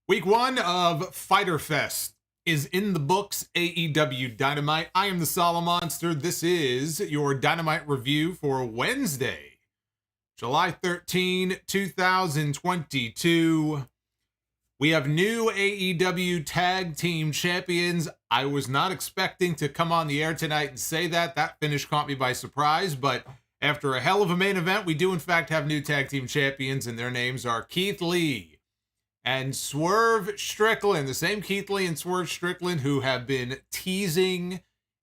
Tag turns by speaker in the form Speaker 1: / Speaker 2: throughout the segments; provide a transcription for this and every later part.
Speaker 1: Week one of Fyter Fest is in the books. AEW Dynamite. I am the Solomonster. This is your Dynamite review for Wednesday, July 13, 2022. We have new AEW Tag Team Champions. I was not expecting to come on the air tonight and say that. That finish caught me by surprise, but after a hell of a main event, we do in fact have new Tag Team Champions, and their names are Keith Lee and Swerve Strickland. The same Keith Lee and Swerve Strickland who have been teasing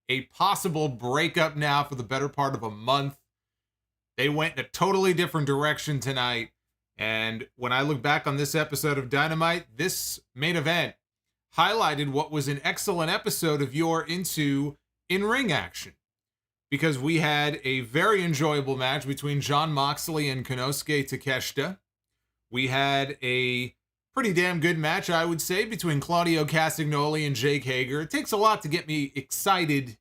Speaker 1: a possible breakup now for the better part of a month. They went in a totally different direction tonight. And when I look back on this episode of Dynamite, this main event highlighted what was an excellent episode if you're into in-ring action. Because we had a very enjoyable match between Jon Moxley and Konosuke Takeshita. We had a pretty damn good match, I would say, between Claudio, Castagnoli, and Jake Hager. It takes a lot to get me excited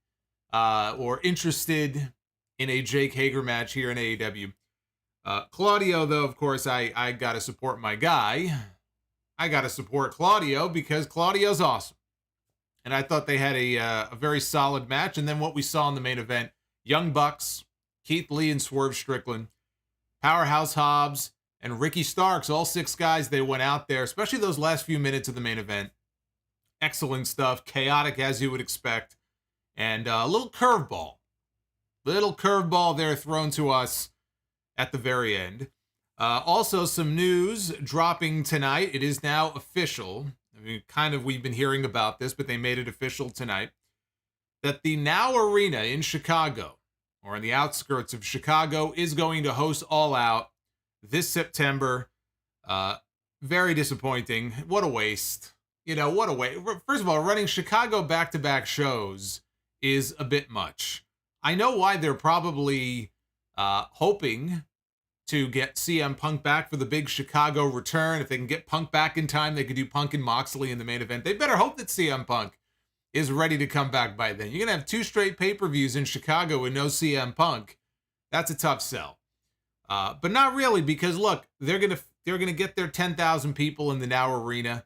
Speaker 1: or interested in a Jake Hager match here in AEW. Claudio, though, of course, I got to support my guy. I got to support Claudio because Claudio's awesome. And I thought they had a very solid match. And then what we saw in the main event, Young Bucks, Keith Lee and Swerve Strickland, Powerhouse Hobbs, and Ricky Starks, all six guys, they went out there, especially those last few minutes of the main event. Excellent stuff, chaotic as you would expect, and a little curveball. Little curveball there thrown to us at the very end. Also, some news dropping tonight. It is now official. I mean, we've been hearing about this, but they made it official tonight. That the Now Arena in Chicago, or in the outskirts of Chicago, is going to host All Out this September. Very disappointing. What a waste. You know, what a waste. First of all, running Chicago back-to-back shows is a bit much. I know why they're probably hoping to get CM Punk back for the big Chicago return. If they can get Punk back in time, they could do Punk and Moxley in the main event. They better hope that CM Punk is ready to come back by then. You're going to have 2 straight pay-per-views in Chicago with no CM Punk. That's a tough sell. But not really, because look, they're gonna get their 10,000 people in the Now Arena.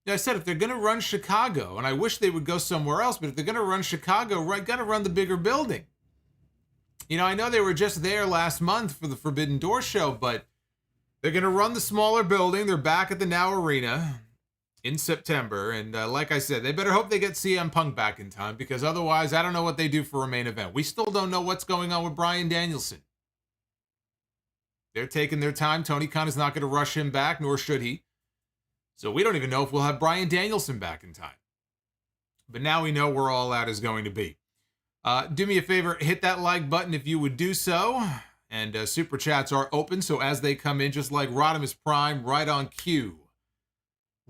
Speaker 1: I said if they're gonna run Chicago, and I wish they would go somewhere else, but if they're gonna run Chicago, gotta run the bigger building. You know, I know they were just there last month for the Forbidden Door show, but they're gonna run the smaller building. They're back at the Now Arena in September, and like I said, they better hope they get CM Punk back in time, because otherwise, I don't know what they do for a main event. We still don't know what's going on with Bryan Danielson. They're taking their time. Tony Khan is not going to rush him back, nor should he. So we don't even know if we'll have Bryan Danielson back in time. But now we know where All Out is going to be. Do me a favor, hit that like button if you would do so. And Super Chats are open, so as they come in, just like Rodimus Prime, right on cue.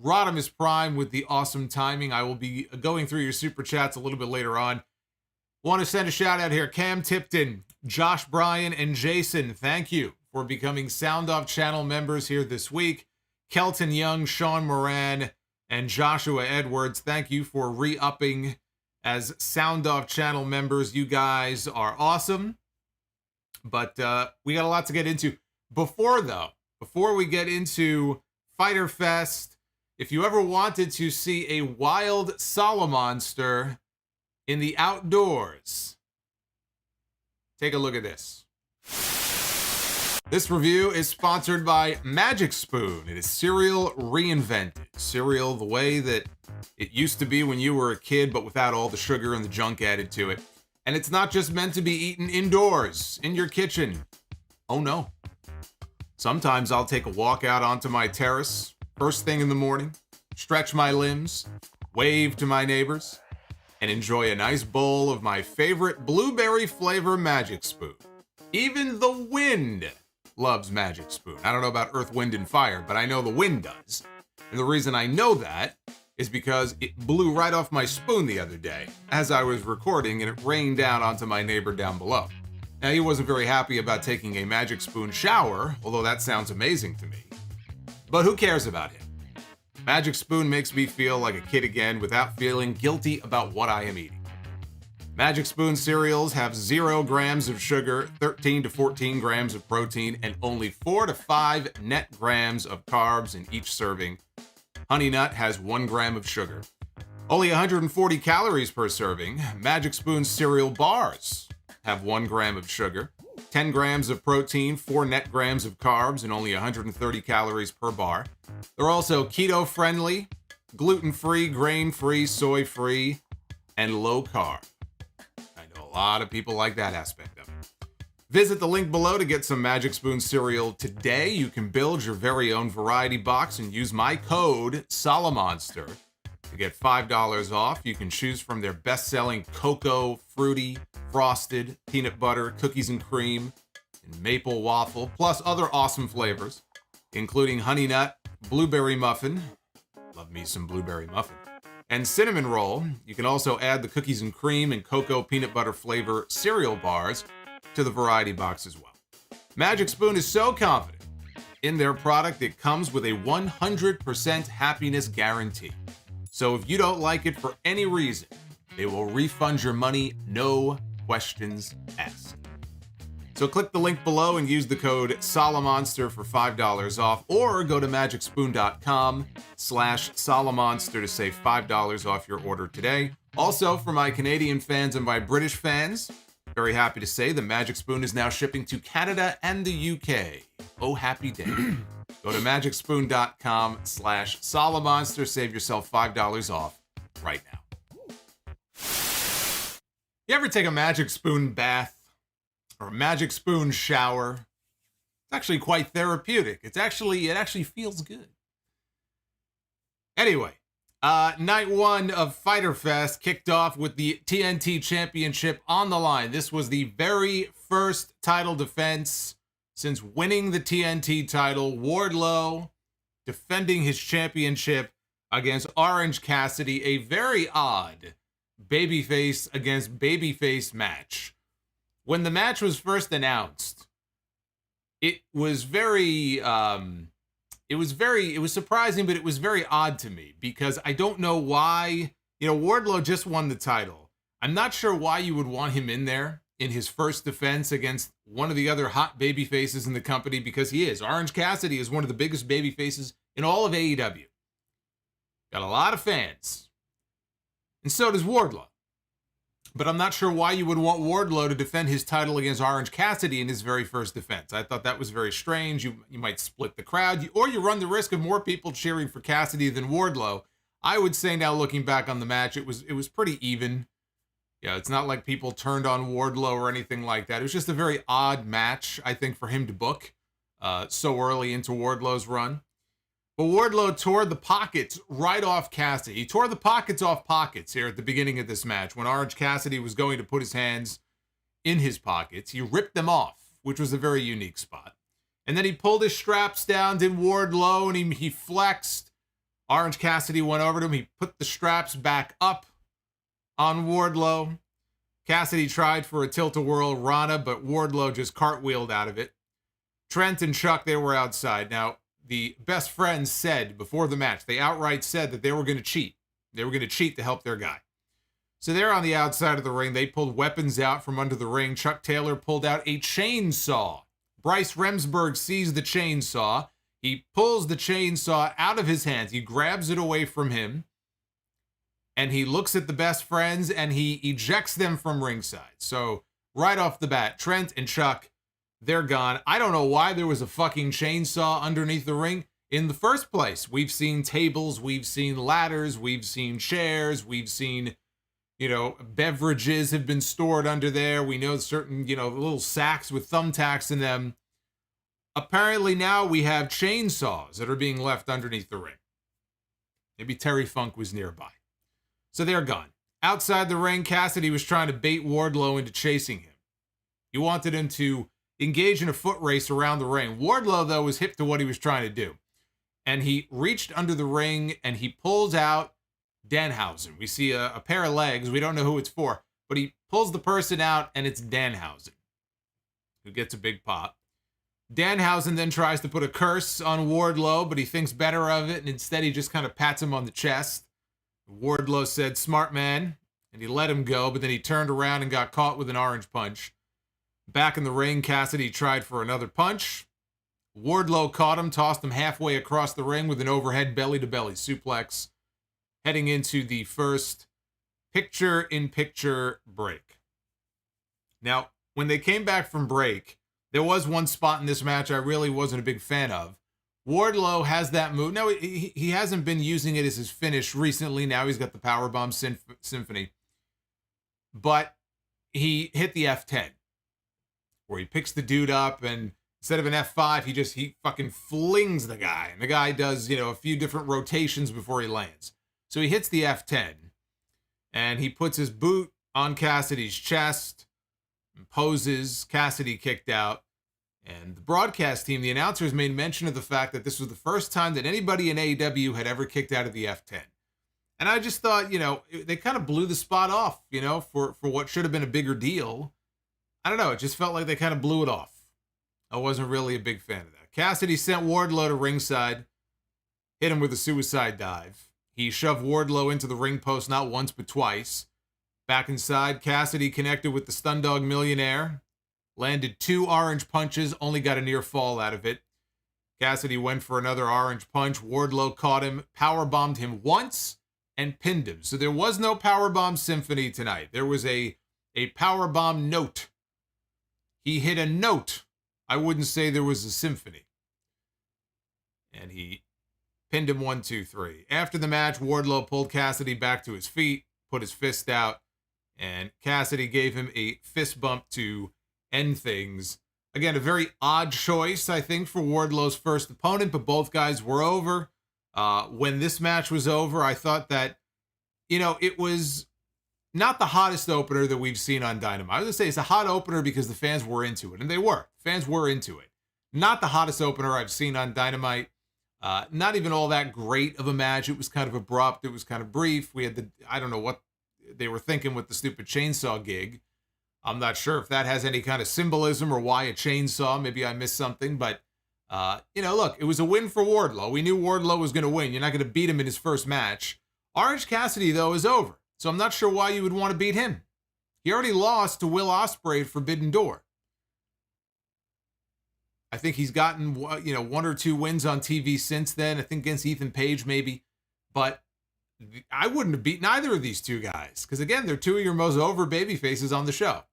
Speaker 1: Rodimus Prime with the awesome timing. I will be going through your Super Chats a little bit later on. Want to send a shout out here. Cam Tipton, Josh Bryan, and Jason, thank you for becoming Sound Off Channel members here this week. Kelton Young, Sean Moran, and Joshua Edwards, thank you for re-upping as Sound Off Channel members. You guys are awesome. But we got a lot to get into. Before we get into Fyter Fest, if you ever wanted to see a wild Solomonster in the outdoors, take a look at this. This review is sponsored by Magic Spoon. It is cereal reinvented. Cereal the way that it used to be when you were a kid, but without all the sugar and the junk added to it. And it's not just meant to be eaten indoors, in your kitchen. Oh no. Sometimes I'll take a walk out onto my terrace, first thing in the morning, stretch my limbs, wave to my neighbors, and enjoy a nice bowl of my favorite blueberry flavor Magic Spoon. Even the wind loves Magic Spoon. I don't know about Earth, Wind, and Fire, but I know the wind does. And the reason I know that is because it blew right off my spoon the other day as I was recording, and it rained down onto my neighbor down below. Now, he wasn't very happy about taking a Magic Spoon shower, although that sounds amazing to me. But who cares about him? Magic Spoon makes me feel like a kid again without feeling guilty about what I am eating. Magic Spoon cereals have 0 grams of sugar, 13 to 14 grams of protein, and only 4 to 5 net grams of carbs in each serving. Honey Nut has 1 gram of sugar. Only 140 calories per serving. Magic Spoon cereal bars have 1 gram of sugar. 10 grams of protein, 4 net grams of carbs, and only 130 calories per bar. They're also keto-friendly, gluten-free, grain-free, soy-free, and low-carb. I know a lot of people like that aspect of it. Visit the link below to get some Magic Spoon cereal today. You can build your very own variety box and use my code SOLOMONSTER to get $5 off. You can choose from their best-selling cocoa, fruity, frosted, peanut butter, cookies and cream, and maple waffle, plus other awesome flavors, including honey nut, blueberry muffin, love me some blueberry muffin, and cinnamon roll. You can also add the cookies and cream and cocoa peanut butter flavor cereal bars to the variety box as well. Magic Spoon is so confident in their product, it comes with a 100% happiness guarantee. So if you don't like it for any reason, they will refund your money, no questions asked. So click the link below and use the code SOLOMONSTER for $5 off, or go to magicspoon.com/SOLOMONSTER to save $5 off your order today. Also, for my Canadian fans and my British fans, very happy to say the Magic Spoon is now shipping to Canada and the UK. Oh, happy day. Go to magicspoon.com/SoloMonster. Save yourself $5 off right now. You ever take a Magic Spoon bath or a Magic Spoon shower? It's actually quite therapeutic. It actually feels good. Anyway, night 1 of Fyter Fest kicked off with the TNT Championship on the line. This was the very first title defense since winning the TNT title. Wardlow defending his championship against Orange Cassidy. A very odd babyface against babyface match. When the match was first announced, it was surprising, but it was very odd to me because I don't know why. Wardlow just won the title. I'm not sure why you would want him in there in his first defense against one of the other hot baby faces in the company, because he is. Orange Cassidy is one of the biggest baby faces in all of AEW. Got a lot of fans. And so does Wardlow. But I'm not sure why you would want Wardlow to defend his title against Orange Cassidy in his very first defense. I thought that was very strange. You might split the crowd, or you run the risk of more people cheering for Cassidy than Wardlow. I would say now, looking back on the match, it was pretty even. Yeah, it's not like people turned on Wardlow or anything like that. It was just a very odd match, I think, for him to book so early into Wardlow's run. But Wardlow tore the pockets right off Cassidy. He tore the pockets off pockets here at the beginning of this match. When Orange Cassidy was going to put his hands in his pockets, he ripped them off, which was a very unique spot. And then he pulled his straps down, did Wardlow, and he flexed. Orange Cassidy went over to him. He put the straps back up on Wardlow. Cassidy tried for a tilt-a-whirl Rana, but Wardlow just cartwheeled out of it. Trent and Chuck, they were outside. Now, the best friends said before the match, they outright said that they were going to cheat. They were going to cheat to help their guy. So they're on the outside of the ring. They pulled weapons out from under the ring. Chuck Taylor pulled out a chainsaw. Bryce Remsburg sees the chainsaw. He pulls the chainsaw out of his hands. He grabs it away from him. And he looks at the best friends and he ejects them from ringside. So right off the bat, Trent and Chuck, they're gone. I don't know why there was a fucking chainsaw underneath the ring in the first place. We've seen tables, we've seen ladders, we've seen chairs, we've seen, beverages have been stored under there. We know certain, little sacks with thumbtacks in them. Apparently now we have chainsaws that are being left underneath the ring. Maybe Terry Funk was nearby. So they're gone. Outside the ring, Cassidy was trying to bait Wardlow into chasing him. He wanted him to engage in a foot race around the ring. Wardlow, though, was hip to what he was trying to do. And he reached under the ring and he pulls out Danhausen. We see a pair of legs. We don't know who it's for. But he pulls the person out and it's Danhausen, who gets a big pop. Danhausen then tries to put a curse on Wardlow, but he thinks better of it. And instead he just kind of pats him on the chest. Wardlow said, "Smart man," and he let him go, but then he turned around and got caught with an orange punch. Back in the ring, Cassidy tried for another punch. Wardlow caught him, tossed him halfway across the ring with an overhead belly-to-belly suplex, heading into the first picture-in-picture break. Now, when they came back from break, there was one spot in this match I really wasn't a big fan of. Wardlow has that move. Now, he hasn't been using it as his finish recently. Now he's got the Powerbomb Symphony. But he hit the F10, where he picks the dude up, and instead of an F5, he fucking flings the guy. And the guy does, a few different rotations before he lands. So he hits the F10, and he puts his boot on Cassidy's chest, and poses. Cassidy kicked out. And the broadcast team, the announcers, made mention of the fact that this was the first time that anybody in AEW had ever kicked out of the F10. And I just thought, they kind of blew the spot off, for what should have been a bigger deal. I don't know. It just felt like they kind of blew it off. I wasn't really a big fan of that. Cassidy sent Wardlow to ringside, hit him with a suicide dive. He shoved Wardlow into the ring post not once but twice. Back inside, Cassidy connected with the Stundog Millionaire. Landed 2 orange punches, only got a near fall out of it. Cassidy went for another orange punch. Wardlow caught him, powerbombed him once, and pinned him. So there was no Powerbomb Symphony tonight. There was a Powerbomb note. He hit a note. I wouldn't say there was a symphony. And he pinned him 1, 2, 3. After the match, Wardlow pulled Cassidy back to his feet, put his fist out, and Cassidy gave him a fist bump to end things. Again, a very odd choice, I think, for Wardlow's first opponent, but both guys were over. When this match was over, I thought that, it was not the hottest opener that we've seen on Dynamite. I was going to say it's a hot opener because the fans were into it, and they were. Fans were into it. Not the hottest opener I've seen on Dynamite. Not even all that great of a match. It was kind of abrupt. It was kind of brief. We had I don't know what they were thinking with the stupid chainsaw gig. I'm not sure if that has any kind of symbolism or why a chainsaw. Maybe I missed something, but, look, it was a win for Wardlow. We knew Wardlow was going to win. You're not going to beat him in his first match. Orange Cassidy, though, is over, so I'm not sure why you would want to beat him. He already lost to Will Ospreay at Forbidden Door. I think he's gotten, 1 or 2 wins on TV since then. I think against Ethan Page, maybe. But I wouldn't have beaten either of these two guys, because, again, they're 2 of your most over baby faces on the show.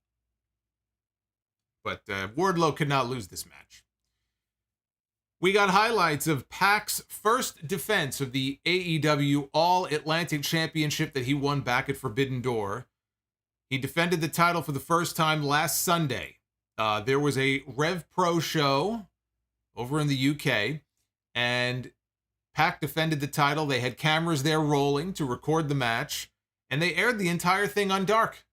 Speaker 1: But Wardlow could not lose this match. We got highlights of Pac's first defense of the AEW All-Atlantic Championship that he won back at Forbidden Door. He defended the title for the first time last Sunday. There was a Rev Pro show over in the UK, and Pac defended the title. They had cameras there rolling to record the match, and they aired the entire thing on Dark.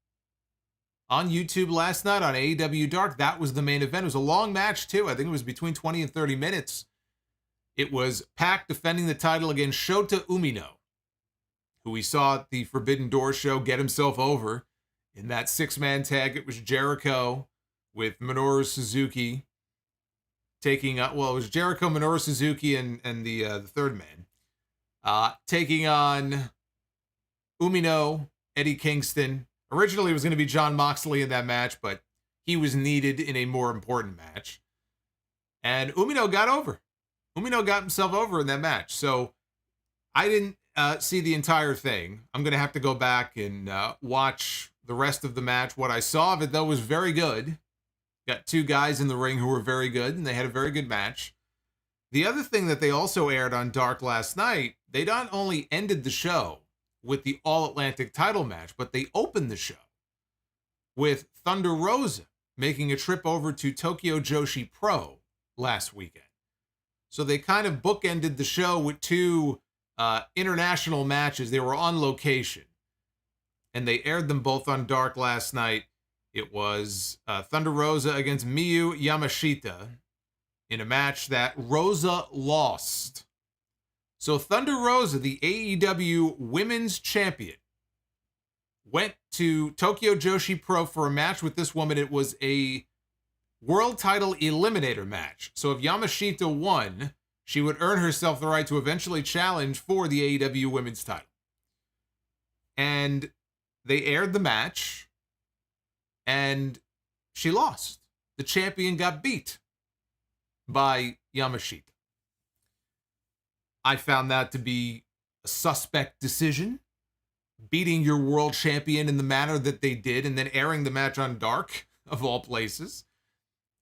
Speaker 1: On YouTube last night on AEW Dark. That was the main event. It was a long match, too. I think it was between 20 and 30 minutes. It was Pac defending the title against Shota Umino, who we saw at the Forbidden Door show get himself over in that 6-man tag. It was Jericho with Minoru Suzuki taking it was Jericho, Minoru Suzuki, and the third man. Taking on Umino, Eddie Kingston. Originally, it was going to be Jon Moxley in that match, but he was needed in a more important match. And Umino got over. Umino got himself over in that match. So I didn't see the entire thing. I'm going to have to go back and watch the rest of the match. What I saw of it, though, was very good. Got 2 guys in the ring who were very good, and they had a very good match. The other thing that they also aired on Dark last night, they not only ended the show with the All-Atlantic title match, but they opened the show with Thunder Rosa making a trip over to Tokyo Joshi Pro last weekend. So they kind of bookended the show with 2 international matches. They were on location, and they aired them both on Dark last night. It was Thunder Rosa against Miyu Yamashita in a match that Rosa lost. So Thunder Rosa, the AEW Women's Champion, went to Tokyo Joshi Pro for a match with this woman. It was a world title eliminator match. So if Yamashita won, she would earn herself the right to eventually challenge for the AEW Women's title. And they aired the match, and she lost. The champion got beat. by Yamashita. I found that to be a suspect decision. Beating your world champion in the manner that they did and then airing the match on Dark, of all places.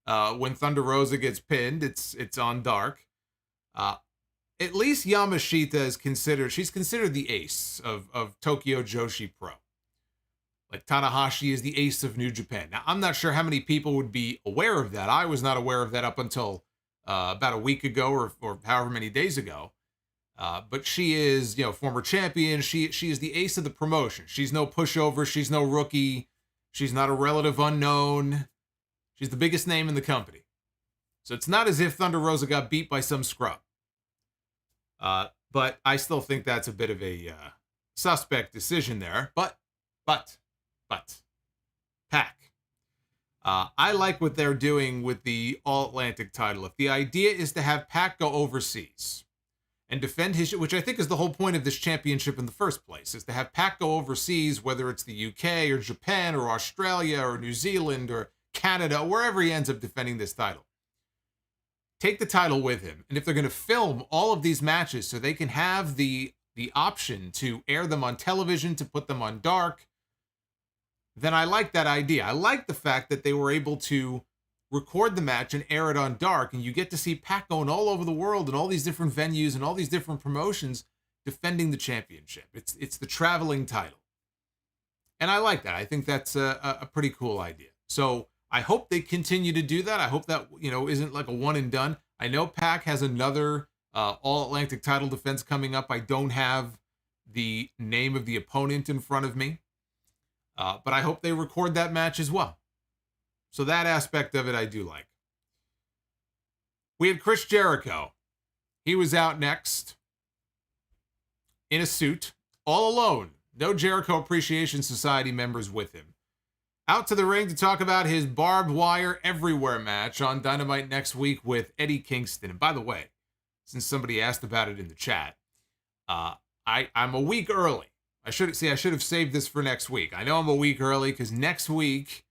Speaker 1: When Thunder Rosa gets pinned, it's on Dark. At least Yamashita is she's considered the ace of Tokyo Joshi Pro. Like Tanahashi is the ace of New Japan. Now, I'm not sure how many people would be aware of that. I was not aware of that up until about a week ago or however many days ago. But she is, former champion. She is the ace of the promotion. She's no pushover. She's no rookie. She's not a relative unknown. She's the biggest name in the company. So it's not as if Thunder Rosa got beat by some scrub. But I still think that's a bit of a suspect decision there. But, Pac. I like what they're doing with the All-Atlantic title. If the idea is to have Pac go overseas and defend his, which I think is the whole point of this championship in the first place, is to have Pac go overseas, whether it's the UK or Japan or Australia or New Zealand or Canada, wherever he ends up defending this title. Take the title with him. And if they're going to film all of these matches so they can have the option to air them on television, to put them on Dark, then I like that idea. I like the fact that they were able to record the match and air it on Dark, and you get to see Pac going all over the world and all these different venues and all these different promotions defending the championship. It's the traveling title. And I like that. I think that's a pretty cool idea. So I hope they continue to do that. I hope that, isn't like a one and done. I know Pac has another All-Atlantic title defense coming up. I don't have the name of the opponent in front of me. But I hope they record that match as well. So that aspect of it I do like. We had Chris Jericho. He was out next in a suit, all alone. No Jericho Appreciation Society members with him. Out to the ring to talk about his barbed wire everywhere match on Dynamite next week with Eddie Kingston. And by the way, since somebody asked about it in the chat, I'm a week early. I should have saved this for next week. I know I'm a week early because next week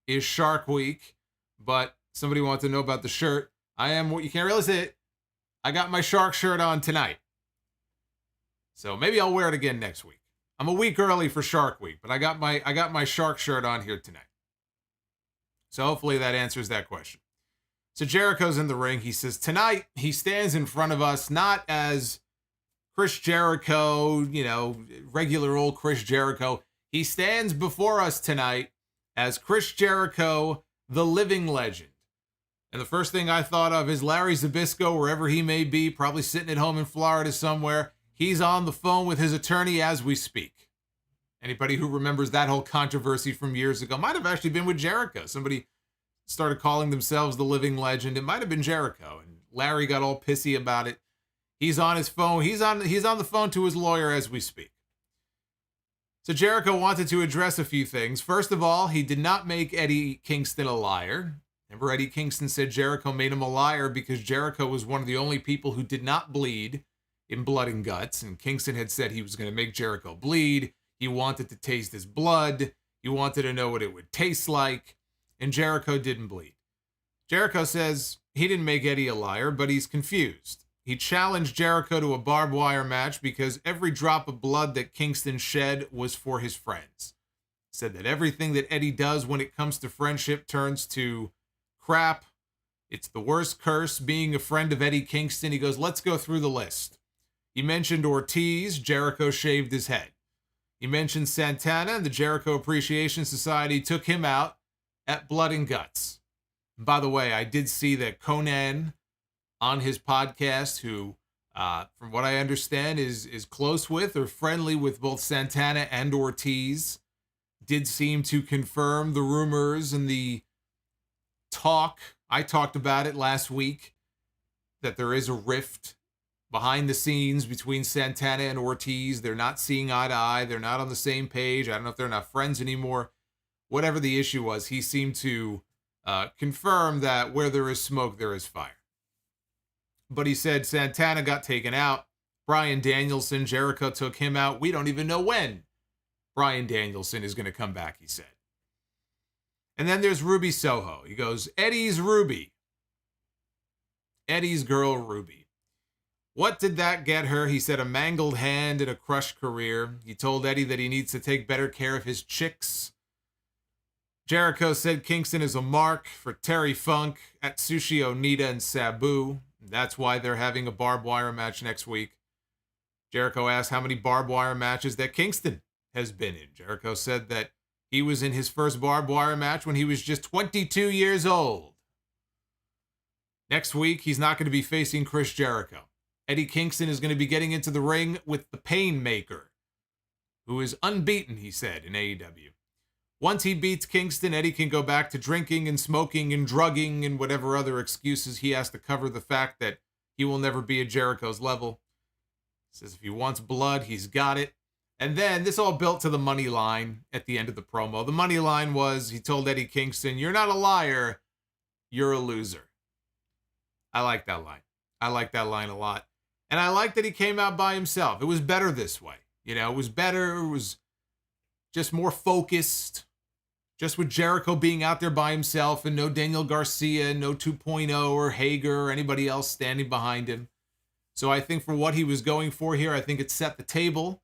Speaker 1: is Shark Week, but somebody wants to know about the shirt. You can't really see it. I got my shark shirt on tonight. So maybe I'll wear it again next week. I'm a week early for Shark Week, but I got my shark shirt on here tonight. So hopefully that answers that question. So Jericho's in the ring. He says tonight he stands in front of us not as Chris Jericho, regular old Chris Jericho. He stands before us tonight as Chris Jericho, the living legend. And the first thing I thought of is Larry Zbyszko, wherever he may be, probably sitting at home in Florida somewhere. He's on the phone with his attorney as we speak. Anybody who remembers that whole controversy from years ago might have actually been with Jericho. Somebody started calling themselves the living legend. It might have been Jericho, and Larry got all pissy about it. He's on his phone. He's on the phone to his lawyer as we speak. So Jericho wanted to address a few things. First of all, he did not make Eddie Kingston a liar. Remember, Eddie Kingston said Jericho made him a liar because Jericho was one of the only people who did not bleed in blood and guts. And Kingston had said he was going to make Jericho bleed. He wanted to taste his blood. He wanted to know what it would taste like. And Jericho didn't bleed. Jericho says he didn't make Eddie a liar, but he's confused. He challenged Jericho to a barbed wire match because every drop of blood that Kingston shed was for his friends. Said that everything that Eddie does when it comes to friendship turns to crap. It's the worst curse being a friend of Eddie Kingston. He goes, let's go through the list. He mentioned Ortiz. Jericho shaved his head. He mentioned Santana, and the Jericho Appreciation Society took him out at Blood and Guts. And by the way, I did see that Conan on his podcast, who, from what I understand, is close with or friendly with both Santana and Ortiz, did seem to confirm the rumors and the talk. I talked about it last week, that there is a rift behind the scenes between Santana and Ortiz. They're not seeing eye to eye. They're not on the same page. I don't know if they're not friends anymore. Whatever the issue was, he seemed to confirm that where there is smoke, there is fire. But he said Santana got taken out. Bryan Danielson, Jericho took him out. We don't even know when Bryan Danielson is going to come back, he said. And then there's Ruby Soho. He goes, Eddie's Ruby. Eddie's girl, Ruby. What did that get her? He said a mangled hand and a crushed career. He told Eddie that he needs to take better care of his chicks. Jericho said Kingston is a mark for Terry Funk, Atsushi Onita, and Sabu. That's why they're having a barbed wire match next week. Jericho asked how many barbed wire matches that Kingston has been in. Jericho said that he was in his first barbed wire match when he was just 22 years old. Next week, he's not going to be facing Chris Jericho. Eddie Kingston is going to be getting into the ring with the Painmaker, who is unbeaten, he said, in AEW. Once he beats Kingston, Eddie can go back to drinking and smoking and drugging and whatever other excuses he has to cover the fact that he will never be at Jericho's level. He says if he wants blood, he's got it. And then this all built to the money line at the end of the promo. The money line was, he told Eddie Kingston, "You're not a liar, you're a loser." I like that line. I like that line a lot. And I like that he came out by himself. It was better this way. You know, it was better. It was just more focused. Just with Jericho being out there by himself and no Daniel Garcia, no 2.0 or Hager or anybody else standing behind him. So I think for what he was going for here, I think it set the table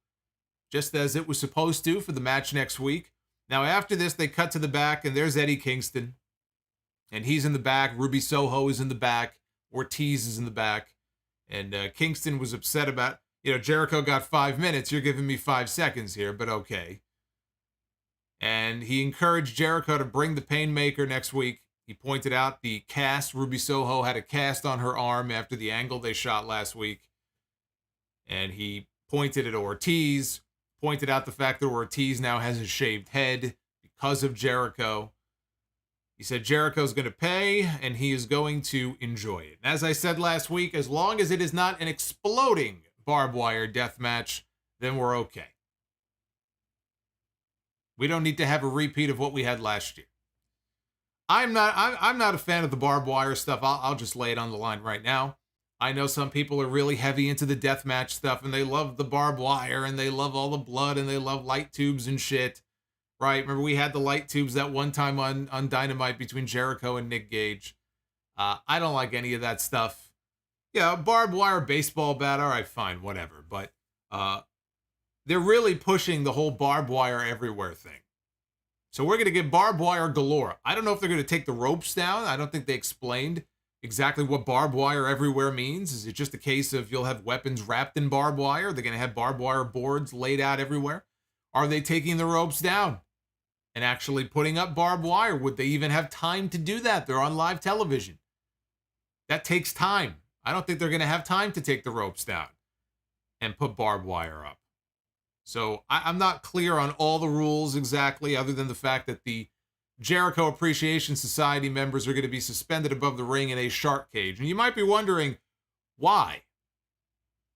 Speaker 1: just as it was supposed to for the match next week. Now after this, they cut to the back and there's Eddie Kingston. And he's in the back. Ruby Soho is in the back. Ortiz is in the back. And Kingston was upset about, Jericho got 5 minutes. You're giving me 5 seconds here, but okay. And he encouraged Jericho to bring the Painmaker next week. He pointed out the cast. Ruby Soho had a cast on her arm after the angle they shot last week. And he pointed at Ortiz, pointed out the fact that Ortiz now has a shaved head because of Jericho. He said Jericho's going to pay, and he is going to enjoy it. And as I said last week, as long as it is not an exploding barbed wire death match, then we're okay. We don't need to have a repeat of what we had last year. I'm not a fan of the barbed wire stuff. I'll just lay it on the line right now. I know some people are really heavy into the death match stuff, and they love the barbed wire, and they love all the blood, and they love light tubes and shit. Right? Remember we had the light tubes that one time on Dynamite between Jericho and Nick Gage. I don't like any of that stuff. Yeah, barbed wire baseball bat, all right, fine, whatever. But they're really pushing the whole barbed wire everywhere thing. So we're going to get barbed wire galore. I don't know if they're going to take the ropes down. I don't think they explained exactly what barbed wire everywhere means. Is it just a case of you'll have weapons wrapped in barbed wire? They're going to have barbed wire boards laid out everywhere? Are they taking the ropes down and actually putting up barbed wire? Would they even have time to do that? They're on live television. That takes time. I don't think they're going to have time to take the ropes down and put barbed wire up. So I'm not clear on all the rules exactly, other than the fact that the Jericho Appreciation Society members are going to be suspended above the ring in a shark cage. And you might be wondering, why?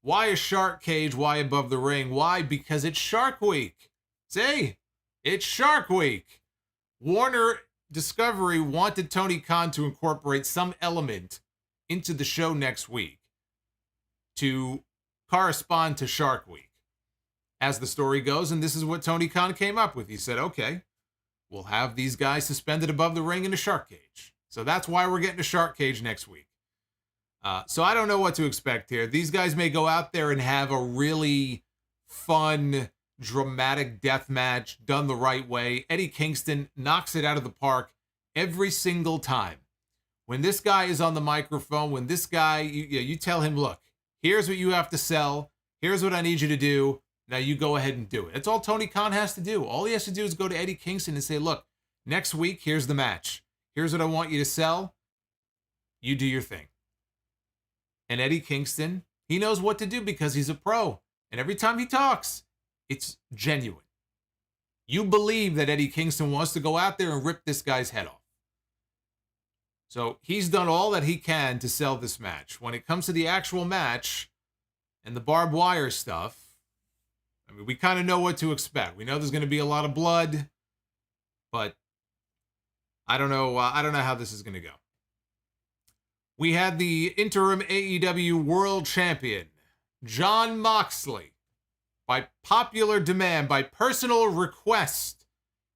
Speaker 1: Why a shark cage? Why above the ring? Why? Because it's Shark Week. See? It's Shark Week. Warner Discovery wanted Tony Khan to incorporate some element into the show next week to correspond to Shark Week, as the story goes. And this is what Tony Khan came up with. He said, okay, we'll have these guys suspended above the ring in a shark cage. So that's why we're getting a shark cage next week. So I don't know what to expect here. These guys may go out there and have a really fun, dramatic death match done the right way. Eddie Kingston knocks it out of the park every single time. When this guy is on the microphone, when this guy, you tell him, look, here's what you have to sell. Here's what I need you to do. Now you go ahead and do it. That's all Tony Khan has to do. All he has to do is go to Eddie Kingston and say, look, next week, here's the match. Here's what I want you to sell. You do your thing. And Eddie Kingston, he knows what to do because he's a pro. And every time he talks, it's genuine. You believe that Eddie Kingston wants to go out there and rip this guy's head off. So he's done all that he can to sell this match. When it comes to the actual match and the barbed wire stuff, I mean, we kind of know what to expect. We know there's going to be a lot of blood, but I don't know how this is going to go. We had the interim AEW World Champion, Jon Moxley, by popular demand, by personal request.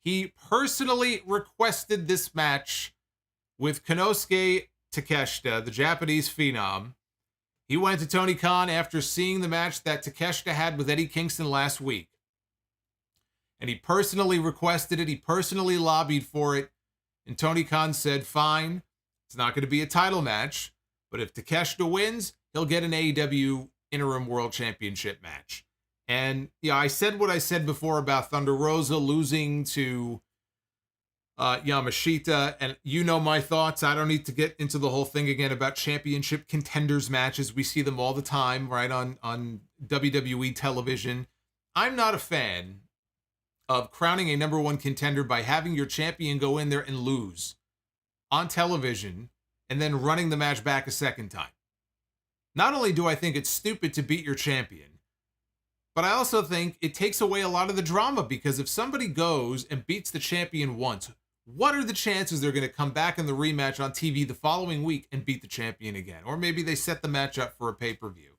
Speaker 1: He personally requested this match with Konosuke Takeshita, the Japanese phenom, he went to Tony Khan after seeing the match that Takeshita had with Eddie Kingston last week. And he personally requested it. He personally lobbied for it. And Tony Khan said, fine, it's not going to be a title match, but if Takeshita wins, he'll get an AEW Interim World Championship match. And, yeah, I said what I said before about Thunder Rosa losing to Yamashita, and you know my thoughts. I don't need to get into the whole thing again about championship contenders matches. We see them all the time, right, on WWE television. I'm not a fan of crowning a number one contender by having your champion go in there and lose on television and then running the match back a second time. Not only do I think it's stupid to beat your champion, but I also think it takes away a lot of the drama, because if somebody goes and beats the champion once, what are the chances they're going to come back in the rematch on TV the following week and beat the champion again? Or maybe they set the match up for a pay-per-view.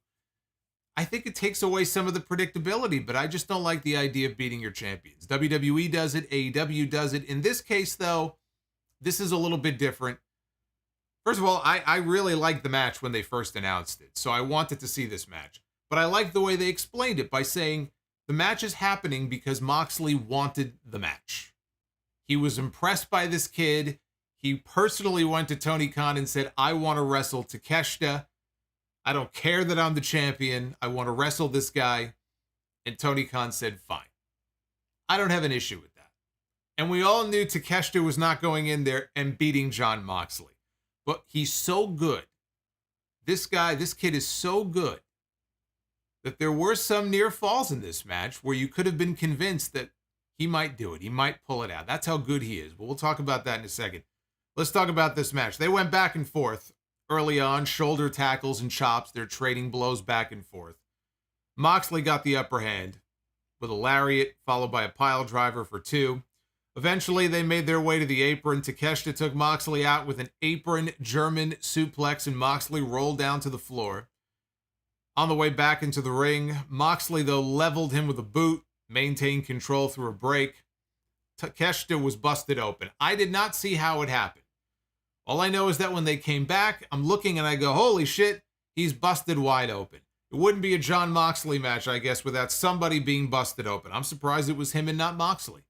Speaker 1: I think it takes away some of the predictability, but I just don't like the idea of beating your champions. WWE does it, AEW does it. In this case, though, this is a little bit different. First of all, I really liked the match when they first announced it, so I wanted to see this match. But I like the way they explained it by saying the match is happening because Moxley wanted the match. He was impressed by this kid. He personally went to Tony Khan and said, I want to wrestle Takeshita. I don't care that I'm the champion. I want to wrestle this guy. And Tony Khan said, fine. I don't have an issue with that. And we all knew Takeshita was not going in there and beating Jon Moxley. But he's so good. This kid is so good that there were some near falls in this match where you could have been convinced that he might do it. He might pull it out. That's how good he is. But we'll talk about that in a second. Let's talk about this match. They went back and forth early on, shoulder tackles and chops. They're trading blows back and forth. Moxley got the upper hand with a lariat, followed by a pile driver for 2. Eventually, they made their way to the apron. Takeshita took Moxley out with an apron German suplex, and Moxley rolled down to the floor. On the way back into the ring, Moxley, though, leveled him with a boot, maintained control through a break. Takeshita was busted open. I did not see how it happened. All I know is that when they came back, I'm looking and I go, holy shit, he's busted wide open. It wouldn't be a Jon Moxley match, I guess, without somebody being busted open. I'm surprised it was him and not Moxley.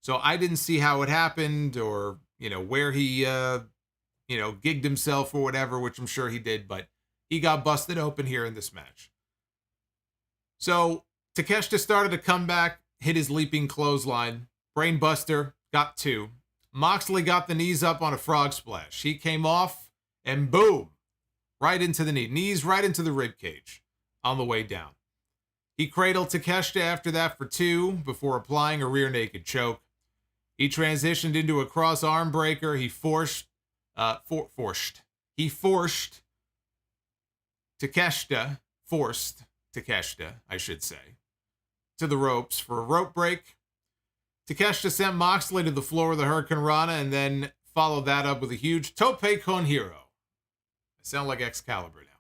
Speaker 1: So I didn't see how it happened, or, where he, gigged himself or whatever, which I'm sure he did, but he got busted open here in this match. So Takeshita started to come back, hit his leaping clothesline. Brainbuster, got 2. Moxley got the knees up on a frog splash. He came off, and boom, right into the knee. Knees right into the rib cage on the way down. He cradled Takeshita after that for 2 before applying a rear naked choke. He transitioned into a cross arm breaker. He forced Takeshita, I should say, to the ropes for a rope break. Takeshita sent Moxley to the floor with a Hurricane Rana and then followed that up with a huge Tope con Hero. I sound like Excalibur now.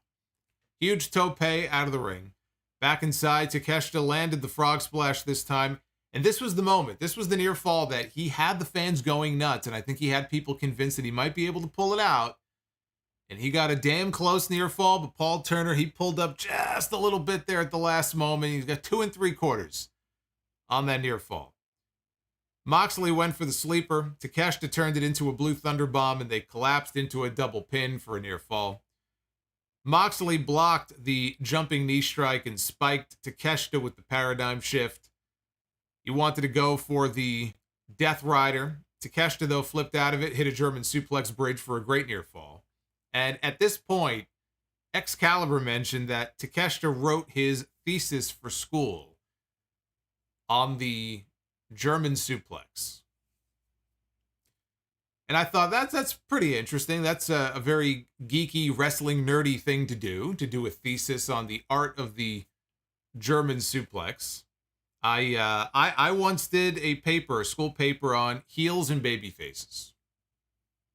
Speaker 1: Huge Tope out of the ring. Back inside, Takeshita landed the frog splash this time. And this was the moment. This was the near fall that he had the fans going nuts. And I think he had people convinced that he might be able to pull it out. And he got a damn close near fall. But Paul Turner, he pulled up just a little bit there at the last moment. He's got 2 3/4 on that near fall. Moxley went for the sleeper. Takeshita turned it into a blue thunder bomb, and they collapsed into a double pin for a near fall. Moxley blocked the jumping knee strike and spiked Takeshita with the paradigm shift. He wanted to go for the Death Rider. Takeshita, though, flipped out of it, hit a German suplex bridge for a great near fall. And at this point, Excalibur mentioned that Takeshita wrote his thesis for school on the German suplex. And I thought that's pretty interesting. That's a very geeky, wrestling, nerdy thing to do a thesis on the art of the German suplex. I once did a school paper on heels and baby faces.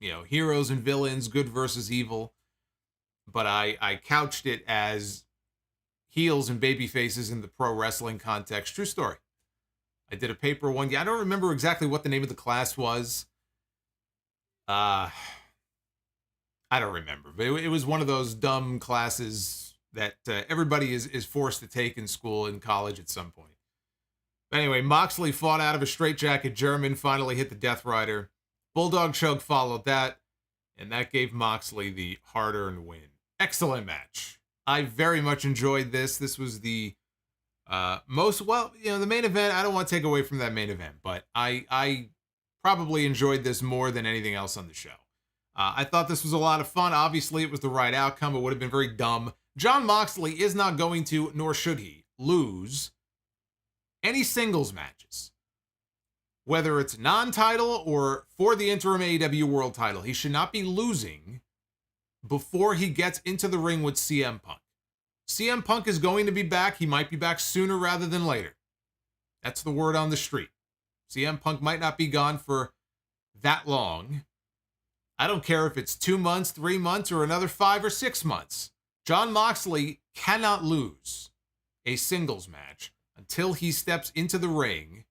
Speaker 1: Heroes and villains, good versus evil. But I couched it as heels and baby faces in the pro wrestling context. True story. I did a paper one. I don't remember exactly what the name of the class was. I don't remember, but it was one of those dumb classes that everybody is forced to take in school, in college at some point. But anyway, Moxley fought out of a straitjacket German, finally hit the Death Rider. Bulldog choke followed that, and that gave Moxley the hard-earned win. Excellent match. I very much enjoyed this. This was the the main event. I don't want to take away from that main event, but I probably enjoyed this more than anything else on the show. I thought this was a lot of fun. Obviously, it was the right outcome. It would have been very dumb. Jon Moxley is not going to, nor should he, lose any singles matches. Whether it's non-title or for the interim AEW World title, he should not be losing before he gets into the ring with CM Punk. CM Punk is going to be back. He might be back sooner rather than later. That's the word on the street. CM Punk might not be gone for that long. I don't care if it's 2 months, 3 months, or another 5 or 6 months. Jon Moxley cannot lose a singles match until he steps into the ring.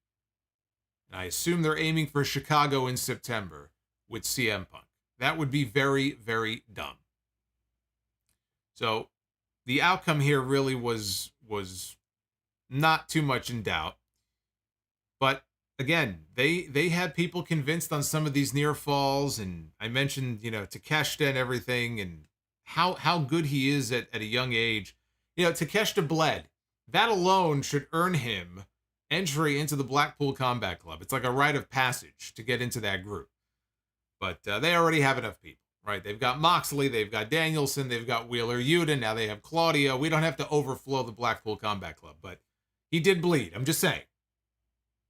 Speaker 1: And I assume they're aiming for Chicago in September with CM Punk. That would be very, very dumb. So the outcome here really was not too much in doubt. But again, they had people convinced on some of these near falls, and I mentioned, Takeshita and everything, and how good he is at a young age. Takeshita bled. That alone should earn him entry into the Blackpool Combat Club. It's like a rite of passage to get into that group. But they already have enough people, right? They've got Moxley, they've got Danielson, they've got Wheeler Yuta, now they have Claudio. We don't have to overflow the Blackpool Combat Club, but he did bleed. I'm just saying.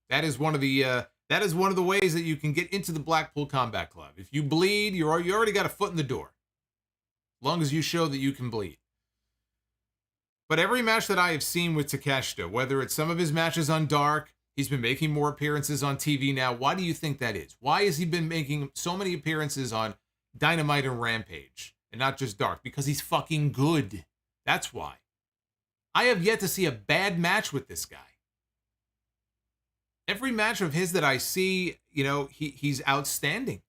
Speaker 1: That is one of the ways that you can get into the Blackpool Combat Club. If you bleed, you already got a foot in the door. As long as you show that you can bleed. But every match that I have seen with Takeshita, whether it's some of his matches on Dark, he's been making more appearances on TV now. Why do you think that is? Why has he been making so many appearances on Dynamite and Rampage and not just Dark? Because he's fucking good. That's why. I have yet to see a bad match with this guy. Every match of his that I see, he's outstanding.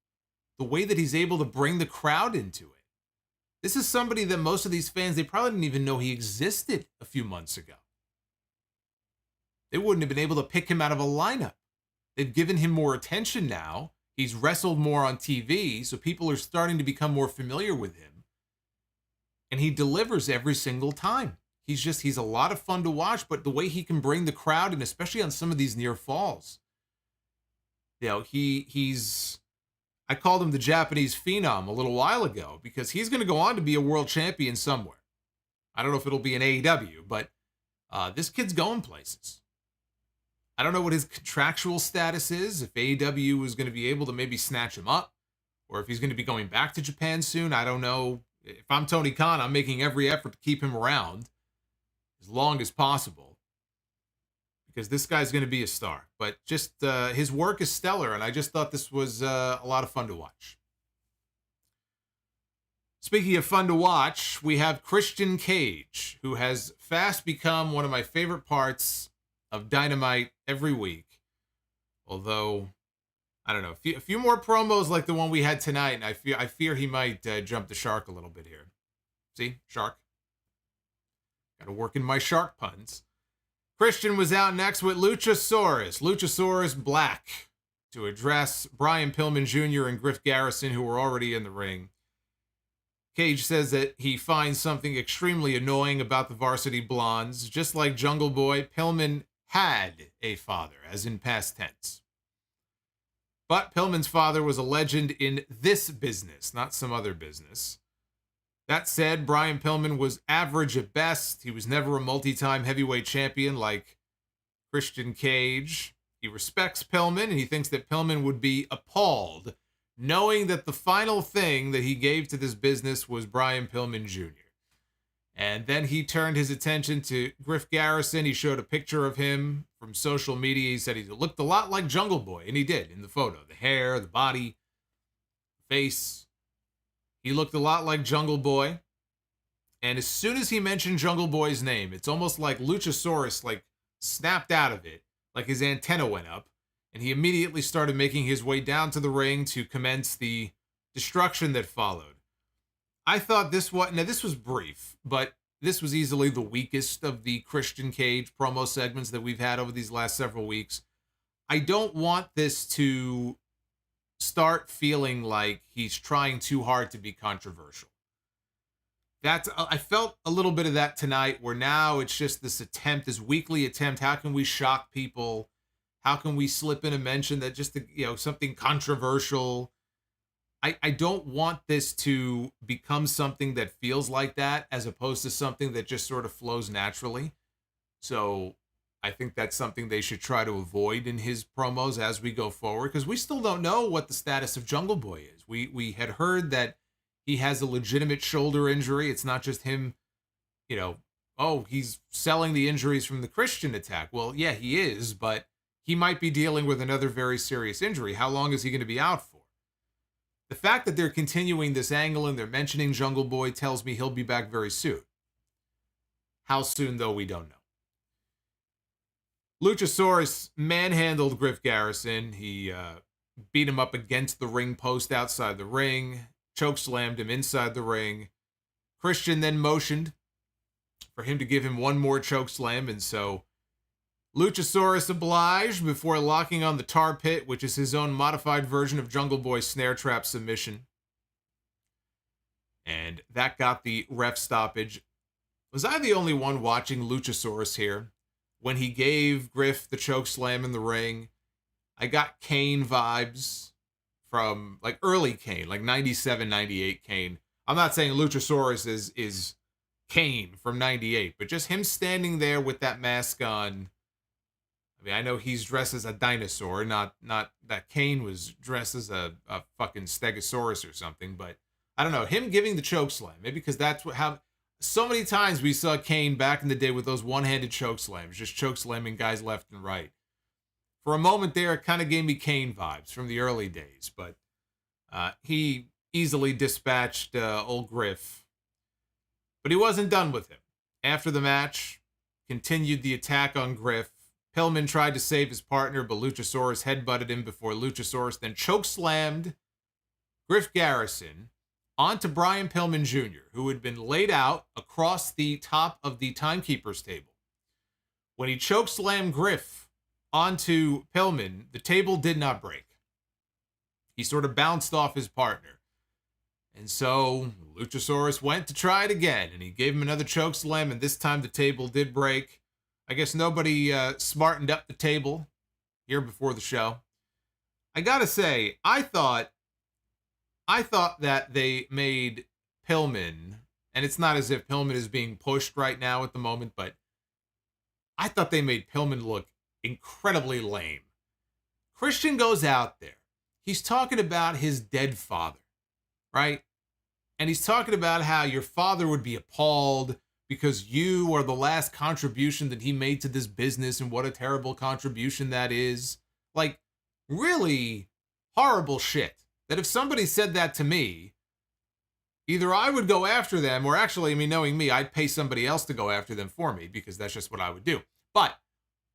Speaker 1: The way that he's able to bring the crowd into it. This is somebody that most of these fans, they probably didn't even know he existed a few months ago. They wouldn't have been able to pick him out of a lineup. They've given him more attention now. He's wrestled more on TV, so people are starting to become more familiar with him. And he delivers every single time. He's a lot of fun to watch, but the way he can bring the crowd, and especially on some of these near falls, I called him the Japanese Phenom a little while ago because he's going to go on to be a world champion somewhere. I don't know if it'll be in AEW, but this kid's going places. I don't know what his contractual status is, if AEW is going to be able to maybe snatch him up, or if he's going to be going back to Japan soon. I don't know. If I'm Tony Khan, I'm making every effort to keep him around as long as possible, because this guy's going to be a star. But just his work is stellar, and I just thought this was a lot of fun to watch. Speaking of fun to watch, we have Christian Cage, who has fast become one of my favorite parts of Dynamite every week. Although, I don't know, a few more promos like the one we had tonight, and I fear he might jump the shark a little bit here. See? Shark. Got to work in my shark puns. Christian was out next with Luchasaurus Black, to address Brian Pillman Jr. and Griff Garrison, who were already in the ring. Cage says that he finds something extremely annoying about the Varsity Blondes. Just like Jungle Boy, Pillman had a father, as in past tense. But Pillman's father was a legend in this business, not some other business. That said, Brian Pillman was average at best. He was never a multi-time heavyweight champion like Christian Cage. He respects Pillman, and he thinks that Pillman would be appalled knowing that the final thing that he gave to this business was Brian Pillman Jr. And then he turned his attention to Griff Garrison. He showed a picture of him from social media. He said he looked a lot like Jungle Boy, and he did in the photo. The hair, the body, the face. He looked a lot like Jungle Boy. And as soon as he mentioned Jungle Boy's name, it's almost like Luchasaurus snapped out of it, like his antenna went up, and he immediately started making his way down to the ring to commence the destruction that followed. I thought this was brief, but this was easily the weakest of the Christian Cage promo segments that we've had over these last several weeks. I don't want this to start feeling like he's trying too hard to be controversial. I felt a little bit of that tonight, where now it's just this weekly attempt. How can we shock people? How can we slip in a mention that just, something controversial? I don't want this to become something that feels like that, as opposed to something that just sort of flows naturally. So I think that's something they should try to avoid in his promos as we go forward, because we still don't know what the status of Jungle Boy is. We had heard that he has a legitimate shoulder injury. It's not just him, he's selling the injuries from the Christian attack. Well, yeah, he is, but he might be dealing with another very serious injury. How long is he going to be out for? The fact that they're continuing this angle and they're mentioning Jungle Boy tells me he'll be back very soon. How soon, though, we don't know. Luchasaurus manhandled Griff Garrison. He beat him up against the ring post outside the ring, chokeslammed him inside the ring. Christian then motioned for him to give him one more chokeslam, and so Luchasaurus obliged before locking on the tar pit, which is his own modified version of Jungle Boy's snare trap submission. And that got the ref stoppage. Was I the only one watching Luchasaurus here? When he gave Griff the chokeslam in the ring, I got Kane vibes from like early Kane, like 97, 98 Kane. I'm not saying Luchasaurus is Kane from 98, but just him standing there with that mask on. I mean, I know he's dressed as a dinosaur, not that Kane was dressed as a fucking Stegosaurus or something, but I don't know. Him giving the chokeslam, maybe because that's how so many times we saw Kane back in the day with those one-handed chokeslams, just chokeslamming guys left and right. For a moment there, it kind of gave me Kane vibes from the early days, but he easily dispatched old Griff. But he wasn't done with him. After the match, continued the attack on Griff. Pillman tried to save his partner, but Luchasaurus headbutted him before Luchasaurus then chokeslammed Griff Garrison onto Brian Pillman Jr., who had been laid out across the top of the timekeeper's table. When he chokeslammed Griff onto Pillman, the table did not break. He sort of bounced off his partner. And so Luchasaurus went to try it again, and he gave him another chokeslam, and this time the table did break. I guess nobody smartened up the table here before the show. I gotta say, I thought that they made Pillman, and it's not as if Pillman is being pushed right now at the moment, but I thought they made Pillman look incredibly lame. Christian goes out there. He's talking about his dead father, right? And he's talking about how your father would be appalled because you are the last contribution that he made to this business, and what a terrible contribution that is. Like, really horrible shit. That if somebody said that to me, either I would go after them, or actually, I mean, knowing me, I'd pay somebody else to go after them for me, because that's just what I would do. But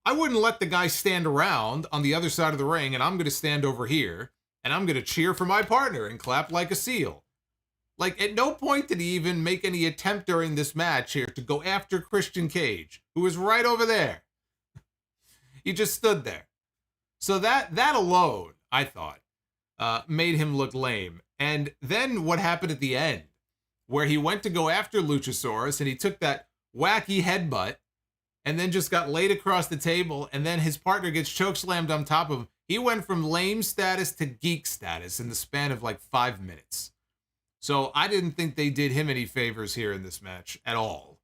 Speaker 1: I wouldn't let the guy stand around on the other side of the ring, and I'm going to stand over here, and I'm going to cheer for my partner and clap like a seal. Like, at no point did he even make any attempt during this match here to go after Christian Cage, who was right over there. He just stood there. So that alone, I thought, made him look lame. And then what happened at the end, where he went to go after Luchasaurus, and he took that wacky headbutt, and then just got laid across the table, and then his partner gets chokeslammed on top of him. He went from lame status to geek status in the span of like 5 minutes. So I didn't think they did him any favors here in this match at all.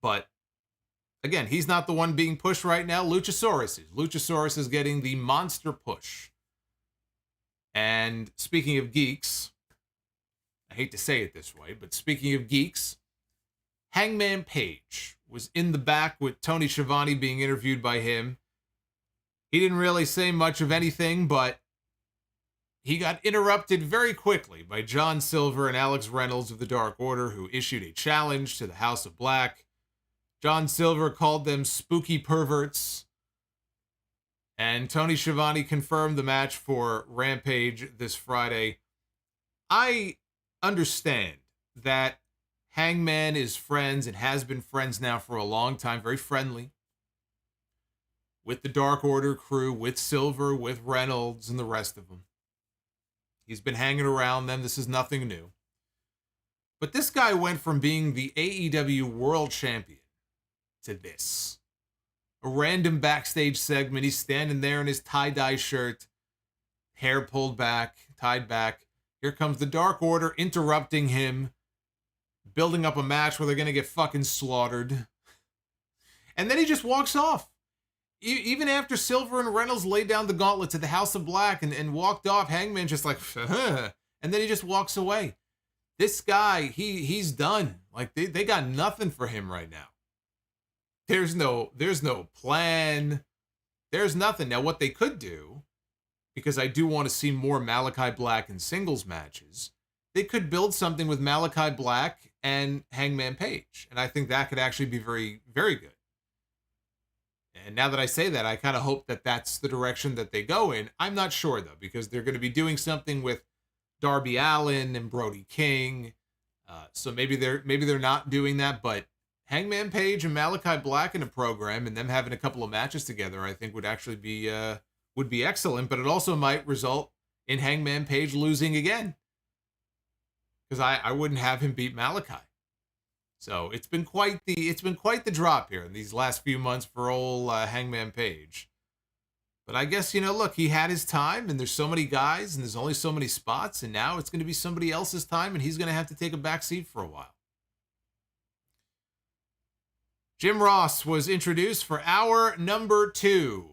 Speaker 1: But again, he's not the one being pushed right now. Luchasaurus is. Luchasaurus is getting the monster push. And speaking of geeks, I hate to say it this way, but speaking of geeks, Hangman Page was in the back with Tony Schiavone being interviewed by him. He didn't really say much of anything, but he got interrupted very quickly by John Silver and Alex Reynolds of the Dark Order, who issued a challenge to the House of Black. John Silver called them spooky perverts. And Tony Schiavone confirmed the match for Rampage this Friday. I understand that Hangman is friends and has been friends now for a long time, very friendly, with the Dark Order crew, with Silver, with Reynolds, and the rest of them. He's been hanging around them. This is nothing new. But this guy went from being the AEW World Champion to this. A random backstage segment. He's standing there in his tie-dye shirt, hair pulled back, tied back. Here comes the Dark Order interrupting him, building up a match where they're going to get fucking slaughtered. And then he just walks off. Even after Silver and Reynolds laid down the gauntlet to the House of Black and walked off, Hangman just like, and then he just walks away. This guy, he's done. Like, they got nothing for him right now. There's no plan. There's nothing. Now, what they could do, because I do want to see more Malachi Black in singles matches, they could build something with Malachi Black and Hangman Page. And I think that could actually be very, very good. And now that I say that, I kind of hope that that's the direction that they go in. I'm not sure, though, because they're going to be doing something with Darby Allin and Brody King. So maybe they're not doing that, but Hangman Page and Malachi Black in a program and them having a couple of matches together, I think would actually be excellent, but it also might result in Hangman Page losing again. Because I wouldn't have him beat Malachi. So it's been quite the drop here in these last few months for old Hangman Page. But I guess, look, he had his time, and there's so many guys, and there's only so many spots, and now it's going to be somebody else's time, and he's going to have to take a back seat for a while. Jim Ross was introduced for hour number 2.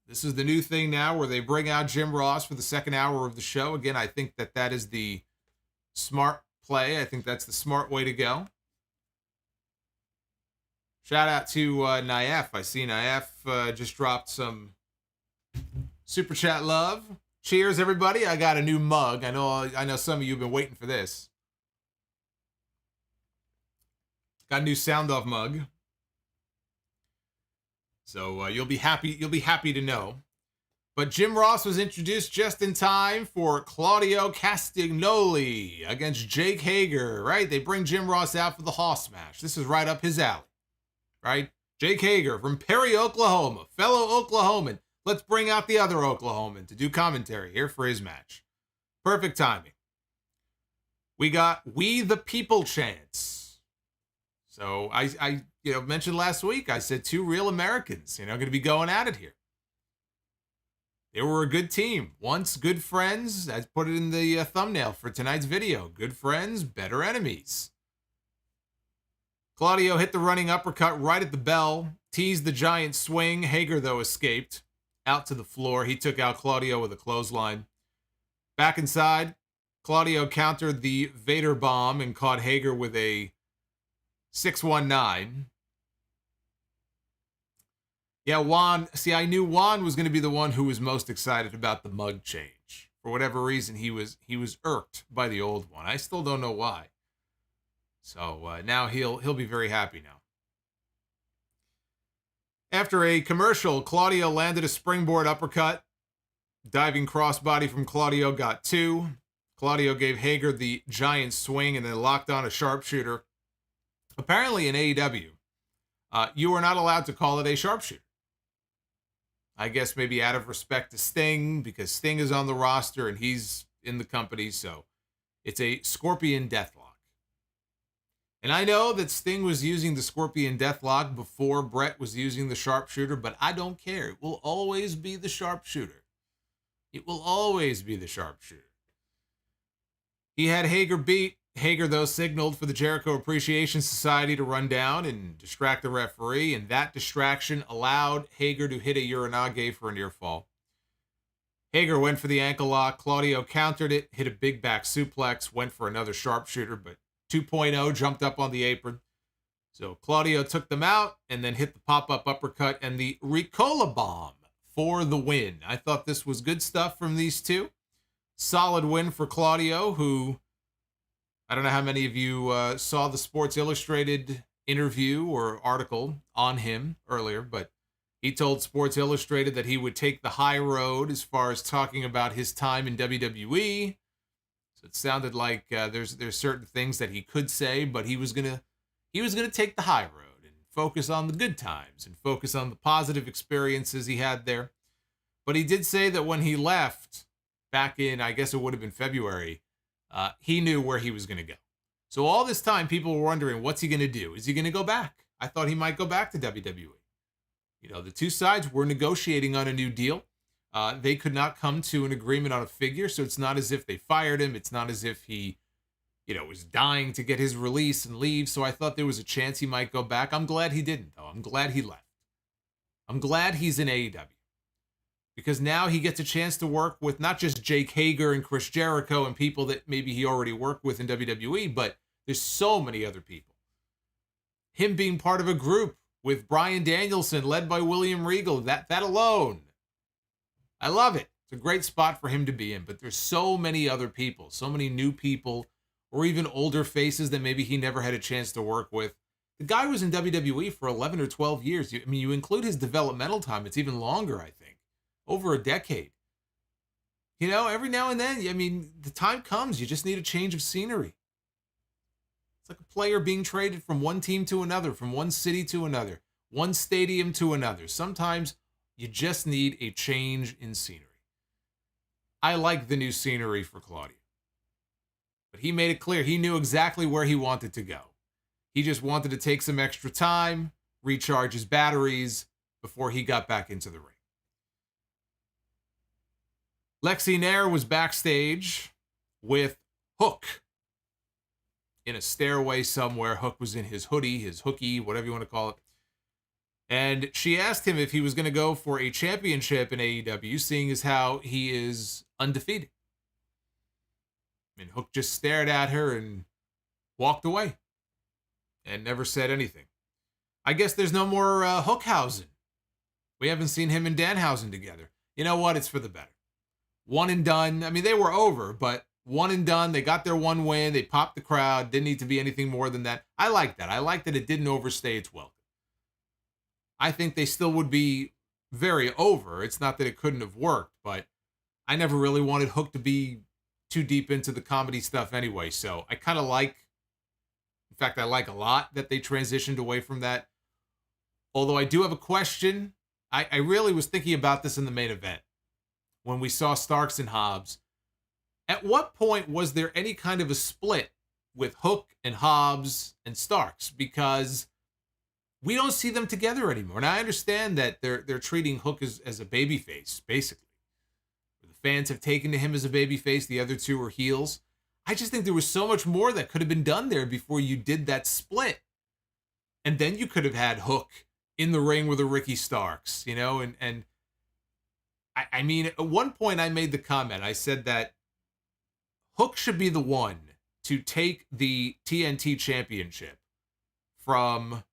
Speaker 1: This is the new thing now where they bring out Jim Ross for the second hour of the show. Again, I think that is the smart play. I think that's the smart way to go. Shout out to Naef. I see Naef just dropped some super chat love. Cheers, everybody. I got a new mug. I know some of you have been waiting for this. Got a new sound off mug. So you'll be happy to know. But Jim Ross was introduced just in time for Claudio Castagnoli against Jake Hager, right? They bring Jim Ross out for the Hoss match. This is right up his alley, right? Jake Hager from Perry, Oklahoma, fellow Oklahoman. Let's bring out the other Oklahoman to do commentary here for his match. Perfect timing. We got We the People chants. So I mentioned last week, I said 2 real Americans, going to be going at it here. They were a good team. Once good friends. I put it in the thumbnail for tonight's video. Good friends, better enemies. Claudio hit the running uppercut right at the bell. Teased the giant swing. Hager, though, escaped. Out to the floor. He took out Claudio with a clothesline. Back inside, Claudio countered the Vader bomb and caught Hager with a 619. Yeah, Juan. See, I knew Juan was going to be the one who was most excited about the mug change. For whatever reason, he was irked by the old one. I still don't know why. So now he'll be very happy now. After a commercial, Claudio landed a springboard uppercut. Diving crossbody from Claudio got 2. Claudio gave Hager the giant swing and then locked on a sharpshooter. Apparently in AEW, you are not allowed to call it a sharpshooter. I guess maybe out of respect to Sting, because Sting is on the roster and he's in the company, so it's a Scorpion Deathlock. And I know that Sting was using the Scorpion Deathlock before Brett was using the sharpshooter, but I don't care. It will always be the sharpshooter. It will always be the sharpshooter. He had Hager beat. Hager, though, signaled for the Jericho Appreciation Society to run down and distract the referee, and that distraction allowed Hager to hit a Uranage for a near fall. Hager went for the ankle lock. Claudio countered it, hit a big back suplex, went for another sharpshooter, but 2.0 jumped up on the apron. So Claudio took them out and then hit the pop-up uppercut and the Ricola bomb for the win. I thought this was good stuff from these two. Solid win for Claudio, who... I don't know how many of you saw the Sports Illustrated interview or article on him earlier, but he told Sports Illustrated that he would take the high road as far as talking about his time in WWE. So it sounded like there's certain things that he could say, but he was gonna take the high road and focus on the good times and focus on the positive experiences he had there. But he did say that when he left back in, I guess it would have been February, he knew where he was going to go. So all this time, people were wondering, what's he going to do? Is he going to go back? I thought he might go back to WWE. You know, the two sides were negotiating on a new deal. They could not come to an agreement on a figure, so it's not as if they fired him. It's not as if he, you know, was dying to get his release and leave. So I thought there was a chance he might go back. I'm glad he didn't, though. I'm glad he left. I'm glad he's in AEW. Because now he gets a chance to work with not just Jake Hager and Chris Jericho and people that maybe he already worked with in WWE, but there's so many other people. Him being part of a group with Bryan Danielson, led by William Regal, that alone, I love it. It's a great spot for him to be in, but there's so many other people, so many new people, or even older faces that maybe he never had a chance to work with. The guy was in WWE for 11 or 12 years. I mean, you include his developmental time, it's even longer, I think. Over a decade. You know, every now and then, I mean, the time comes, you just need a change of scenery. It's like a player being traded from one team to another, from one city to another, one stadium to another. Sometimes you just need a change in scenery. I like the new scenery for Claudio. But he made it clear he knew exactly where he wanted to go. He just wanted to take some extra time, recharge his batteries before he got back into the ring. Lexi Nair was backstage with Hook in a stairway somewhere. Hook was in his hoodie, his hookie, whatever you want to call it. And she asked him if he was going to go for a championship in AEW, seeing as how he is undefeated. And Hook just stared at her and walked away and never said anything. I guess there's no more Hookhausen. We haven't seen him and Danhausen together. You know what? It's for the better. One and done. I mean, they were over, but one and done. They got their one win. They popped the crowd. Didn't need to be anything more than that. I like that. I like that it didn't overstay its welcome. I think they still would be very over. It's not that it couldn't have worked, but I never really wanted Hook to be too deep into the comedy stuff anyway. So I kind of like, in fact, I like a lot that they transitioned away from that. Although I do have a question. I really was thinking about this in the main event. When we saw Starks and Hobbs, at what point was there any kind of a split with Hook and Hobbs and Starks? Because we don't see them together anymore. And I understand that they're treating Hook as a babyface, basically. The fans have taken to him as a babyface. The other two are heels. I just think there was so much more that could have been done there before you did that split. And then you could have had Hook in the ring with a Ricky Starks, you know, and I mean, at one point I made the comment, I said that Hook should be the one to take the TNT Championship from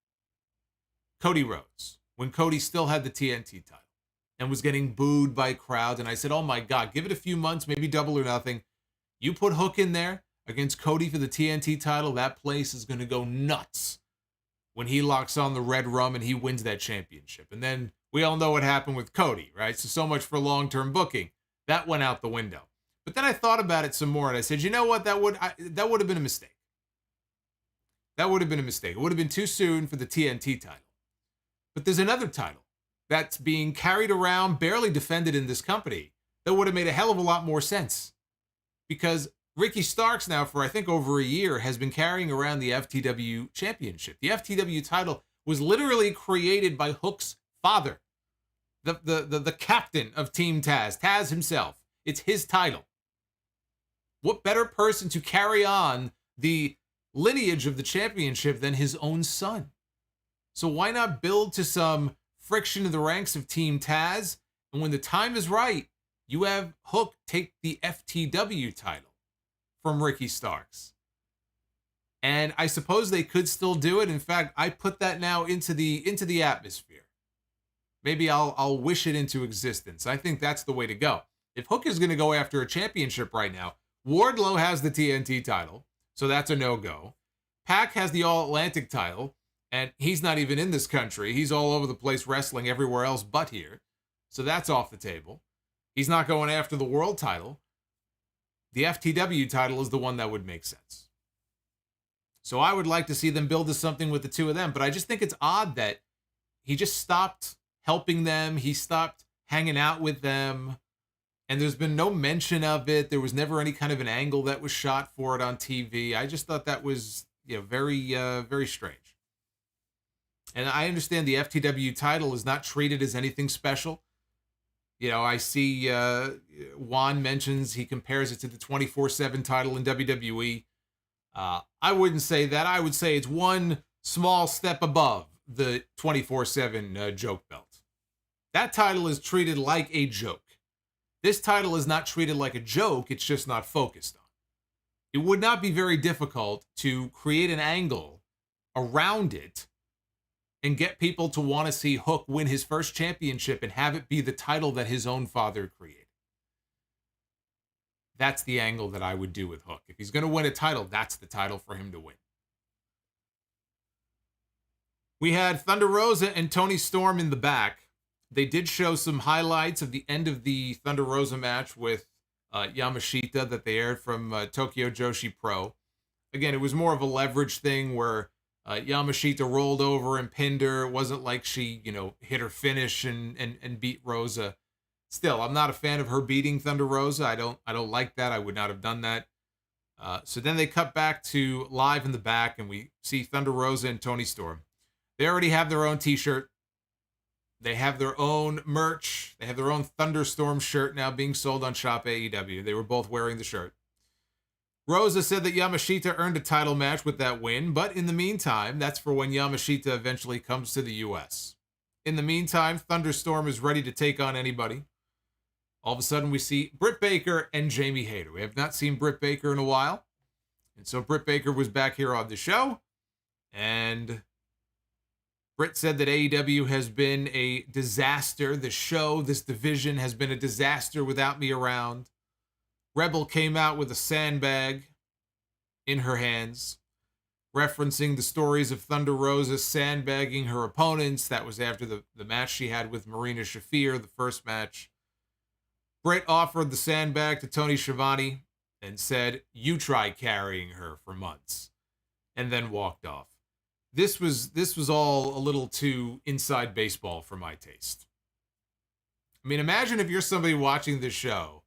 Speaker 1: Cody Rhodes when Cody still had the TNT title and was getting booed by crowds. And I said, oh my God, give it a few months, maybe double or nothing. You put Hook in there against Cody for the TNT title, that place is going to go nuts when he locks on the red rum and he wins that championship. And then we all know what happened with Cody, right? So much for long-term booking. That went out the window. But then I thought about it some more and I said, you know what? That would have been a mistake. That would have been a mistake. It would have been too soon for the TNT title. But there's another title that's being carried around, barely defended in this company, that would have made a hell of a lot more sense. Because Ricky Starks now, for I think over a year, has been carrying around the FTW Championship. The FTW title was literally created by Hook's father, the captain of Team Taz, Taz himself. It's his title. What better person to carry on the lineage of the championship than his own son? So why not build to some friction in the ranks of Team Taz? And when the time is right, you have Hook take the FTW title from Ricky Starks. And I suppose they could still do it. In fact, I put that now into the atmosphere. Maybe I'll wish it into existence. I think that's the way to go. If Hook is going to go after a championship right now, Wardlow has the TNT title, so that's a no-go. Pac has the All-Atlantic title, and he's not even in this country. He's all over the place wrestling everywhere else but here. So that's off the table. He's not going after the world title. The FTW title is the one that would make sense. So I would like to see them build to something with the two of them, but I just think it's odd that he just stopped helping them. He stopped hanging out with them, and there's been no mention of it. There was never any kind of an angle that was shot for it on TV. I just thought that was, very strange. And I understand the FTW title is not treated as anything special. I see Juan mentions he compares it to the 24/7 title in WWE. I wouldn't say that. I would say it's one small step above the 24/7 joke belt. That title is treated like a joke. This title is not treated like a joke. It's just not focused on. It would not be very difficult to create an angle around it and get people to want to see Hook win his first championship and have it be the title that his own father created. That's the angle that I would do with Hook. If he's going to win a title, that's the title for him to win. We had Thunder Rosa and Toni Storm in the back. They did show some highlights of the end of the Thunder Rosa match with Yamashita that they aired from Tokyo Joshi Pro. Again, it was more of a leverage thing where Yamashita rolled over and pinned her. It wasn't like she, hit her finish and beat Rosa. Still, I'm not a fan of her beating Thunder Rosa. I don't like that. I would not have done that. So then they cut back to live in the back, and we see Thunder Rosa and Toni Storm. They already have their own t-shirt. They have their own merch. They have their own Thunderstorm shirt now being sold on Shop AEW. They were both wearing the shirt. Rosa said that Yamashita earned a title match with that win, but in the meantime, that's for when Yamashita eventually comes to the U.S. In the meantime, Thunderstorm is ready to take on anybody. All of a sudden, we see Britt Baker and Jamie Hayter. We have not seen Britt Baker in a while. And so Britt Baker was back here on the show. And Britt said that AEW has been a disaster. The show, this division, has been a disaster without me around. Rebel came out with a sandbag in her hands, referencing the stories of Thunder Rosa sandbagging her opponents. That was after the match she had with Marina Shafir, the first match. Britt offered the sandbag to Tony Schiavone and said, "You try carrying her for months," and then walked off. This was all a little too inside baseball for my taste. I mean, imagine if you're somebody watching this show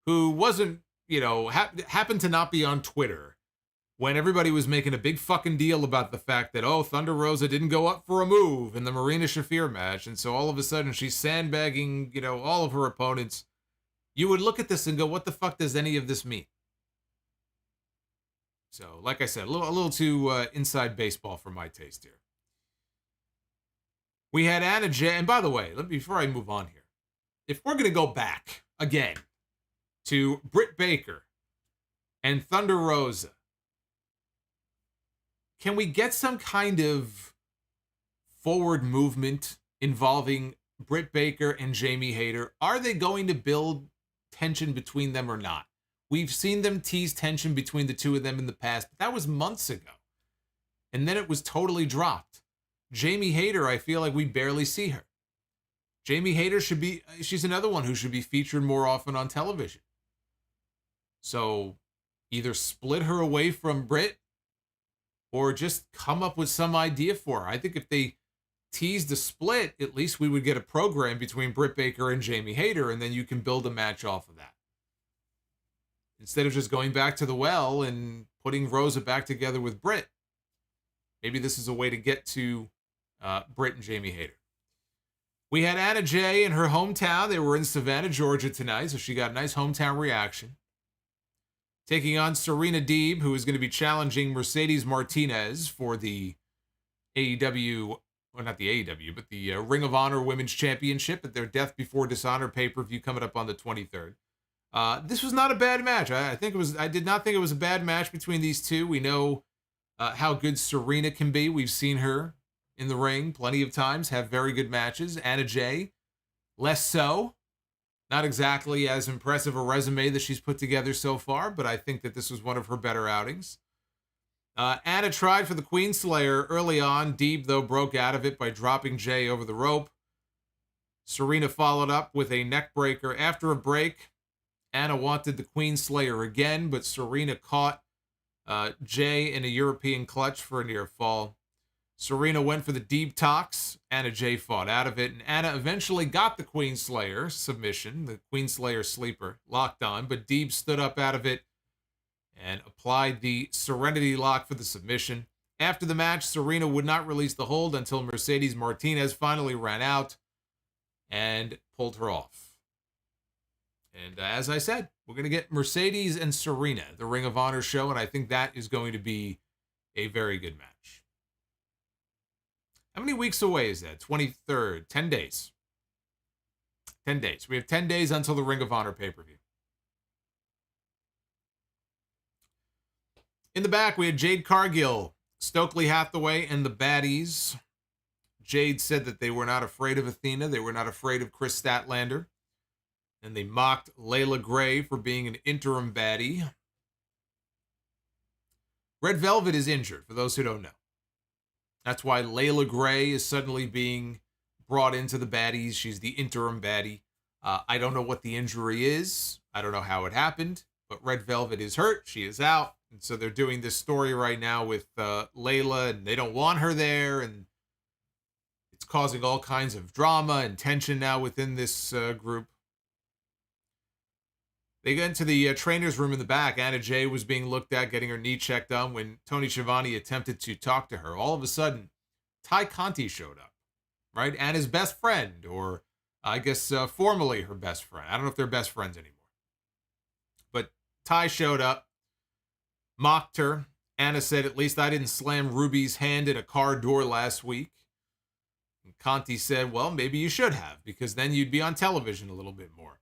Speaker 1: who wasn't, happened to not be on Twitter when everybody was making a big fucking deal about the fact that, Thunder Rosa didn't go up for a move in the Marina Shafir match, and so all of a sudden she's sandbagging, all of her opponents. You would look at this and go, what the fuck does any of this mean? So, like I said, a little too inside baseball for my taste here. We had Anna Jay, and by the way, before I move on here, if we're going to go back again to Britt Baker and Thunder Rosa, can we get some kind of forward movement involving Britt Baker and Jamie Hayter? Are they going to build tension between them or not? We've seen them tease tension between the two of them in the past, but that was months ago. And then it was totally dropped. Jamie Hayter, I feel like we barely see her. Jamie Hayter she's another one who should be featured more often on television. So either split her away from Britt or just come up with some idea for her. I think if they teased the split, at least we would get a program between Britt Baker and Jamie Hayter, and then you can build a match off of that. Instead of just going back to the well and putting Rosa back together with Britt. Maybe this is a way to get to Britt and Jamie Hayter. We had Anna Jay in her hometown. They were in Savannah, Georgia tonight, so she got a nice hometown reaction. Taking on Serena Deeb, who is going to be challenging Mercedes Martinez for the AEW, well, not the AEW, but the Ring of Honor Women's Championship at their Death Before Dishonor pay-per-view coming up on the 23rd. This was not a bad match. I did not think it was a bad match between these two. We know how good Serena can be. We've seen her in the ring plenty of times, have very good matches. Anna Jay, less so. Not exactly as impressive a resume that she's put together so far, but I think that this was one of her better outings. Anna tried for the Queenslayer early on. Deeb, though, broke out of it by dropping Jay over the rope. Serena followed up with a neck breaker after a break. Anna wanted the Queen Slayer again, but Serena caught Jay in a European clutch for a near fall. Serena went for the Deeb tox. Anna Jay fought out of it, and Anna eventually got the Queen Slayer submission, the Queen Slayer sleeper, locked on, but Deeb stood up out of it and applied the Serenity lock for the submission. After the match, Serena would not release the hold until Mercedes Martinez finally ran out and pulled her off. And as I said, we're going to get Mercedes and Serena, the Ring of Honor show, and I think that is going to be a very good match. How many weeks away is that? 23rd. 10 days. 10 days. We have 10 days until the Ring of Honor pay-per-view. In the back, we had Jade Cargill, Stokely Hathaway, and the Baddies. Jade said that they were not afraid of Athena. They were not afraid of Chris Statlander. And they mocked Layla Gray for being an interim baddie. Red Velvet is injured, for those who don't know. That's why Layla Gray is suddenly being brought into the baddies. She's the interim baddie. I don't know what the injury is. I don't know how it happened. But Red Velvet is hurt. She is out. And so they're doing this story right now with Layla, and they don't want her there. And it's causing all kinds of drama and tension now within this group. They get into the trainer's room in the back. Anna Jay was being looked at, getting her knee checked on when Tony Schiavone attempted to talk to her. All of a sudden, Ty Conti showed up, right? Anna's best friend, or I guess formerly her best friend. I don't know if they're best friends anymore. But Ty showed up, mocked her. Anna said, "At least I didn't slam Ruby's hand in a car door last week." And Conti said, "Well, maybe you should have, because then you'd be on television a little bit more."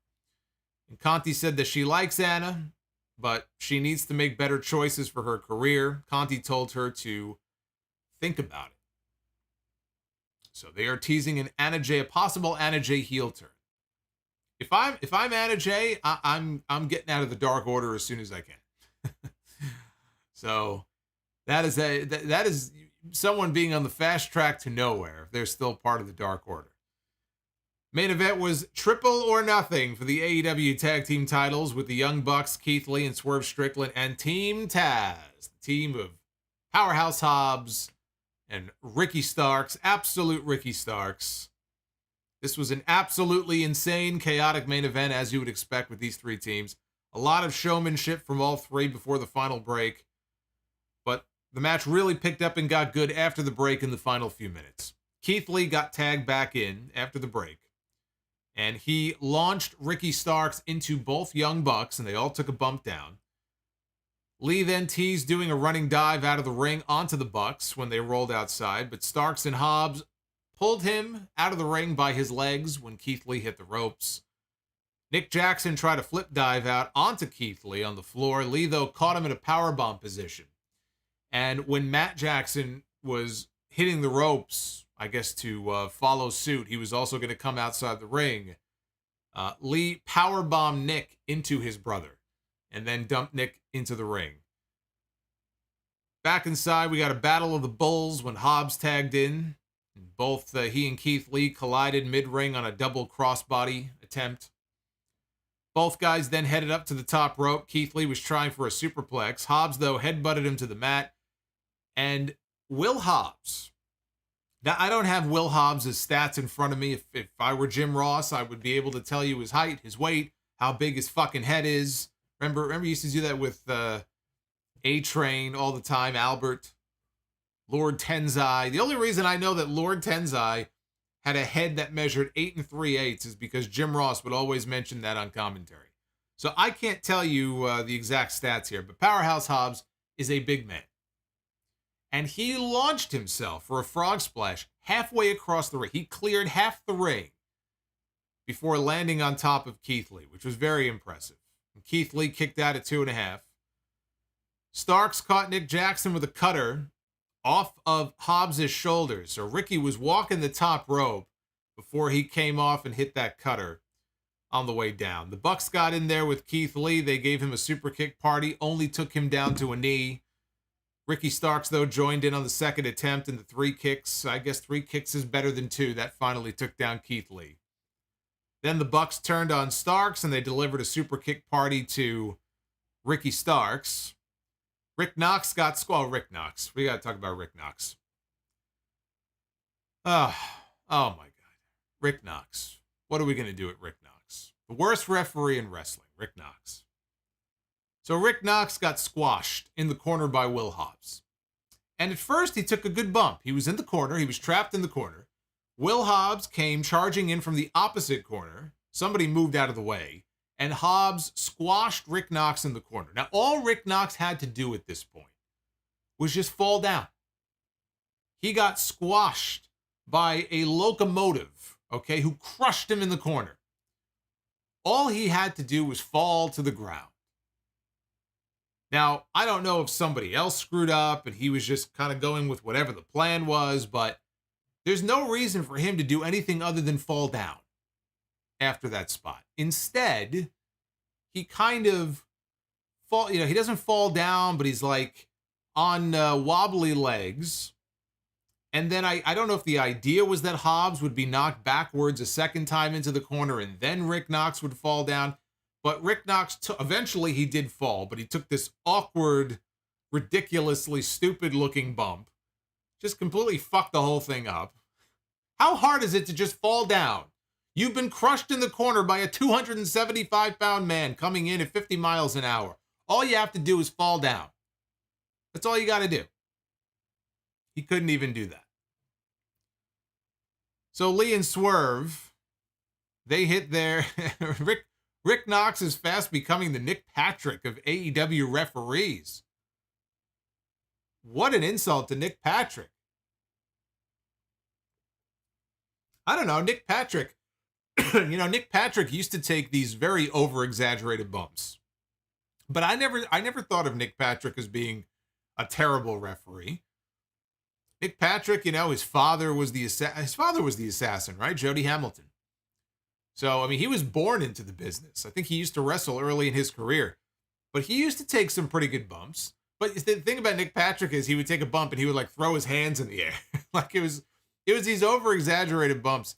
Speaker 1: And Conti said that she likes Anna, but she needs to make better choices for her career. Conti told her to think about it. So they are teasing an Anna Jay, a possible Anna Jay heel turn. If I'm Anna Jay, I'm getting out of the Dark Order as soon as I can. So that is someone being on the fast track to nowhere if they're still part of the Dark Order. Main event was Triple or Nothing for the AEW Tag Team titles with the Young Bucks, Keith Lee and Swerve Strickland, and Team Taz, the team of Powerhouse Hobbs and Ricky Starks, absolute Ricky Starks. This was an absolutely insane, chaotic main event, as you would expect with these three teams. A lot of showmanship from all three before the final break, but the match really picked up and got good after the break in the final few minutes. Keith Lee got tagged back in after the break, and he launched Ricky Starks into both Young Bucks, and they all took a bump down. Lee then teased doing a running dive out of the ring onto the Bucks when they rolled outside, but Starks and Hobbs pulled him out of the ring by his legs when Keith Lee hit the ropes. Nick Jackson tried a flip dive out onto Keith Lee on the floor. Lee, though, caught him in a powerbomb position. And when Matt Jackson was hitting the ropes, I guess to follow suit, he was also going to come outside the ring. Lee powerbombed Nick into his brother and then dumped Nick into the ring. Back inside, we got a battle of the bulls when Hobbs tagged in. Both he and Keith Lee collided mid-ring on a double crossbody attempt. Both guys then headed up to the top rope. Keith Lee was trying for a superplex. Hobbs, though, headbutted him to the mat. And Will Hobbs. Now, I don't have Will Hobbs' stats in front of me. If I were Jim Ross, I would be able to tell you his height, his weight, how big his fucking head is. Remember he used to do that with A-Train all the time, Albert, Lord Tenzai. The only reason I know that Lord Tenzai had a head that measured 8 3/8 is because Jim Ross would always mention that on commentary. So I can't tell you the exact stats here, but Powerhouse Hobbs is a big man. And he launched himself for a frog splash halfway across the ring. He cleared half the ring before landing on top of Keith Lee, which was very impressive. And Keith Lee kicked out at 2.5. Starks caught Nick Jackson with a cutter off of Hobbs' shoulders. So Ricky was walking the top rope before he came off and hit that cutter on the way down. The Bucks got in there with Keith Lee. They gave him a super kick party, only took him down to a knee. Ricky Starks, though, joined in on the second attempt and the 3 kicks. I guess 3 kicks is better than 2. That finally took down Keith Lee. Then the Bucks turned on Starks, and they delivered a super kick party to Ricky Starks. Rick Knox got Rick Knox. We got to talk about Rick Knox. Oh my God. Rick Knox. What are we going to do at Rick Knox? The worst referee in wrestling, Rick Knox. So Rick Knox got squashed in the corner by Will Hobbs. And at first, he took a good bump. He was in the corner. He was trapped in the corner. Will Hobbs came charging in from the opposite corner. Somebody moved out of the way. And Hobbs squashed Rick Knox in the corner. Now, all Rick Knox had to do at this point was just fall down. He got squashed by a locomotive, okay, who crushed him in the corner. All he had to do was fall to the ground. Now, I don't know if somebody else screwed up and he was just kind of going with whatever the plan was, but there's no reason for him to do anything other than fall down after that spot. Instead, he kind of he doesn't fall down, but he's like on wobbly legs. And then I don't know if the idea was that Hobbs would be knocked backwards a second time into the corner and then Rick Knox would fall down. But Rick Knox, eventually he did fall, but he took this awkward, ridiculously stupid-looking bump. Just completely fucked the whole thing up. How hard is it to just fall down? You've been crushed in the corner by a 275-pound man coming in at 50 miles an hour. All you have to do is fall down. That's all you got to do. He couldn't even do that. So Lee and Swerve, they hit their... Rick Knox is fast becoming the Nick Patrick of AEW referees. What an insult to Nick Patrick. I don't know, Nick Patrick, Nick Patrick used to take these very over-exaggerated bumps. But I never thought of Nick Patrick as being a terrible referee. Nick Patrick, his father was the assassin, right? Jody Hamilton. So, he was born into the business. I think he used to wrestle early in his career. But he used to take some pretty good bumps. But the thing about Nick Patrick is he would take a bump and he would, throw his hands in the air. It was these over-exaggerated bumps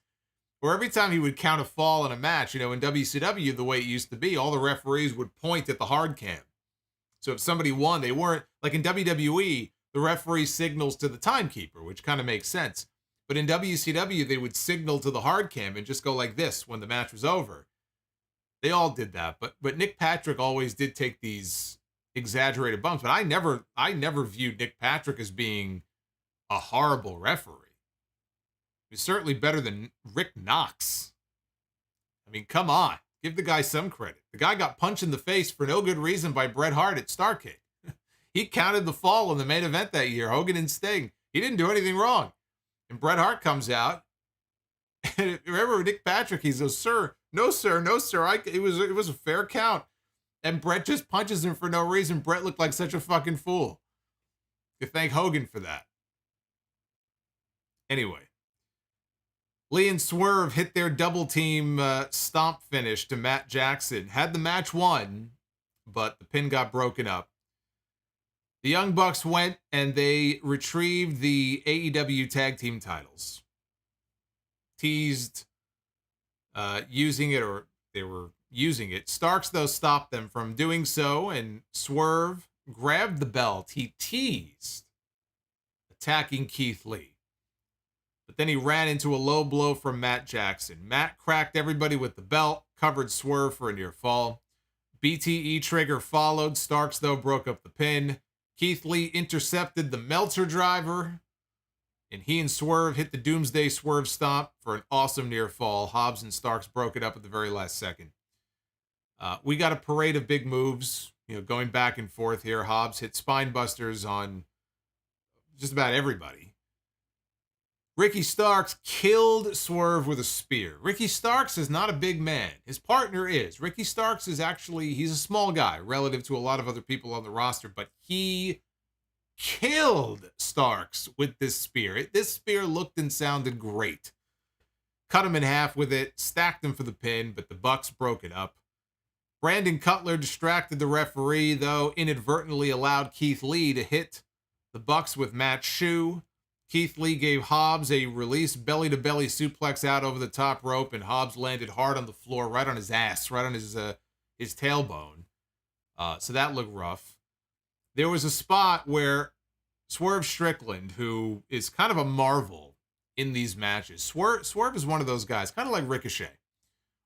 Speaker 1: where every time he would count a fall in a match, in WCW, the way it used to be, all the referees would point at the hard cam. So if somebody won, they weren't... Like in WWE, the referee signals to the timekeeper, which kind of makes sense. But in WCW, they would signal to the hard cam and just go like this when the match was over. They all did that. But Nick Patrick always did take these exaggerated bumps. But I never viewed Nick Patrick as being a horrible referee. He's certainly better than Rick Knox. Come on. Give the guy some credit. The guy got punched in the face for no good reason by Bret Hart at Starrcade. He counted the fall in the main event that year, Hogan and Sting. He didn't do anything wrong. And Bret Hart comes out. And remember Nick Patrick, he says, sir, no, sir. It was a fair count. And Bret just punches him for no reason. Bret looked like such a fucking fool. You thank Hogan for that. Anyway. Lee and Swerve hit their double team stomp finish to Matt Jackson. Had the match won, but the pin got broken up. The Young Bucks went and they retrieved the AEW Tag Team titles. Teased using it, or they were using it. Starks, though, stopped them from doing so, and Swerve grabbed the belt. He teased attacking Keith Lee. But then he ran into a low blow from Matt Jackson. Matt cracked everybody with the belt, covered Swerve for a near fall. BTE trigger followed. Starks, though, broke up the pin. Keith Lee intercepted the Meltzer driver, and he and Swerve hit the Doomsday Swerve Stomp for an awesome near fall. Hobbs and Starks broke it up at the very last second. We got a parade of big moves, going back and forth here. Hobbs hit spine busters on just about everybody. Ricky Starks killed Swerve with a spear. Ricky Starks is not a big man. His partner is. Ricky Starks is he's a small guy relative to a lot of other people on the roster, but he killed Starks with this spear. This spear looked and sounded great. Cut him in half with it, stacked him for the pin, but the Bucks broke it up. Brandon Cutler distracted the referee, though inadvertently allowed Keith Lee to hit the Bucks with Matt's shoe. Keith Lee gave Hobbs a release belly-to-belly suplex out over the top rope, and Hobbs landed hard on the floor, right on his ass, right on his tailbone. So that looked rough. There was a spot where Swerve Strickland, who is kind of a marvel in these matches. Swerve is one of those guys, kind of like Ricochet,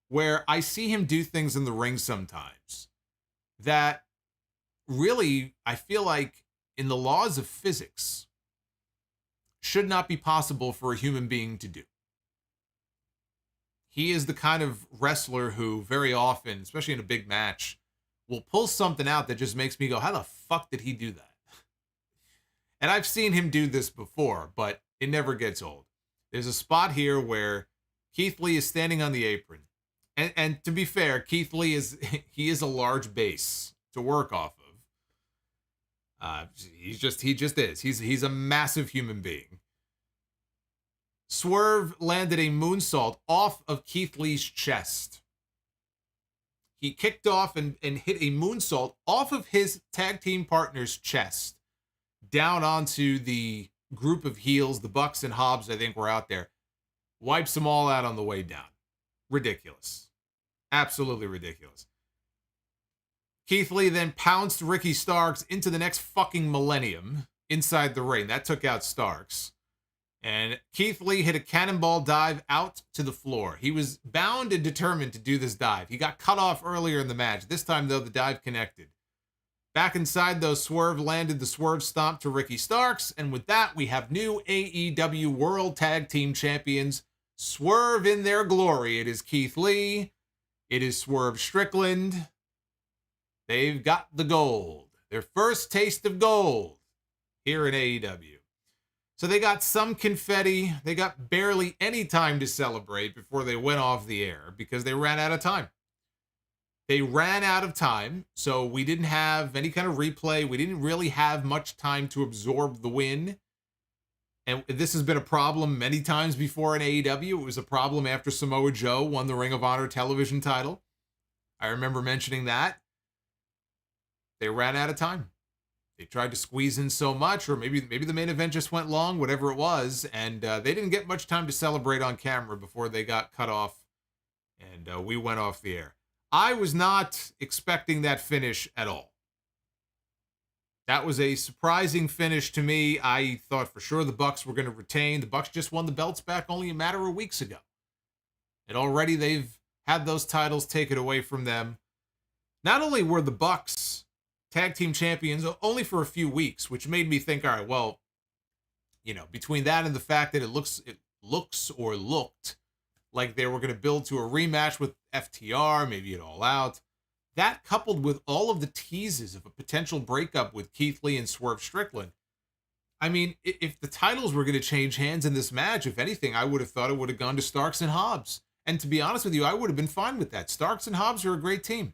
Speaker 1: where I see him do things in the ring sometimes that really, I feel like in the laws of physics, should not be possible for a human being to do. He is the kind of wrestler who very often, especially in a big match, will pull something out that just makes me go, how the fuck did he do that? And I've seen him do this before, but it never gets old. There's a spot here where Keith Lee is standing on the apron. And to be fair, Keith Lee he is a large base to work off of. He just is. He's a massive human being. Swerve landed a moonsault off of Keith Lee's chest. He kicked off and hit a moonsault off of his tag team partner's chest down onto the group of heels. The Bucks and Hobbs, I think, were out there. Wipes them all out on the way down. Ridiculous. Absolutely ridiculous. Keith Lee then pounced Ricky Starks into the next fucking millennium inside the ring. That took out Starks. And Keith Lee hit a cannonball dive out to the floor. He was bound and determined to do this dive. He got cut off earlier in the match. This time, though, the dive connected. Back inside, though, Swerve landed the Swerve Stomp to Ricky Starks. And with that, we have new AEW World Tag Team Champions. Swerve in their glory. It is Keith Lee. It is Swerve Strickland. They've got the gold. Their first taste of gold here in AEW. So they got some confetti. They got barely any time to celebrate before they went off the air because they ran out of time. They ran out of time, so we didn't have any kind of replay. We didn't really have much time to absorb the win. And this has been a problem many times before in AEW. It was a problem after Samoa Joe won the Ring of Honor television title. I remember mentioning that. They ran out of time. They tried to squeeze in so much, or maybe the main event just went long, whatever it was, and they didn't get much time to celebrate on camera before they got cut off, and we went off the air. I was not expecting that finish at all. That was a surprising finish to me. I thought for sure the Bucks were going to retain. The Bucks just won the belts back only a matter of weeks ago, and already they've had those titles taken away from them. Not only were the Bucks Tag Team Champions only for a few weeks, which made me think, all right, well, between that and the fact that it looked like they were going to build to a rematch with FTR, maybe it All Out, that coupled with all of the teases of a potential breakup with Keith Lee and Swerve Strickland. I mean, if the titles were going to change hands in this match, if anything, I would have thought it would have gone to Starks and Hobbs. And to be honest with you, I would have been fine with that. Starks and Hobbs are a great team.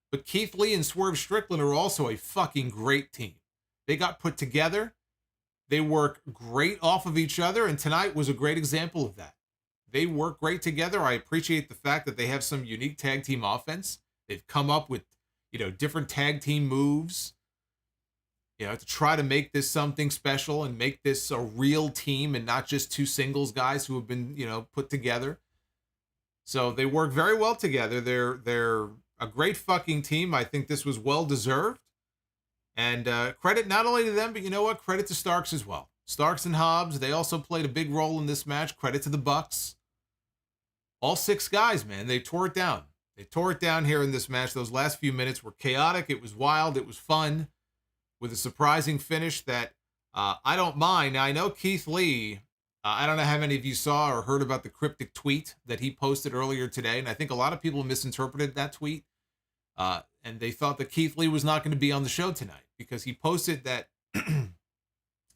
Speaker 1: But Keith Lee and Swerve Strickland are also a fucking great team. They got put together. They work great off of each other, and tonight was a great example of that. They work great together. I appreciate the fact that they have some unique tag team offense. They've come up with, different tag team moves, to try to make this something special and make this a real team and not just two singles guys who have been, put together. So they work very well together. They're a great fucking team. I think this was well deserved. And credit not only to them, but you know what? Credit to Starks as well. Starks and Hobbs, they also played a big role in this match. Credit to the Bucks. All six guys, man, they tore it down. They tore it down here in this match. Those last few minutes were chaotic. It was wild. It was fun. With a surprising finish that I don't mind. Now, I know Keith Lee, I don't know how many of you saw or heard about the cryptic tweet that he posted earlier today, and I think a lot of people misinterpreted that tweet, and they thought that Keith Lee was not going to be on the show tonight because he posted that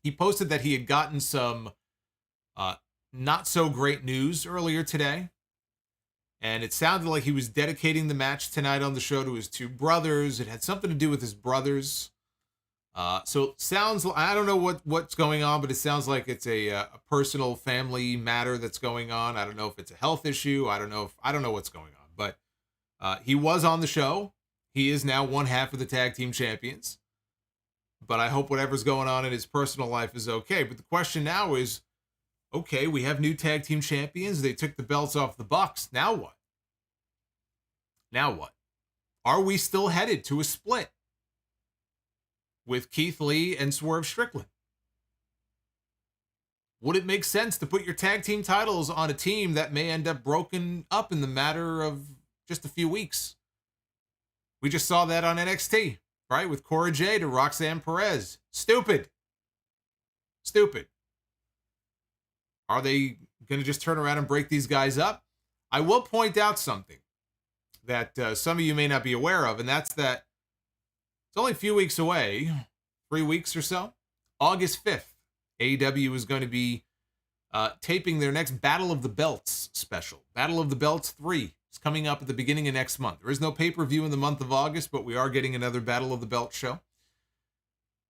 Speaker 1: he had gotten some not so great news earlier today, and it sounded like he was dedicating the match tonight on the show to his two brothers. It had something to do with his brothers. So it sounds, I don't know what's going on, but it sounds like it's a personal family matter that's going on. I don't know if it's a health issue. I don't know what's going on, but he was on the show. He is now one half of the Tag Team Champions. But I hope whatever's going on in his personal life is okay. But the question now is, okay, we have new tag team champions. They took the belts off the Bucks. Now what? Now what? Are we still headed to a split with Keith Lee and Swerve Strickland? Would it make sense to put your tag team titles on a team that may end up broken up in the matter of just a few weeks? We just saw that on NXT, right? With Cora Jade to Roxanne Perez. Stupid. Stupid. Are they going to just turn around and break these guys up? I will point out something that some of you may not be aware of, and that's that it's only a few weeks away, 3 weeks or so. August 5th, AEW is going to be taping their next Battle of the Belts special. Battle of the Belts 3 is coming up at the beginning of next month. There is no pay-per-view in the month of August, but we are getting another Battle of the Belts show.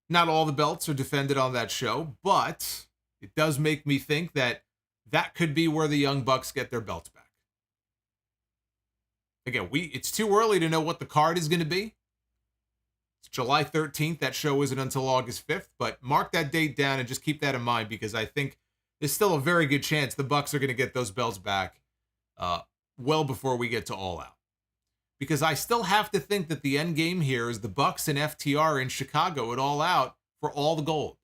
Speaker 1: Not all the belts are defended on that show, but it does make me think that that could be where the Young Bucks get their belts back. Again, it's too early to know what the card is going to be. It's July 13th. That show isn't until August 5th, but mark that date down and just keep that in mind, because I think there's still a very good chance the Bucks are going to get those belts back well before we get to All Out. Because I still have to think that the end game here is the Bucks and FTR in Chicago at All Out for all the gold.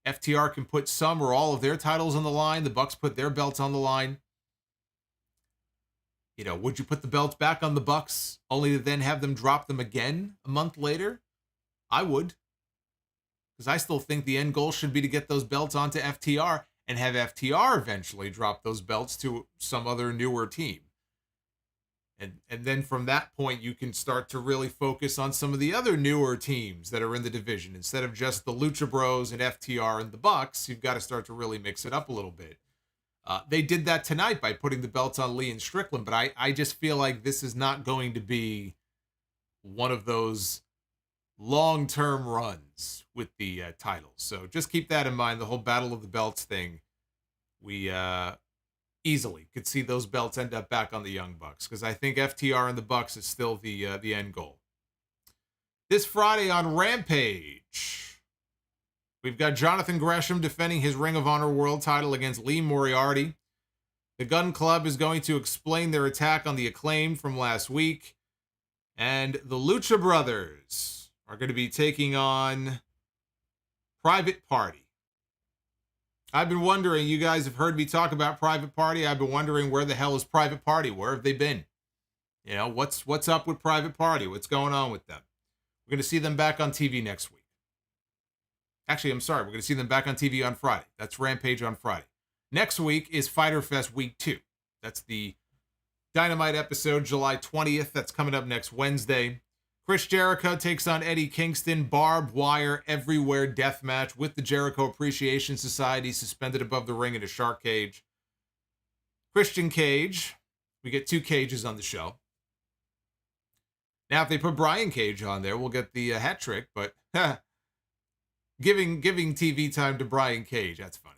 Speaker 1: FTR can put some or all of their titles on the line. The Bucks put their belts on the line. You know, would you put the belts back on the Bucks only to then have them drop them again a month later? I would. Because I still think the end goal should be to get those belts onto FTR and have FTR eventually drop those belts to some other newer team. And then from that point, you can start to really focus on some of the other newer teams that are in the division. Instead of just the Lucha Bros and FTR and the Bucks, you've got to start to really mix it up a little bit. They did that tonight by putting the belts on Lee and Strickland, but I just feel like this is not going to be one of those long-term runs with the titles. So just keep that in mind, the whole Battle of the Belts thing. We easily could see those belts end up back on the Young Bucks, because I think FTR and the Bucks is still the end goal. This Friday on Rampage, we've got Jonathan Gresham defending his Ring of Honor World title against Lee Moriarty. The Gun Club is going to explain their attack on the Acclaim from last week. And the Lucha Brothers are going to be taking on Private Party. I've been wondering, you guys have heard me talk about Private Party. I've been wondering, where the hell is Private Party? Where have they been? You know, what's up with Private Party? What's going on with them? We're going to see them back on TV next week. Actually, I'm sorry. We're going to see them back on TV on Friday. That's Rampage on Friday. Next week is Fyter Fest Week 2. That's the Dynamite episode, July 20th. That's coming up next Wednesday. Chris Jericho takes on Eddie Kingston. Barbed wire everywhere death match with the Jericho Appreciation Society suspended above the ring in a shark cage. Christian Cage. We get 2 cages on the show. Now, if they put Brian Cage on there, we'll get the hat trick, but Giving TV time to Brian Cage. That's funny.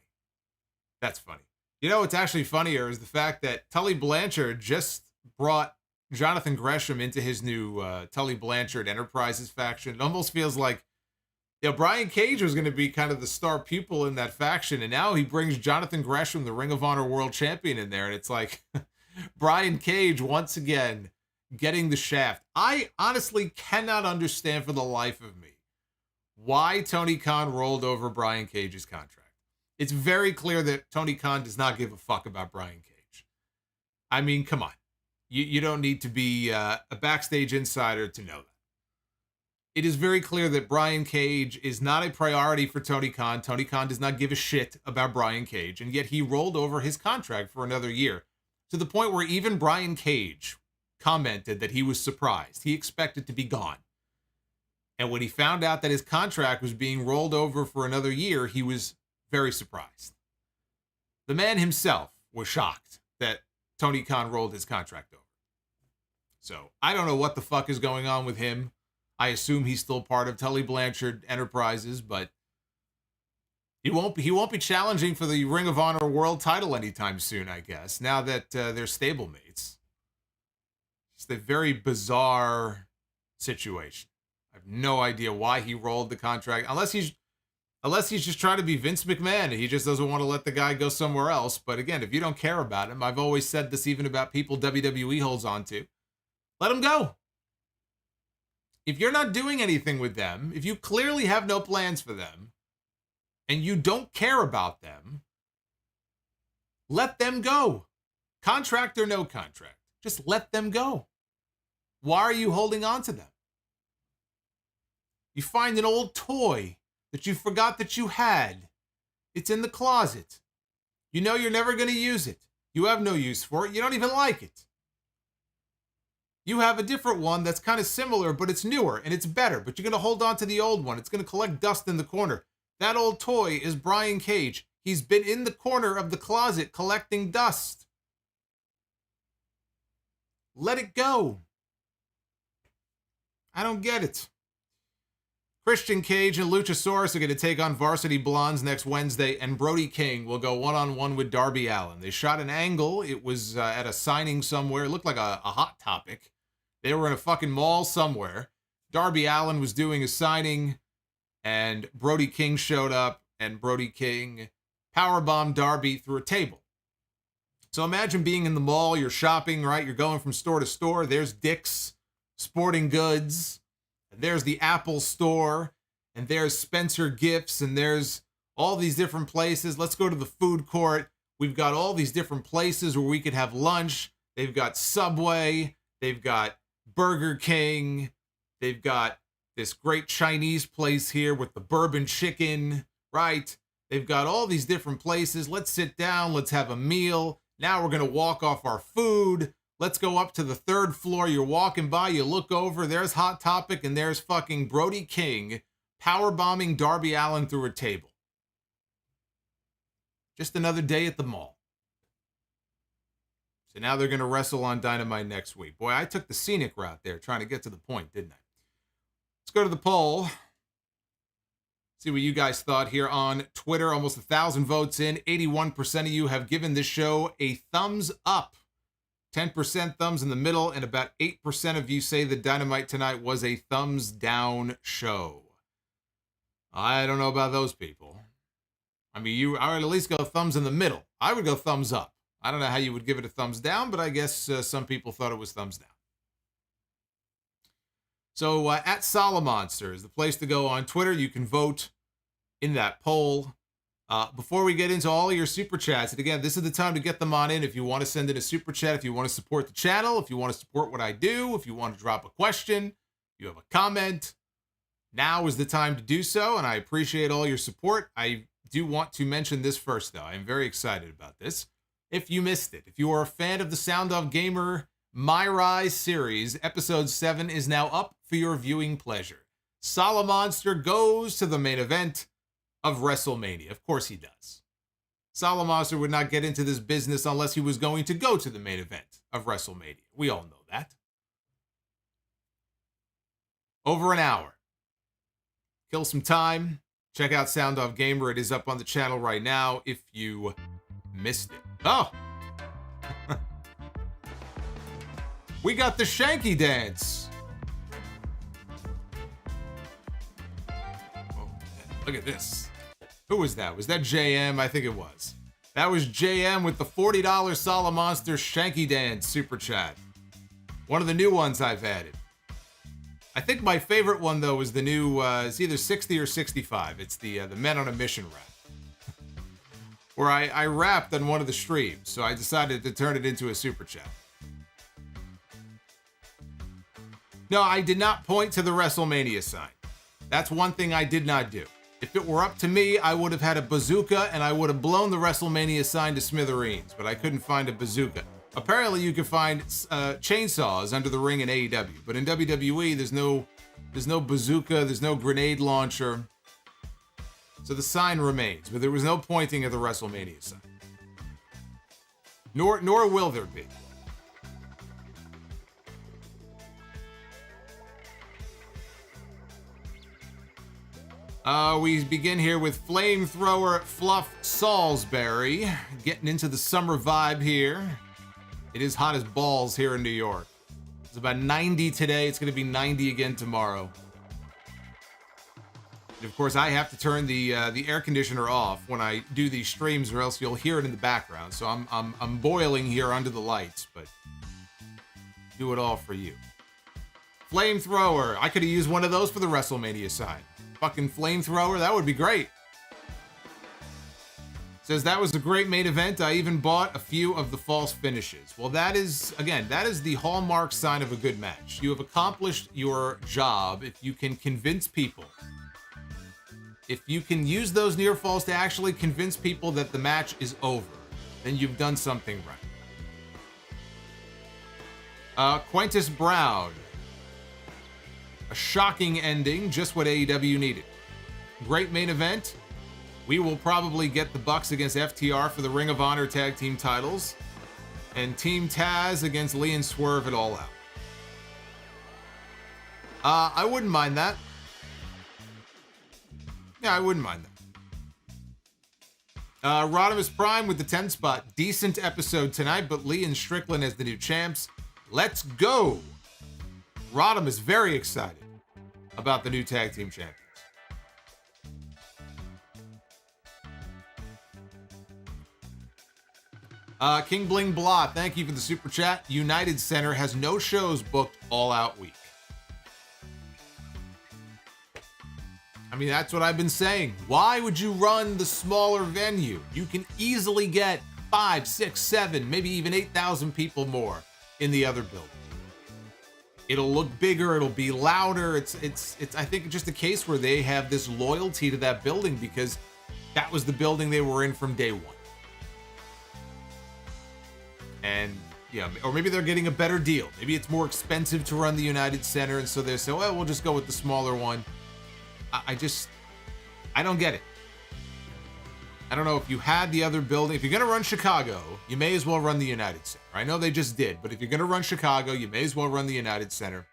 Speaker 1: That's funny. You know what's actually funnier is the fact that Tully Blanchard just brought Jonathan Gresham into his new Tully Blanchard Enterprises faction. It almost feels like, you know, Brian Cage was going to be kind of the star pupil in that faction, and now he brings Jonathan Gresham, the Ring of Honor World Champion, in there, and it's like Brian Cage once again getting the shaft. I honestly cannot understand for the life of me why Tony Khan rolled over Brian Cage's contract. It's very clear that Tony Khan does not give a fuck about Brian Cage. I mean, come on. You don't need to be a backstage insider to know that. It is very clear that Brian Cage is not a priority for Tony Khan. Tony Khan does not give a shit about Brian Cage, and yet he rolled over his contract for another year, to the point where even Brian Cage commented that he was surprised. He expected to be gone. And when he found out that his contract was being rolled over for another year, he was very surprised. The man himself was shocked that Tony Khan rolled his contract over. So I don't know what the fuck is going on with him. I assume he's still part of Tully Blanchard Enterprises, but he won't be challenging for the Ring of Honor World title anytime soon, I guess, now that they're stablemates. It's a very bizarre situation. I have no idea why he rolled the contract, unless he's just trying to be Vince McMahon and he just doesn't want to let the guy go somewhere else. But again, if you don't care about him, I've always said this even about people WWE holds on to, let him go. If you're not doing anything with them, if you clearly have no plans for them, and you don't care about them, let them go. Contract or no contract. Just let them go. Why are you holding on to them? You find an old toy that you forgot that you had. It's in the closet. You know you're never going to use it. You have no use for it. You don't even like it. You have a different one that's kind of similar, but it's newer and it's better, but you're going to hold on to the old one. It's going to collect dust in the corner. That old toy is Brian Cage. He's been in the corner of the closet collecting dust. Let it go. I don't get it. Christian Cage and Luchasaurus are going to take on Varsity Blondes next Wednesday, and Brody King will go one-on-one with Darby Allin. They shot an angle. It was at a signing somewhere. It looked like a Hot Topic. They were in a fucking mall somewhere. Darby Allin was doing a signing, and Brody King showed up, and Brody King powerbombed Darby through a table. So imagine being in the mall, you're shopping, right? You're going from store to store. There's Dick's Sporting Goods, and there's the Apple Store, and there's Spencer Gifts, and there's all these different places. Let's go to the food court. We've got all these different places where we could have lunch. They've got Subway. They've got Burger King. They've got this great Chinese place here with the bourbon chicken, right? They've got all these different places. Let's sit down. Let's have a meal. Now we're going to walk off our food. Let's go up to the third floor. You're walking by. You look over. There's Hot Topic, and there's fucking Brody King powerbombing Darby Allin through a table. Just another day at the mall. So now they're going to wrestle on Dynamite next week. Boy, I took the scenic route there, trying to get to the point, didn't I? Let's go to the poll. See what you guys thought here on Twitter. Almost 1,000 votes in. 81% of you have given this show a thumbs up. 10% thumbs in the middle, and about 8% of you say the Dynamite tonight was a thumbs down show. I don't know about those people. I mean, I would at least go thumbs in the middle. I would go thumbs up. I don't know how you would give it a thumbs down, but I guess some people thought it was thumbs down. So at Solomonster is the place to go on Twitter. You can vote in that poll. Before we get into all of your super chats, and again, this is the time to get them on in. If you want to send in a super chat, if you want to support the channel, if you want to support what I do, if you want to drop a question, if you have a comment, now is the time to do so, and I appreciate all your support. I do want to mention this first, though. I'm very excited about this. If you missed it, if you are a fan of the Sound Off Gamer My Rise series, episode 7 is now up for your viewing pleasure. Solomonster goes to the main event of WrestleMania. Of course he does. Solomonster would not get into this business unless he was going to go to the main event of WrestleMania. We all know that. Over an hour. Kill some time. Check out Sound Off Gamer. It is up on the channel right now if you missed it. Oh! We got the Shanky Dance. Oh, look at this. Who was that? Was that JM? I think it was. That was JM with the $40 Solomonster Shanky Dance super chat. One of the new ones I've added. I think my favorite one, though, is the new, it's either 60 or 65. It's the Men on a Mission rap. Where I rapped on one of the streams, so I decided to turn it into a super chat. No, I did not point to the WrestleMania sign. That's one thing I did not do. If it were up to me, I would have had a bazooka and I would have blown the WrestleMania sign to smithereens, but I couldn't find a bazooka. Apparently, you can find chainsaws under the ring in AEW, but in WWE, there's no bazooka, there's no grenade launcher. So the sign remains, but there was no pointing at the WrestleMania sign. Nor will there be. We begin here with Flamethrower Fluff Salisbury, getting into the summer vibe here. It is hot as balls here in New York. It's about 90 today. It's going to be 90 again tomorrow. Of course, I have to turn the air conditioner off when I do these streams, or else you'll hear it in the background. So I'm boiling here under the lights, but do it all for you. Flamethrower. I could have used one of those for the WrestleMania side. Fucking flamethrower. That would be great. Says that was a great main event. I even bought a few of the false finishes. Well, that is, again, that is the hallmark sign of a good match. You have accomplished your job if you can convince people. If you can use those near falls to actually convince people that the match is over, then you've done something right. Quintus Brown. A shocking ending, just what AEW needed. Great main event. We will probably get the Bucks against FTR for the Ring of Honor tag team titles. And Team Taz against Lee and Swerve at All Out. I wouldn't mind that. Yeah, I wouldn't mind that. Rodimus Prime with the 10 spot. Decent episode tonight, but Lee and Strickland as the new champs. Let's go! Rodimus very excited about the new tag team champions. King Bling Blah, thank you for the super chat. United Center has no shows booked all out week. I mean, that's what I've been saying. Why would you run the smaller venue? You can easily get 5, 6, 7, maybe even 8,000 people more in the other building. It'll look bigger. It'll be louder. It's I think just a case where they have this loyalty to that building because that was the building they were in from day one. And yeah, or maybe they're getting a better deal. Maybe it's more expensive to run the United Center, and so they say, well, we'll just go with the smaller one. I don't get it. I don't know if you had the other building. If you're going to run Chicago, you may as well run the United Center. I know they just did, but if you're going to run Chicago, you may as well run the United Center.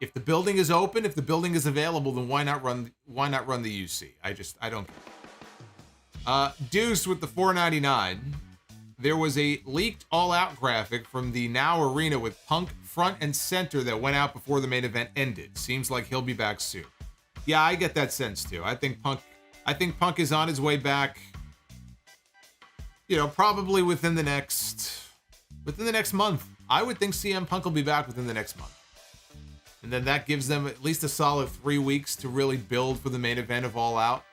Speaker 1: If the building is open, if the building is available, then why not run the UC? I don't get it. Deuce with the $4.99. There was a leaked all-out graphic from the Now Arena with Punk front and center that went out before the main event ended. Seems like he'll be back soon. Yeah, I get that sense too. I think Punk is on his way back. You know, probably within the next month. I would think CM Punk will be back within the next month. And then that gives them at least a solid 3 weeks to really build for the main event of All Out.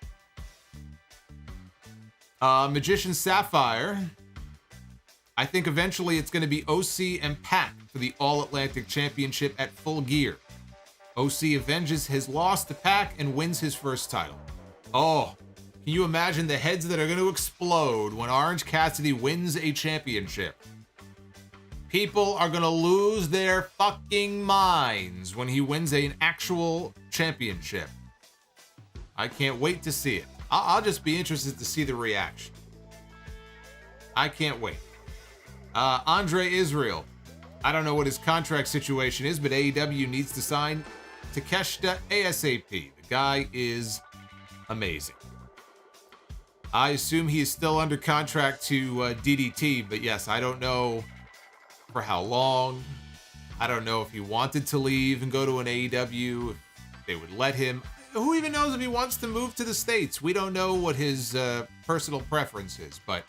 Speaker 1: Magician Sapphire. I think eventually it's going to be OC and Pac for the All-Atlantic Championship at Full Gear. OC avenges his loss to Pac and wins his first title. Oh, can you imagine the heads that are going to explode when Orange Cassidy wins a championship? People are going to lose their fucking minds when he wins an actual championship. I can't wait to see it. I'll just be interested to see the reaction. I can't wait. Andre Israel. I don't know what his contract situation is, but AEW needs to sign Takeshita ASAP. The guy is amazing. I assume he is still under contract to DDT, but yes, I don't know for how long. I don't know if he wanted to leave and go to an AEW, if they would let him. Who even knows if he wants to move to the States? We don't know what his personal preference is, but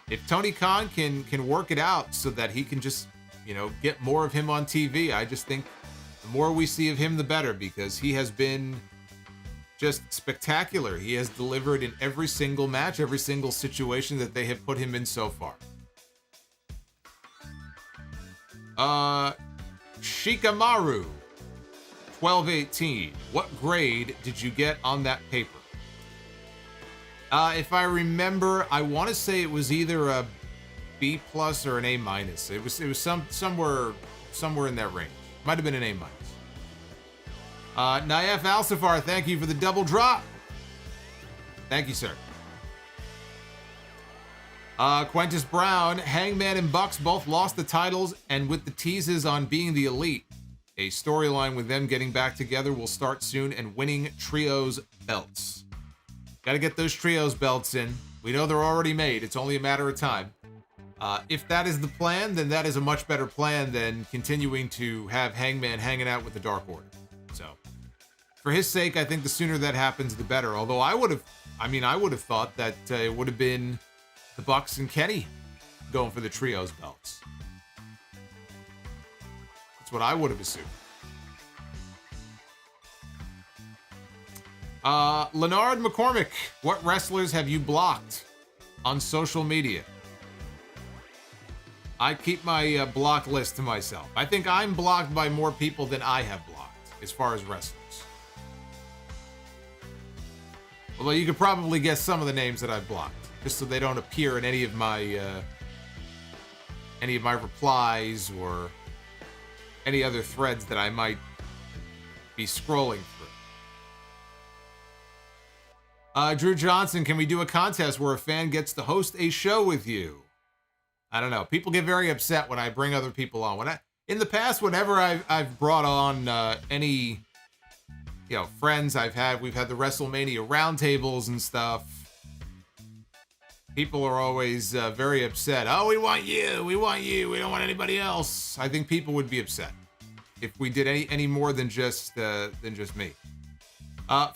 Speaker 1: if Tony Khan can work it out so that he can just, get more of him on TV, I just think the more we see of him, the better, because he has been just spectacular. He has delivered in every single match, every single situation that they have put him in so far. Shikamaru, 1218. What grade did you get on that paper? If I remember, I want to say it was either a B+ or an A-. It was somewhere in that range. Might have been an A-. Naif Alsafar, thank you for the double drop. Thank you, sir. Quintus Brown, Hangman and Bucks both lost the titles, and with the teases on being the elite, a storyline with them getting back together will start soon and winning trios belts. Got to get those trios belts in. We know they're already made. It's only a matter of time. If that is the plan, then that is a much better plan than continuing to have Hangman hanging out with the Dark Order. So, for his sake, I think the sooner that happens, the better. Although I would have thought that it would have been the Bucks and Kenny going for the trios belts. That's what I would have assumed. Leonard McCormick, what wrestlers have you blocked on social media? I keep my block list to myself. I think I'm blocked by more people than I have blocked as far as wrestlers. Although you could probably guess some of the names that I've blocked, just so they don't appear in any of my replies or any other threads that I might be scrolling through. Drew Johnson, can we do a contest where a fan gets to host a show with you? I don't know. People get very upset when I bring other people on. In the past, whenever I've brought on any friends we've had the WrestleMania roundtables and stuff. People are always very upset. Oh, we want you. We don't want anybody else. I think people would be upset if we did any more than just me.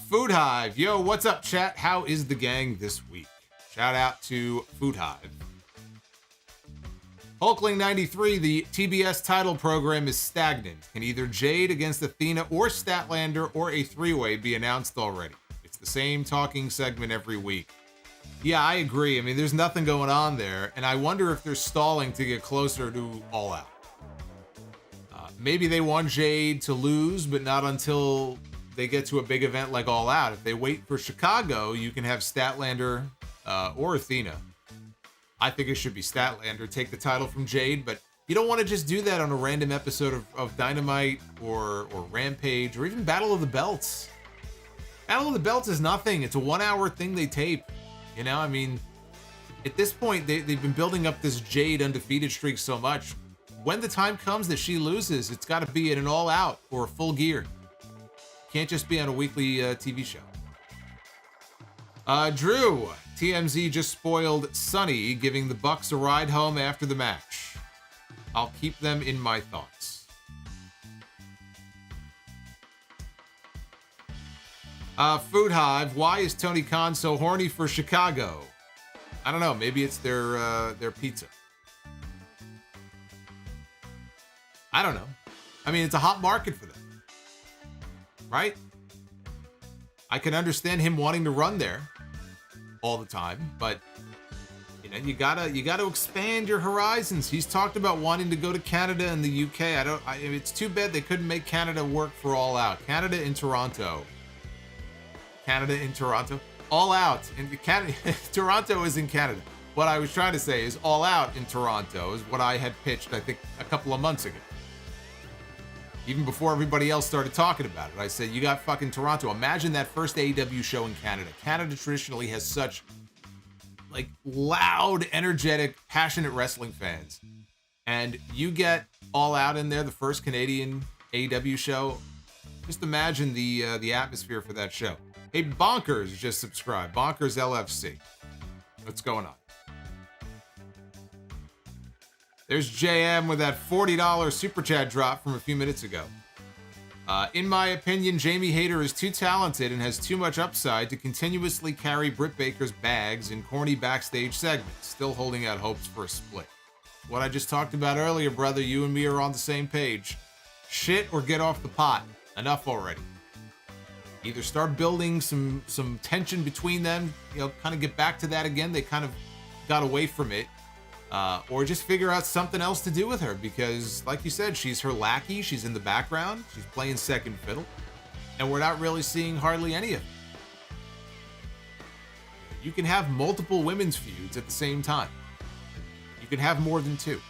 Speaker 1: Food Hive, yo, what's up, chat? How is the gang this week? Shout out to Food Hive. Hulkling93, the TBS title program is stagnant. Can either Jade against Athena or Statlander or a three-way be announced already? It's the same talking segment every week. Yeah, I agree. I mean, there's nothing going on there, and I wonder if they're stalling to get closer to All Out. Maybe they want Jade to lose, but not until they get to a big event like All Out. If they wait for Chicago, you can have Statlander or Athena. I think it should be Statlander take the title from Jade, but you don't want to just do that on a random episode of Dynamite or Rampage or even Battle of the Belts. Battle of the Belts is nothing. It's a 1 hour thing they tape. I mean, at this point, they've been building up this Jade undefeated streak so much. When the time comes that she loses, it's got to be in an All Out or a Full Gear. Can't just be on a weekly TV show. Drew, TMZ just spoiled Sunny giving the Bucks a ride home after the match. I'll keep them in my thoughts. Food Hive, why is Tony Khan so horny for Chicago? I don't know, maybe it's their pizza. I don't know. I mean, it's a hot market for them. Right? I can understand him wanting to run there all the time, but you gotta expand your horizons. He's talked about wanting to go to Canada and the UK. It's too bad they couldn't make Canada work for All Out. Canada in Toronto. All Out in Canada. Toronto is in Canada. What I was trying to say is All Out in Toronto is what I had pitched, I think, a couple of months ago. Even before everybody else started talking about it, I said, you got fucking Toronto. Imagine that first AEW show in Canada. Canada traditionally has such loud, energetic, passionate wrestling fans. And you get All Out in there, the first Canadian AEW show. Just imagine the atmosphere for that show. Hey, Bonkers just subscribed. Bonkers LFC. What's going on? There's JM with that $40 super chat drop from a few minutes ago. In my opinion, Jamie Hayter is too talented and has too much upside to continuously carry Britt Baker's bags in corny backstage segments, still holding out hopes for a split. What I just talked about earlier, brother, you and me are on the same page. Shit or get off the pot. Enough already. Either start building some tension between them, kind of get back to that again. They kind of got away from it. Or just figure out something else to do with her because, like you said, she's her lackey. She's in the background. She's playing second fiddle. And we're not really seeing hardly any of it. You can have multiple women's feuds at the same time. You can have more than two.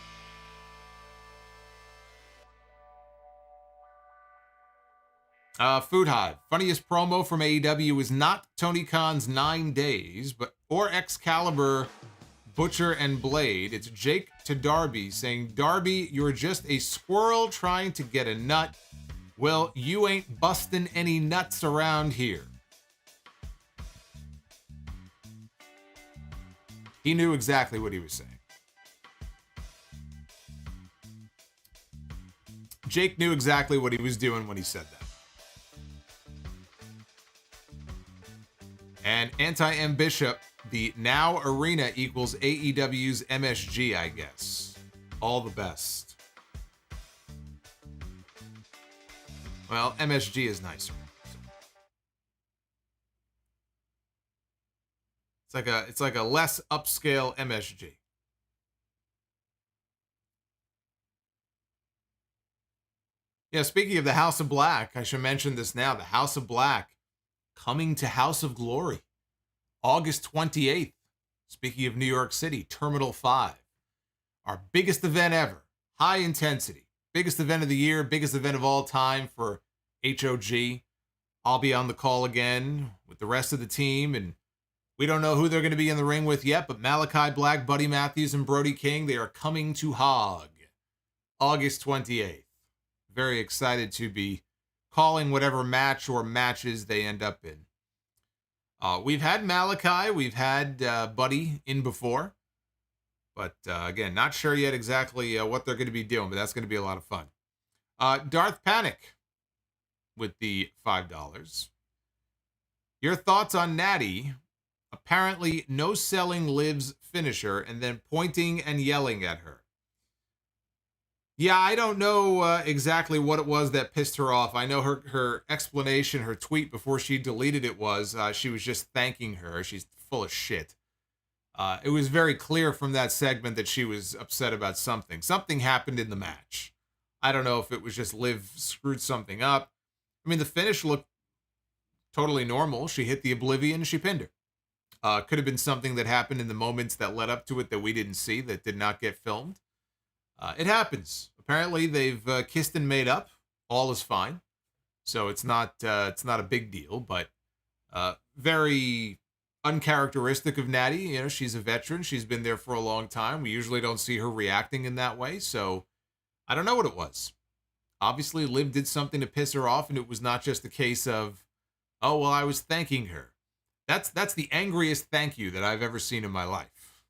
Speaker 1: Food Hive. Funniest promo from AEW is not Tony Khan's 9 days, or Excalibur, Butcher, and Blade. It's Jake to Darby saying, Darby, you're just a squirrel trying to get a nut. Well, you ain't busting any nuts around here. He knew exactly what he was saying. Jake knew exactly what he was doing when he said that. Anti-M Bishop, the Now Arena equals AEW's MSG, I guess. All the best. Well, MSG is nicer. It's like a less upscale MSG. Yeah, speaking of the House of Black, I should mention this now. The House of Black coming to House of Glory, August 28th. Speaking of New York City, Terminal 5. Our biggest event ever. High intensity. Biggest event of the year, biggest event of all time for HOG. I'll be on the call again with the rest of the team, and we don't know who they're going to be in the ring with yet, but Malachi Black, Buddy Matthews, and Brody King, they are coming to Hog, August 28th. Very excited to be calling whatever match or matches they end up in. We've had Malachi, we've had Buddy in before, but again, not sure yet exactly what they're going to be doing, but that's going to be a lot of fun. Darth Panic with the $5. Your thoughts on Natty? Apparently no selling Liv's finisher and then pointing and yelling at her. Yeah, I don't know exactly what it was that pissed her off. I know her explanation, her tweet before she deleted it was she was just thanking her. She's full of shit. It was very clear from that segment that she was upset about something. Something happened in the match. I don't know if it was just Liv screwed something up. I mean, the finish looked totally normal. She hit the Oblivion, she pinned her. Could have been something that happened in the moments that led up to it that we didn't see, that did not get filmed. It happens. Apparently, they've kissed and made up. All is fine. So it's not a big deal, but very uncharacteristic of Natty. You know, she's a veteran. She's been there for a long time. We usually don't see her reacting in that way. So I don't know what it was. Obviously, Liv did something to piss her off, and it was not just a case of, oh, well, I was thanking her. That's the angriest thank you that I've ever seen in my life.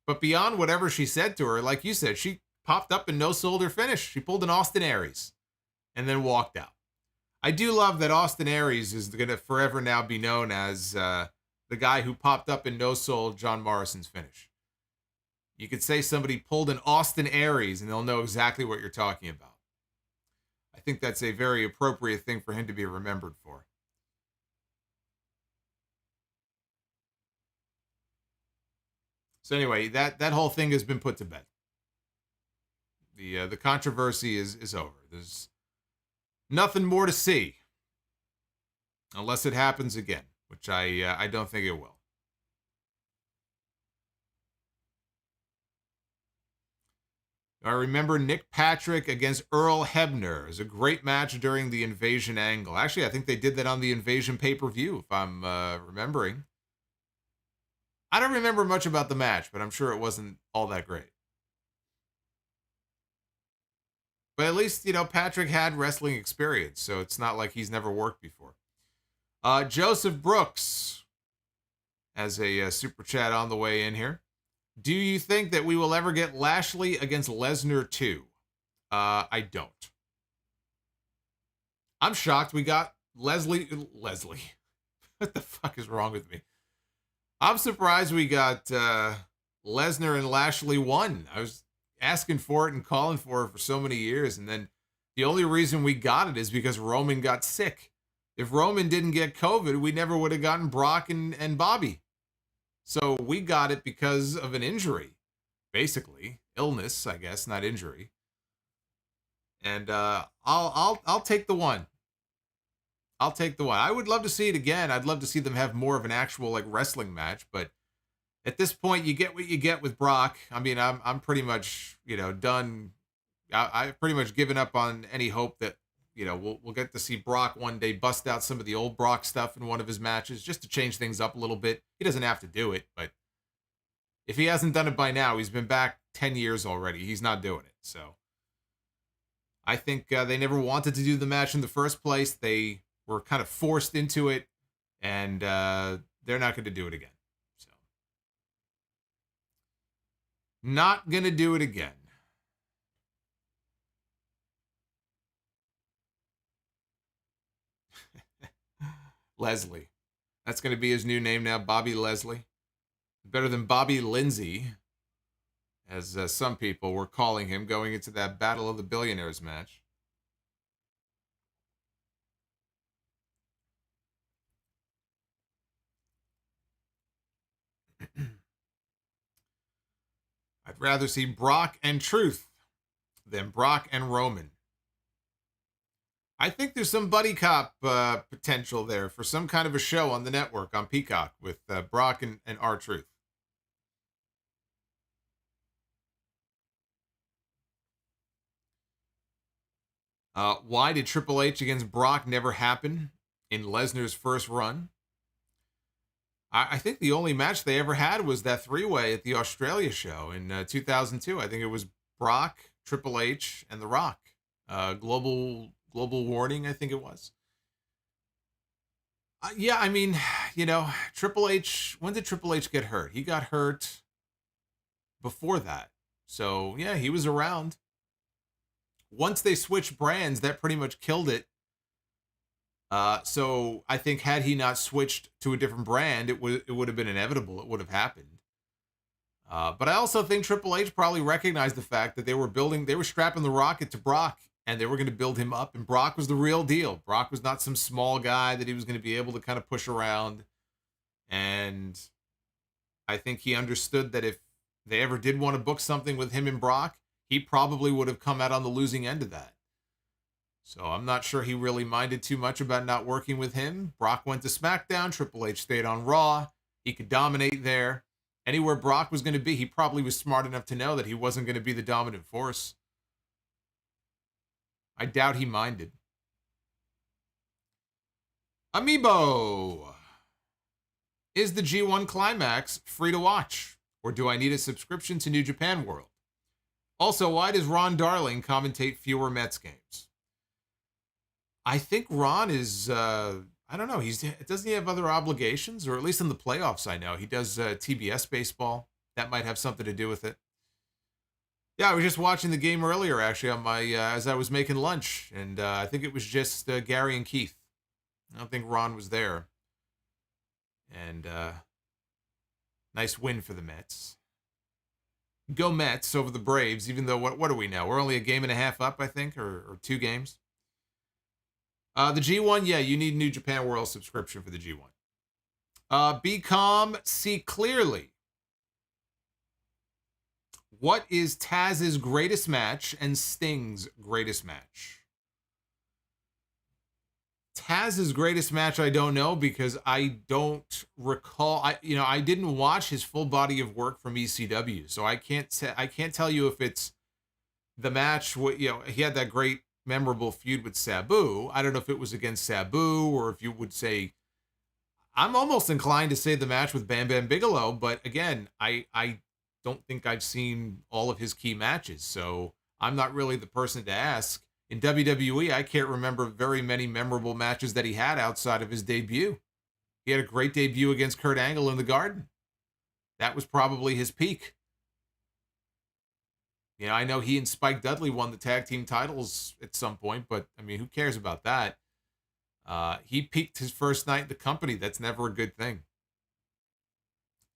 Speaker 1: But beyond whatever she said to her, like you said, she popped up and no-sold her finish. She pulled an Austin Aries and then walked out. I do love that Austin Aries is going to forever now be known as the guy who popped up and no-sold John Morrison's finish. You could say somebody pulled an Austin Aries and they'll know exactly what you're talking about. I think that's a very appropriate thing for him to be remembered for. So anyway, that whole thing has been put to bed. The controversy is over. There's nothing more to see. Unless it happens again, which I don't think it will. I remember Nick Patrick against Earl Hebner. It was a great match during the Invasion angle. Actually, I think they did that on the Invasion pay-per-view, if I'm remembering. I don't remember much about the match, but I'm sure it wasn't all that great. But at least, you know, Patrick had wrestling experience, so it's not like he's never worked before. Joseph Brooks has a super chat on the way in here. Do you think that we will ever get Lashley against Lesnar 2? I don't. I'm shocked we got Leslie. What the fuck is wrong with me? I'm surprised we got Lesnar and Lashley 1. I was asking for it and calling for it for so many years, and then the only reason we got it is because Roman got sick. If Roman didn't get COVID, we never would have gotten Brock and Bobby. So we got it because of an injury, basically illness, I guess, not injury. And I'll take the one. I'll take the one. I would love to see it again. I'd love to see them have more of an actual like wrestling match, but at this point, you get what you get with Brock. I mean, I'm pretty much, you know, done. I've pretty much given up on any hope that, you know, we'll get to see Brock one day bust out some of the old Brock stuff in one of his matches just to change things up a little bit. He doesn't have to do it, but if he hasn't done it by now, he's been back 10 years already. He's not doing it. So I think they never wanted to do the match in the first place. They were kind of forced into it, and they're not going to do it again. So not going to do it again. Leslie. That's going to be his new name now, Bobby Leslie. Better than Bobby Lindsay, as some people were calling him going into that Battle of the Billionaires match. I'd rather see Brock and Truth than Brock and Roman. I think there's some buddy cop potential there for some kind of a show on the network on Peacock with Brock and R-Truth. Why did Triple H against Brock never happen in Lesnar's first run? I think the only match they ever had was that three-way at the Australia show in 2002. I think it was Brock, Triple H, and The Rock. Global Warning, I think it was. Yeah, I mean, Triple H, when did Triple H get hurt? He got hurt before that. So, yeah, he was around. Once they switched brands, that pretty much killed it. So I think had he not switched to a different brand, it would have been inevitable. It would have happened. But I also think Triple H probably recognized the fact that they were strapping the rocket to Brock, and they were going to build him up, and Brock was the real deal. Brock was not some small guy that he was going to be able to kind of push around. And I think he understood that if they ever did want to book something with him and Brock, he probably would have come out on the losing end of that. So I'm not sure he really minded too much about not working with him. Brock went to SmackDown. Triple H stayed on Raw. He could dominate there. Anywhere Brock was going to be, he probably was smart enough to know that he wasn't going to be the dominant force. I doubt he minded. Amiibo. Is the G1 Climax free to watch? Or do I need a subscription to New Japan World? Also, why does Ron Darling commentate fewer Mets games? I think Ron is, I don't know, doesn't he have other obligations? Or at least in the playoffs, I know. He does TBS baseball. That might have something to do with it. Yeah, I was just watching the game earlier, actually, on my as I was making lunch. And I think it was just Gary and Keith. I don't think Ron was there. And nice win for the Mets. Go Mets over the Braves, even though, what are we now? We're only a game and a half up, I think, or 2 games. The G1, yeah, you need New Japan World subscription for the G1. Be calm, see clearly. What is Taz's greatest match and Sting's greatest match? Taz's greatest match, I don't know, because I don't recall. I didn't watch his full body of work from ECW, so I can't tell you if it's the match. He had that great memorable feud with Sabu. I don't know if it was against Sabu or if you would say. I'm almost inclined to say the match with Bam Bam Bigelow, but again, I don't think I've seen all of his key matches, so I'm not really the person to ask. In WWE, I can't remember very many memorable matches that he had outside of his debut. He had a great debut against Kurt Angle in the Garden. That was probably his peak. I know he and Spike Dudley won the tag team titles at some point, but, I mean, who cares about that? He peaked his first night in the company. That's never a good thing.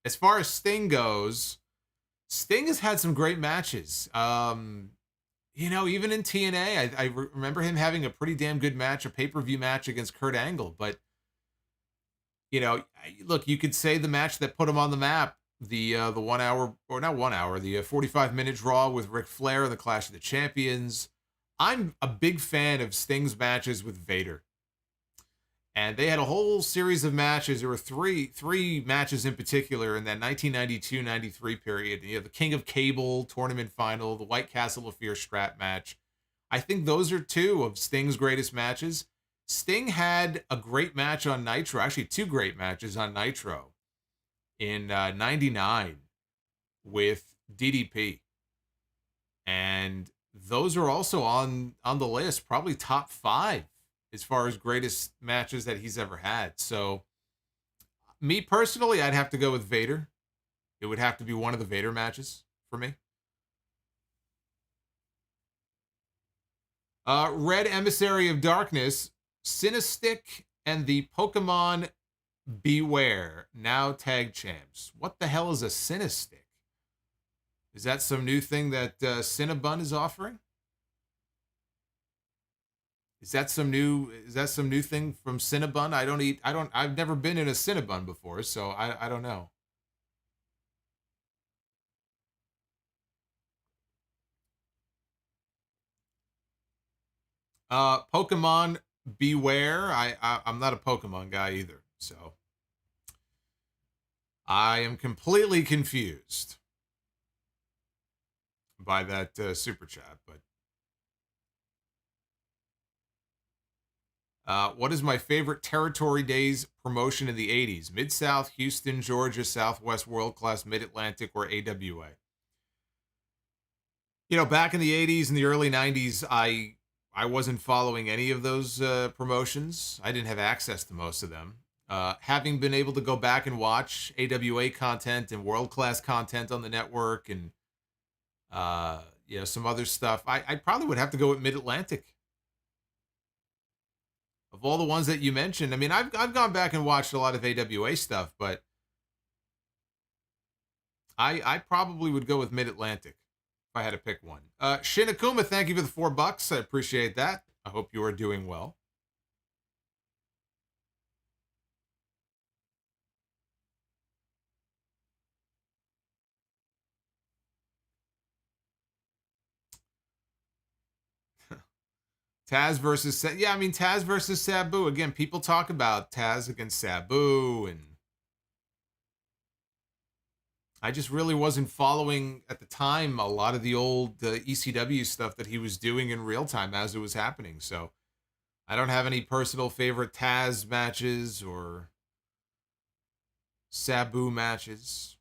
Speaker 1: As far as Sting goes, Sting has had some great matches. Even in TNA, I remember him having a pretty damn good match, a pay-per-view match against Kurt Angle. But, look, you could say the match that put him on the map, the 1 hour, or not 1 hour, the 45-minute draw with Ric Flair and the Clash of the Champions. I'm a big fan of Sting's matches with Vader. And they had a whole series of matches. There were three matches in particular in that 1992-93 period. The King of Cable tournament final, the White Castle Affair strap match. I think those are 2 of Sting's greatest matches. Sting had a great match on Nitro, actually 2 great matches on Nitro in 99 with DDP. And those are also on the list, probably top 5. As far as greatest matches that he's ever had. So, me personally, I'd have to go with Vader. It would have to be one of the Vader matches for me. Red Emissary of Darkness, Cinestick, and the Pokemon Beware, now tag champs. What the hell is a Cinestick? Is that some new thing that Cinnabon is offering? Is that some new thing from Cinnabon? I've never been in a Cinnabon before, so I don't know. Pokemon Beware. I'm not a Pokemon guy either, so I am completely confused by that super chat. But what is my favorite Territory Days promotion in the 80s? Mid-South, Houston, Georgia, Southwest, World Class, Mid-Atlantic, or AWA? You know, back in the 80s and the early 90s, I wasn't following any of those promotions. I didn't have access to most of them. Having been able to go back and watch AWA content and world-class content on the network and some other stuff, I probably would have to go with Mid-Atlantic. Of all the ones that you mentioned, I mean, I've gone back and watched a lot of AWA stuff, but I probably would go with Mid-Atlantic if I had to pick one. Shinakuma, thank you for the $4. I appreciate that. I hope you are doing well. Taz versus Taz versus Sabu. Again, people talk about Taz against Sabu, and I just really wasn't following at the time a lot of the old ECW stuff that he was doing in real time as it was happening. So I don't have any personal favorite Taz matches or Sabu matches.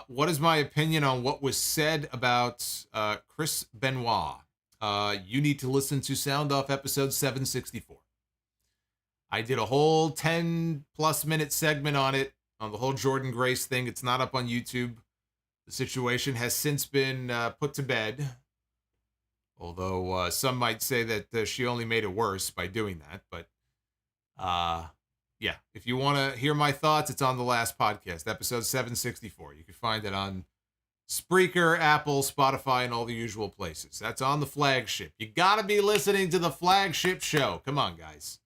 Speaker 1: What is my opinion on what was said about Chris Benoit? You need to listen to Sound Off episode 764. I did a whole 10-plus minute segment on it, on the whole Jordan Grace thing. It's not up on YouTube. The situation has since been put to bed. Although some might say that she only made it worse by doing that. But yeah, if you want to hear my thoughts, it's on the last podcast, episode 764. You can find it on Spreaker, Apple, Spotify, and all the usual places. That's on the flagship. You got to be listening to the flagship show. Come on, guys.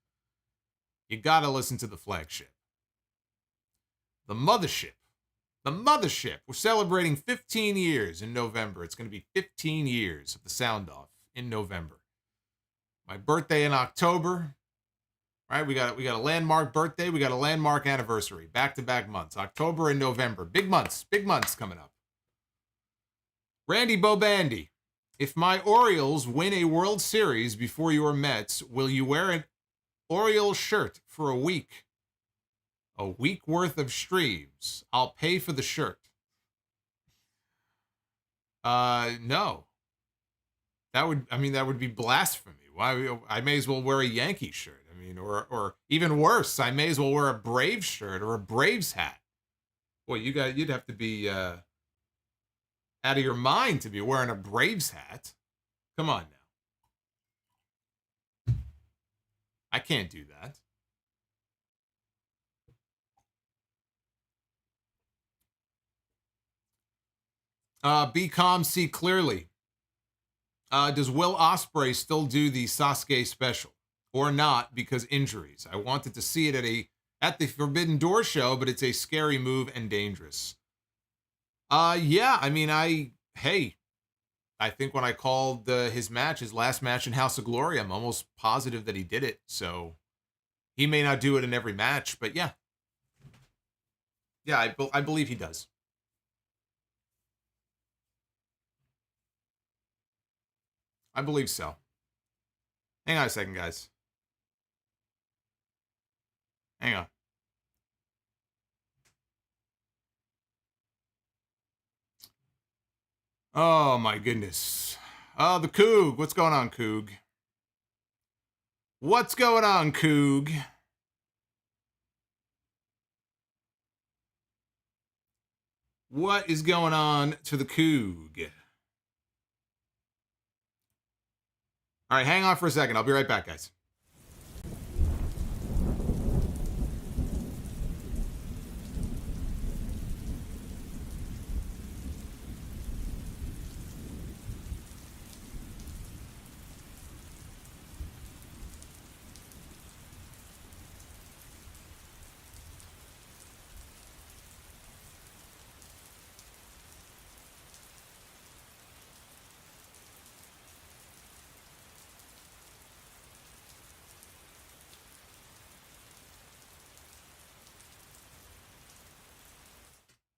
Speaker 1: You got to listen to the flagship. The mothership. The mothership. We're celebrating 15 years in November. It's going to be 15 years of the Sound Off in November. My birthday in October. Right, we got a landmark birthday. We got a landmark anniversary. Back-to-back months. October and November. Big months coming up. Randy Bobandy. If my Orioles win a World Series before your Mets, will you wear an Oriole shirt for a week? A week worth of streams. I'll pay for the shirt. No. That would be blasphemy. Why? I may as well wear a Yankee shirt. I mean, or even worse, I may as well wear a Braves shirt or a Braves hat. Boy, you'd have to be out of your mind to be wearing a Braves hat. Come on now. I can't do that. Be calm, see clearly. Does Will Ospreay still do the Sasuke special? Or not, because injuries. I wanted to see it at the Forbidden Door show, but it's a scary move and dangerous. Yeah, I mean, I think when I called his last match in House of Glory, I'm almost positive that he did it. So he may not do it in every match, but yeah. Yeah, I believe he does. I believe so. Hang on a second, guys. Hang on. Oh, my goodness. Oh, the Coog. What's going on, Coog? What's going on, Coog? What is going on to the Coog? All right, hang on for a second. I'll be right back, guys.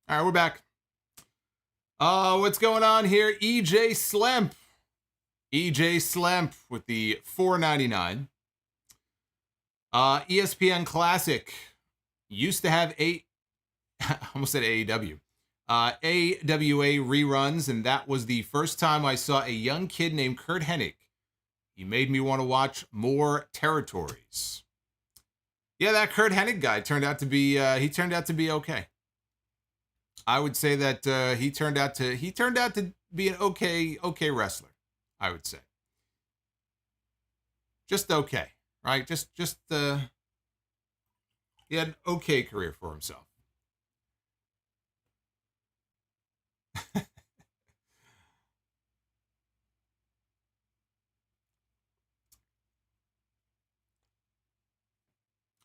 Speaker 1: All right, we're back. What's going on here? EJ Slemp. EJ Slemp with the $4.99. ESPN Classic used to have I almost said AEW. AWA reruns, and that was the first time I saw a young kid named Curt Hennig. He made me want to watch more territories. Yeah, that Curt Hennig guy turned out to be okay. I would say that he turned out to be an okay wrestler. I would say just okay, right? Just he had an okay career for himself.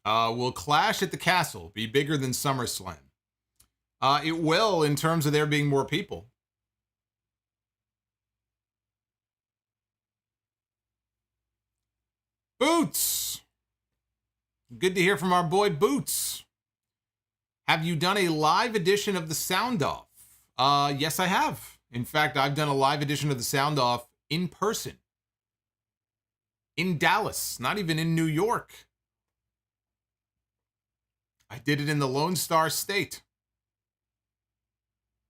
Speaker 1: Will Clash at the Castle be bigger than SummerSlam? It will, in terms of there being more people. Boots! Good to hear from our boy Boots. Have you done a live edition of the Sound Off? Yes, I have. In fact, I've done a live edition of the Sound Off in person. In Dallas, not even in New York. I did it in the Lone Star State.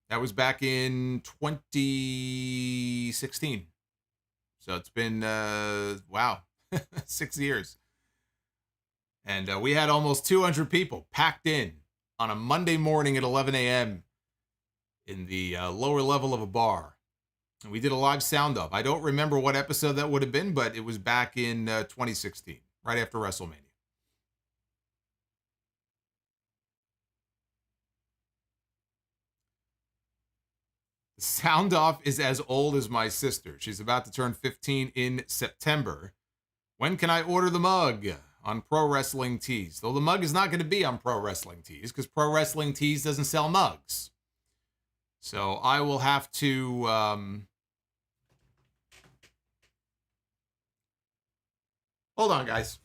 Speaker 1: That was back in 2016. So it's been, wow, 6 years. And we had almost 200 people packed in on a Monday morning at 11 a.m. in the lower level of a bar. And we did a live sound off. I don't remember what episode that would have been, but it was back in 2016, right after WrestleMania. The sound off is as old as my sister. She's about to turn 15 in September. When can I order the mug? On Pro Wrestling Tees. Though the mug is not going to be on Pro Wrestling Tees because Pro Wrestling Tees doesn't sell mugs. So I will have to... Hold on, guys.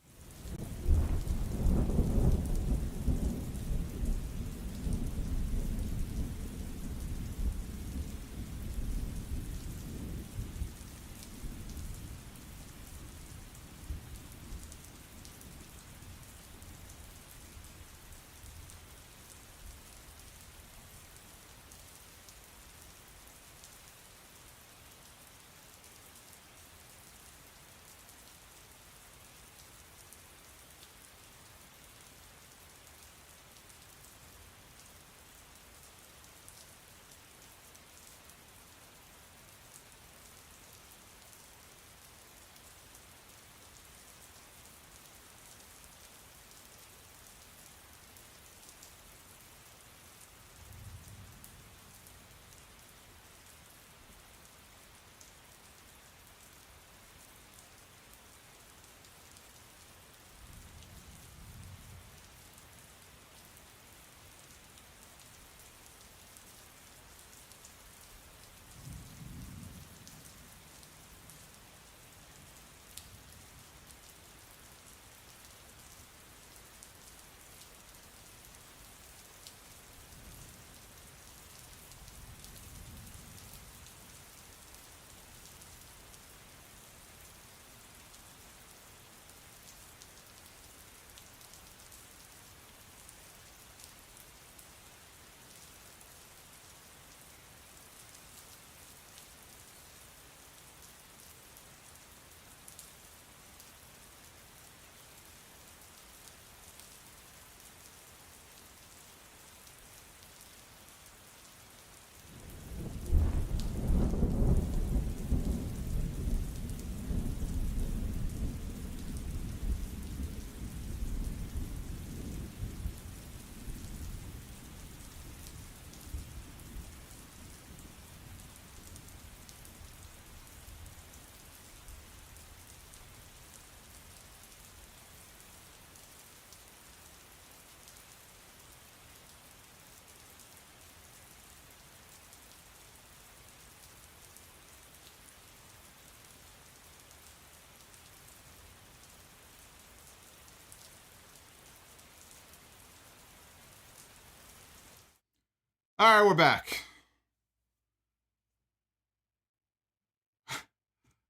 Speaker 1: All right, we're back.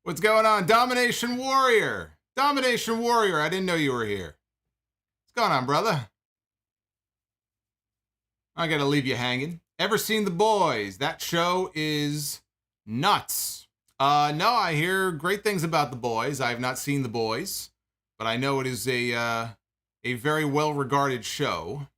Speaker 1: What's going on? Domination Warrior. Domination Warrior, I didn't know you were here. What's going on, brother? I gotta leave you hanging. Ever seen The Boys? That show is nuts. No, I hear great things about The Boys. I have not seen The Boys, but I know it is a very well-regarded show.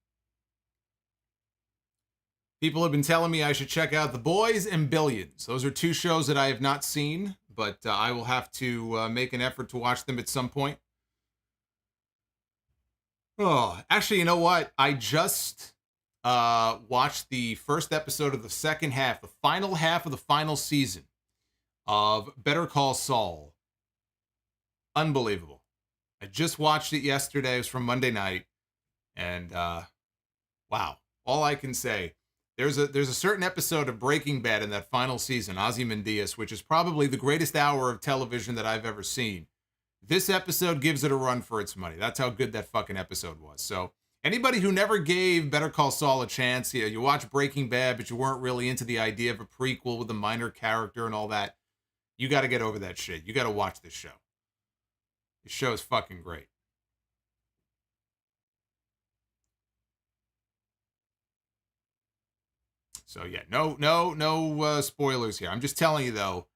Speaker 1: People have been telling me I should check out The Boys and Billions. Those are two shows that I have not seen, but I will have to make an effort to watch them at some point. Oh, actually, you know what? I just watched the first episode of the second half, the final half of the final season of Better Call Saul. Unbelievable. I just watched it yesterday. It was from Monday night. And wow, all I can say, there's a certain episode of Breaking Bad in that final season, Ozymandias, which is probably the greatest hour of television that I've ever seen. This episode gives it a run for its money. That's how good that fucking episode was. So anybody who never gave Better Call Saul a chance, you watch Breaking Bad, but you weren't really into the idea of a prequel with a minor character and all that, you got to get over that shit. You got to watch this show. This show is fucking great. So yeah, no spoilers here. I'm just telling you though,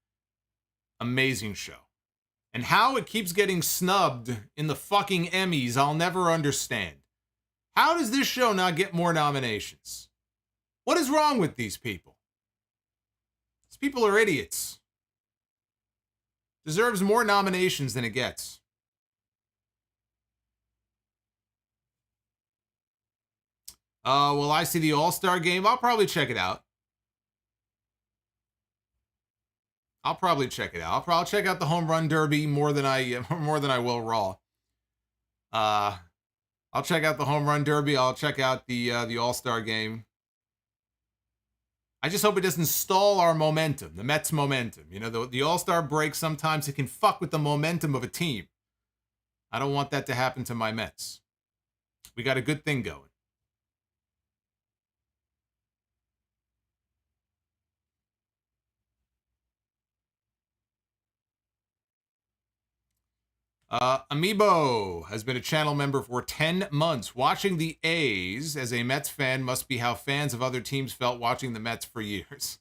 Speaker 1: amazing show. And how it keeps getting snubbed in the fucking Emmys, I'll never understand. How does this show not get more nominations? What is wrong with these people? These people are idiots. Deserves more nominations than it gets. Will I see the All-Star Game? I'll probably check it out. I'll check out the Home Run Derby more than I will Raw. I'll check out the Home Run Derby. I'll check out the All-Star Game. I just hope it doesn't stall our momentum, the Mets' momentum. You know, the All-Star break, sometimes it can fuck with the momentum of a team. I don't want that to happen to my Mets. We got a good thing going. Amiibo has been a channel member for 10 months. Watching the A's as a Mets fan must be how fans of other teams felt watching the Mets for years.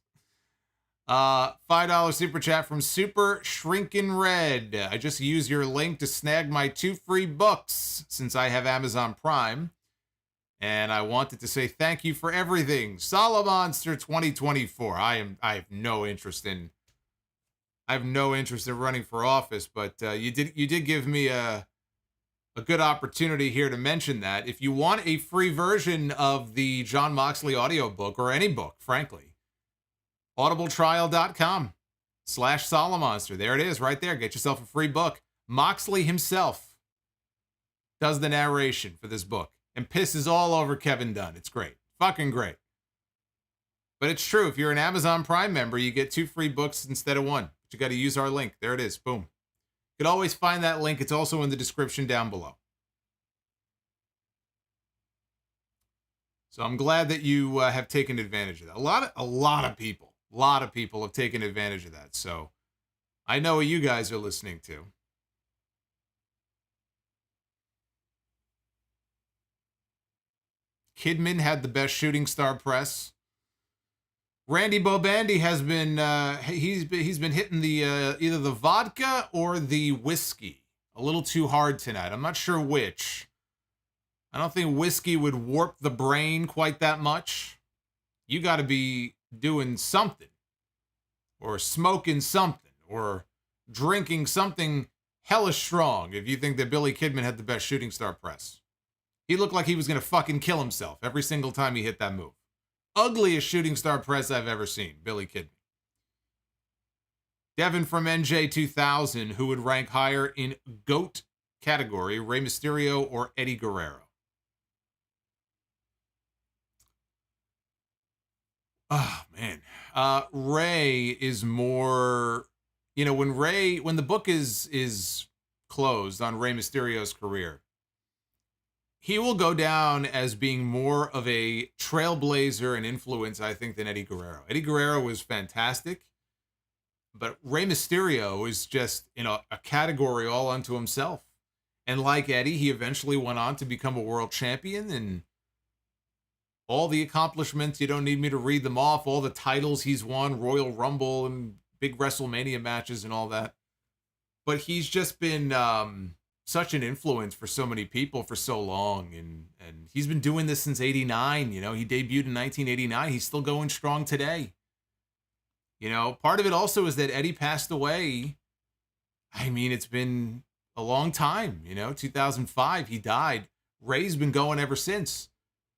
Speaker 1: $5 super chat from Super Shrinkin' Red. I just used your link to snag my 2 free books since I have Amazon Prime. And I wanted to say thank you for everything. Solomonster 2024. I have no interest in running for office, but you did give me a good opportunity here to mention that. If you want a free version of the Jon Moxley audiobook, or any book, frankly, audibletrial.com/Solomonster. There it is, right there. Get yourself a free book. Moxley himself does the narration for this book and pisses all over Kevin Dunn. It's great. Fucking great. But it's true. If you're an Amazon Prime member, you get 2 free books instead of 1. But you got to use our link. There it is. Boom. You can always find that link. It's also in the description down below. So I'm glad that you have taken advantage of that. A lot of people have taken advantage of that. So I know what you guys are listening to. Kidman had the best shooting star press. Randy Bobandy has been he's been hitting the either the vodka or the whiskey a little too hard tonight. I'm not sure which. I don't think whiskey would warp the brain quite that much. You got to be doing something, or smoking something, or drinking something hella strong if you think that Billy Kidman had the best shooting star press. He looked like he was going to fucking kill himself every single time he hit that move. Ugliest shooting star press I've ever seen, Billy Kidman. Devin from NJ2000, who would rank higher in GOAT category, Rey Mysterio or Eddie Guerrero? Oh, man. Rey is more, you know, when the book is closed on Rey Mysterio's career, he will go down as being more of a trailblazer and influence, I think, than Eddie Guerrero. Eddie Guerrero was fantastic, but Rey Mysterio is just in a category all unto himself. And like Eddie, he eventually went on to become a world champion, and all the accomplishments, you don't need me to read them off, all the titles he's won, Royal Rumble and big WrestleMania matches and all that. But he's just been such an influence for so many people for so long. And he's been doing this since 89. You know, he debuted in 1989. He's still going strong today. You know, part of it also is that Eddie passed away. I mean, it's been a long time, you know, 2005, he died. Ray's been going ever since.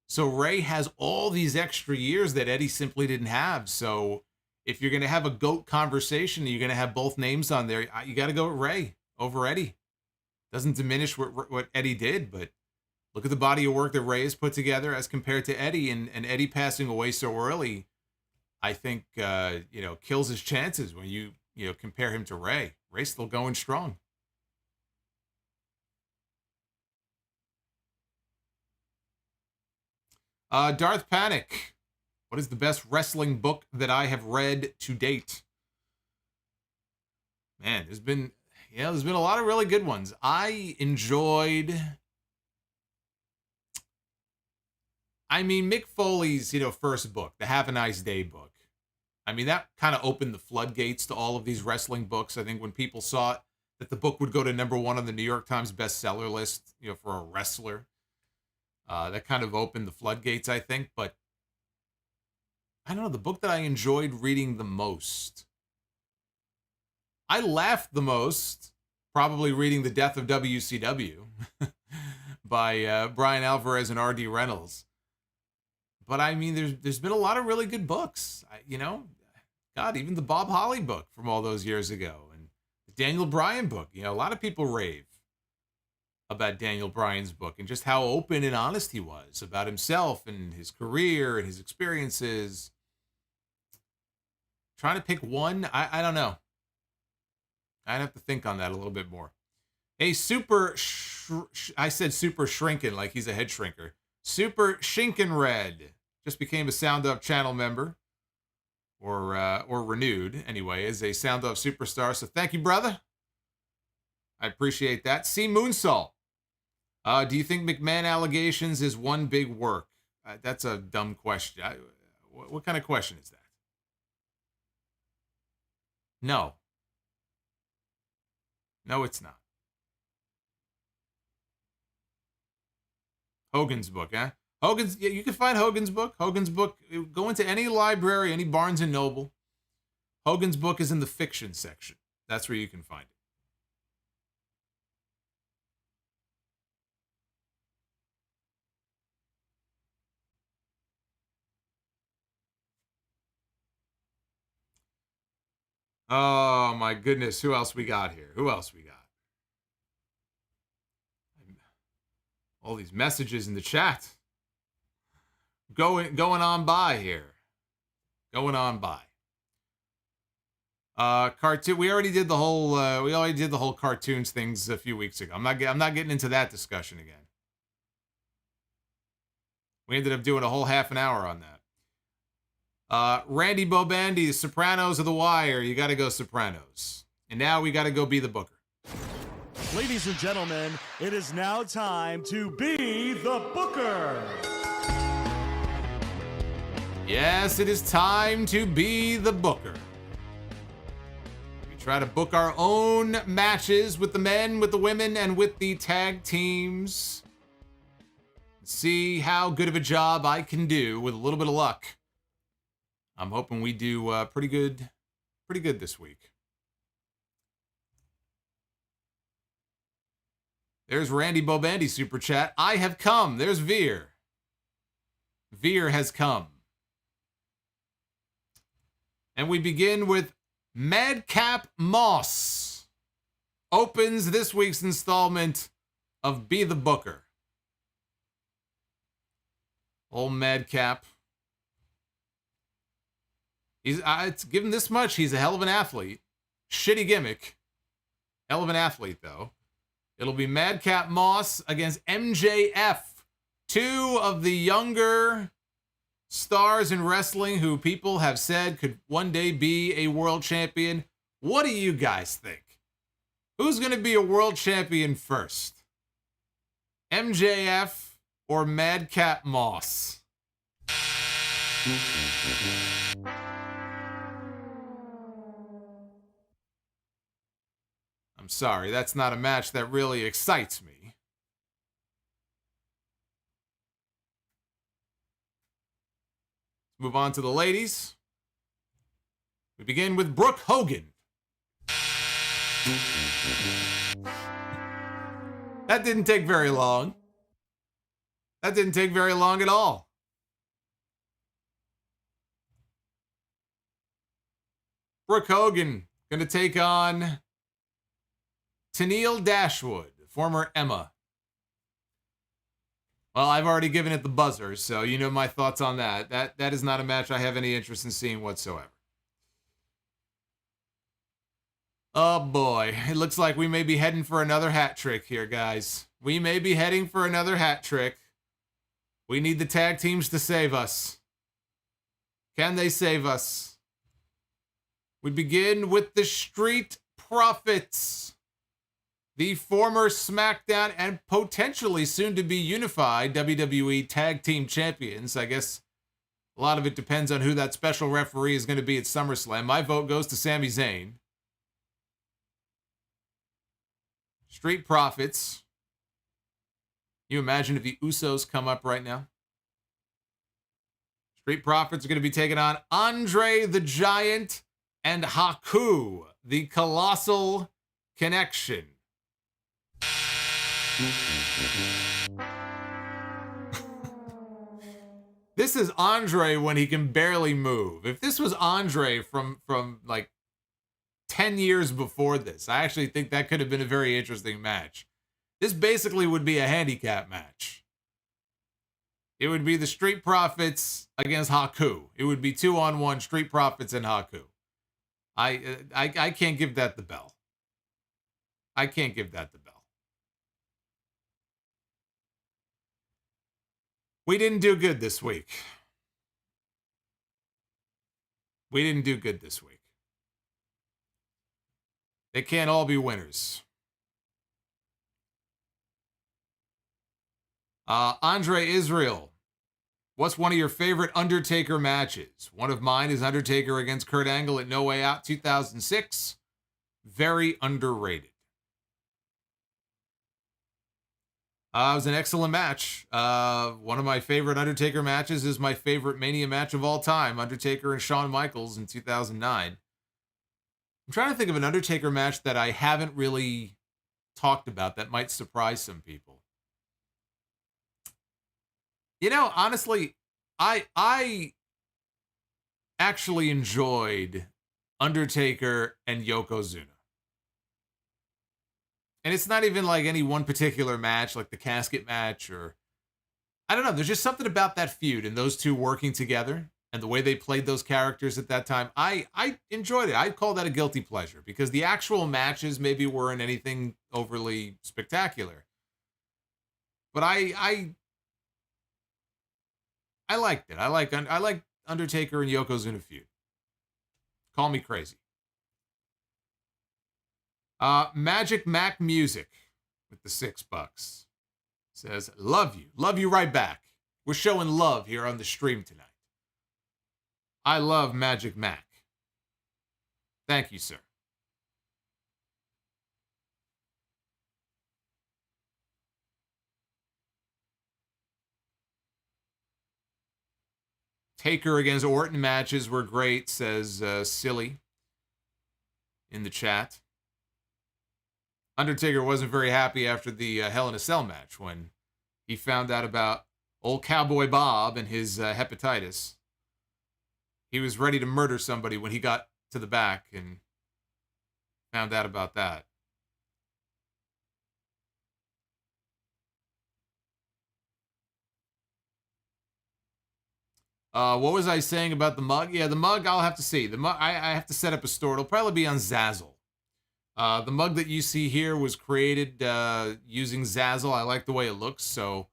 Speaker 1: So Ray has all these extra years that Eddie simply didn't have. So if you're going to have a GOAT conversation, you're going to have both names on there, you got to go with Ray over Eddie. Doesn't diminish what Eddie did, but look at the body of work that Ray has put together as compared to Eddie, and Eddie passing away so early, I think, you know, kills his chances when you compare him to Ray. Ray's still going strong. Darth Panic. What is the best wrestling book that I have read to date? Man, there's been a lot of really good ones. I enjoyed, I mean, Mick Foley's, first book, the Have a Nice Day book. I mean, that kind of opened the floodgates to all of these wrestling books. I think when people saw it, that the book would go to #1 on the New York Times bestseller list, for a wrestler. That kind of opened the floodgates, I think. But I don't know, the book that I enjoyed reading the most, I laughed the most, probably reading The Death of WCW by Brian Alvarez and R.D. Reynolds. But I mean, there's been a lot of really good books, God, even the Bob Holly book from all those years ago, and the Daniel Bryan book. A lot of people rave about Daniel Bryan's book and just how open and honest he was about himself and his career and his experiences. Trying to pick one, I don't know. I'd have to think on that a little bit more. Hey, I said Super Shrinkin' like he's a head shrinker. Super Shinkin' Red just became a Sound Up channel member, or renewed anyway as a Sound Up superstar. So thank you, brother. I appreciate that. C. Moonsalt. Do you think McMahon allegations is one big work? That's a dumb question. What kind of question is that? No. No, it's not. Hogan's book, huh? You can find Hogan's book. Hogan's book, go into any library, any Barnes & Noble. Hogan's book is in the fiction section. That's where you can find it. Oh, my goodness. Who else we got here? All these messages in the chat. Going on by here. Cartoon. We already did the whole cartoons things a few weeks ago. I'm not getting into that discussion again. We ended up doing a whole half an hour on that. Randy Bobandy, Sopranos of the Wire. You got to go Sopranos. And now we got to go be the Booker.
Speaker 2: Ladies and gentlemen, it is now time to be the Booker.
Speaker 1: Yes, it is time to be the Booker. We try to book our own matches with the men, with the women, and with the tag teams. See how good of a job I can do with a little bit of luck. I'm hoping we do pretty good this week. There's Randy Bobandy super chat. I have come. There's Veer. Veer has come. And we begin with Madcap Moss. Opens this week's installment of Be the Booker. Old Madcap. It's given this much. He's a hell of an athlete. Shitty gimmick. Hell of an athlete, though. It'll be Madcap Moss against MJF Two of the younger stars in wrestling who people have said could one day be a world champion. What do you guys think? Who's going to be a world champion first? MJF or Madcap Moss? I'm sorry, that's not a match that really excites me. Move on to the ladies. We begin with Brooke Hogan. That didn't take very long. That didn't take very long at all. Brooke Hogan going to take on Tennille Dashwood, former Emma. Well, I've already given it the buzzer, so you know my thoughts on that. That is not a match I have any interest in seeing whatsoever. Oh boy, it looks like we may be heading for another hat trick here, guys. We may be heading for another hat trick. We need the tag teams to save us. Can they save us? We begin with the Street Profits, the former SmackDown and potentially soon to be unified WWE Tag Team Champions. I guess a lot of it depends on who that special referee is going to be at SummerSlam. My vote goes to Sami Zayn. Street Profits. Can you imagine if the Usos come up right now? Street Profits are going to be taking on Andre the Giant and Haku, the Colossal Connection. This is Andre when he can barely move. If this was Andre from like 10 years before this, I actually think that could have been a very interesting match. This basically would be a handicap match. It would be the Street Profits against Haku. It would be 2-on-1 Street Profits and Haku. I can't give that the bell. I can't give that the bell. We didn't do good this week. We didn't do good this week. They can't all be winners. Andre Israel, what's one of your favorite Undertaker matches? One of mine is Undertaker against Kurt Angle at No Way Out 2006. Very underrated. It was an excellent match. One of my favorite Undertaker matches is my favorite Mania match of all time, Undertaker and Shawn Michaels in 2009. I'm trying to think of an Undertaker match that I haven't really talked about that might surprise some people. You know, honestly, I actually enjoyed Undertaker and Yokozuna. And it's not even like any one particular match, like the casket match, or I don't know. There's just something about that feud and those two working together and the way they played those characters at that time. I enjoyed it. I'd call that a guilty pleasure because the actual matches maybe weren't anything overly spectacular. But I liked it. I like Undertaker and Yokozuna feud. Call me crazy. Magic Mac Music with the $6 says, love you right back. We're showing love here on the stream tonight. I love Magic Mac. Thank you, sir. Taker against Orton matches were great, says Silly in the chat. Undertaker wasn't very happy after the Hell in a Cell match when he found out about old Cowboy Bob and his hepatitis. He was ready to murder somebody when he got to the back and found out about that. What was I saying about the mug? Yeah, the mug, I'll have to see. The mug, I have to set up a store. It'll probably be on Zazzle. The mug that you see here was created using Zazzle. I like the way it looks, so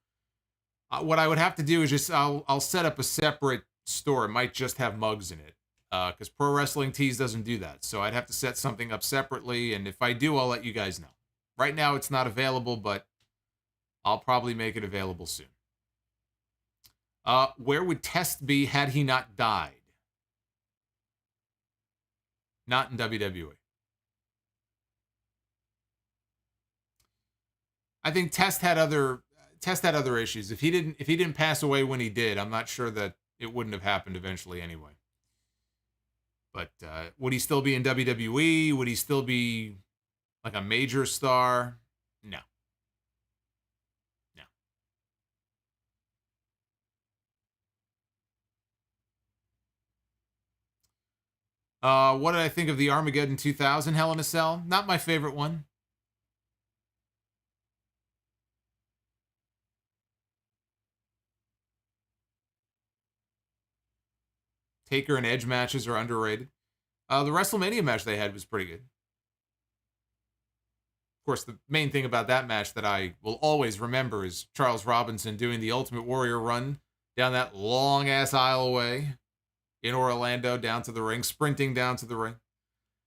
Speaker 1: What I would have to do is just I'll set up a separate store. It might just have mugs in it, because Pro Wrestling Tees doesn't do that. So I'd have to set something up separately, and if I do, I'll let you guys know. Right now, it's not available, but I'll probably make it available soon. Where would Test be had he not died? Not in WWE. I think Test had other issues. If he didn't pass away when he did, I'm not sure that it wouldn't have happened eventually anyway. But would he still be in WWE? Would he still be like a major star? No. What did I think of the Armageddon 2000 Hell in a Cell? Not my favorite one. Taker and Edge matches are underrated. The WrestleMania match they had was pretty good. Of course, the main thing about that match that I will always remember is Charles Robinson doing the Ultimate Warrior run down that long-ass aisleway in Orlando down to the ring, sprinting down to the ring.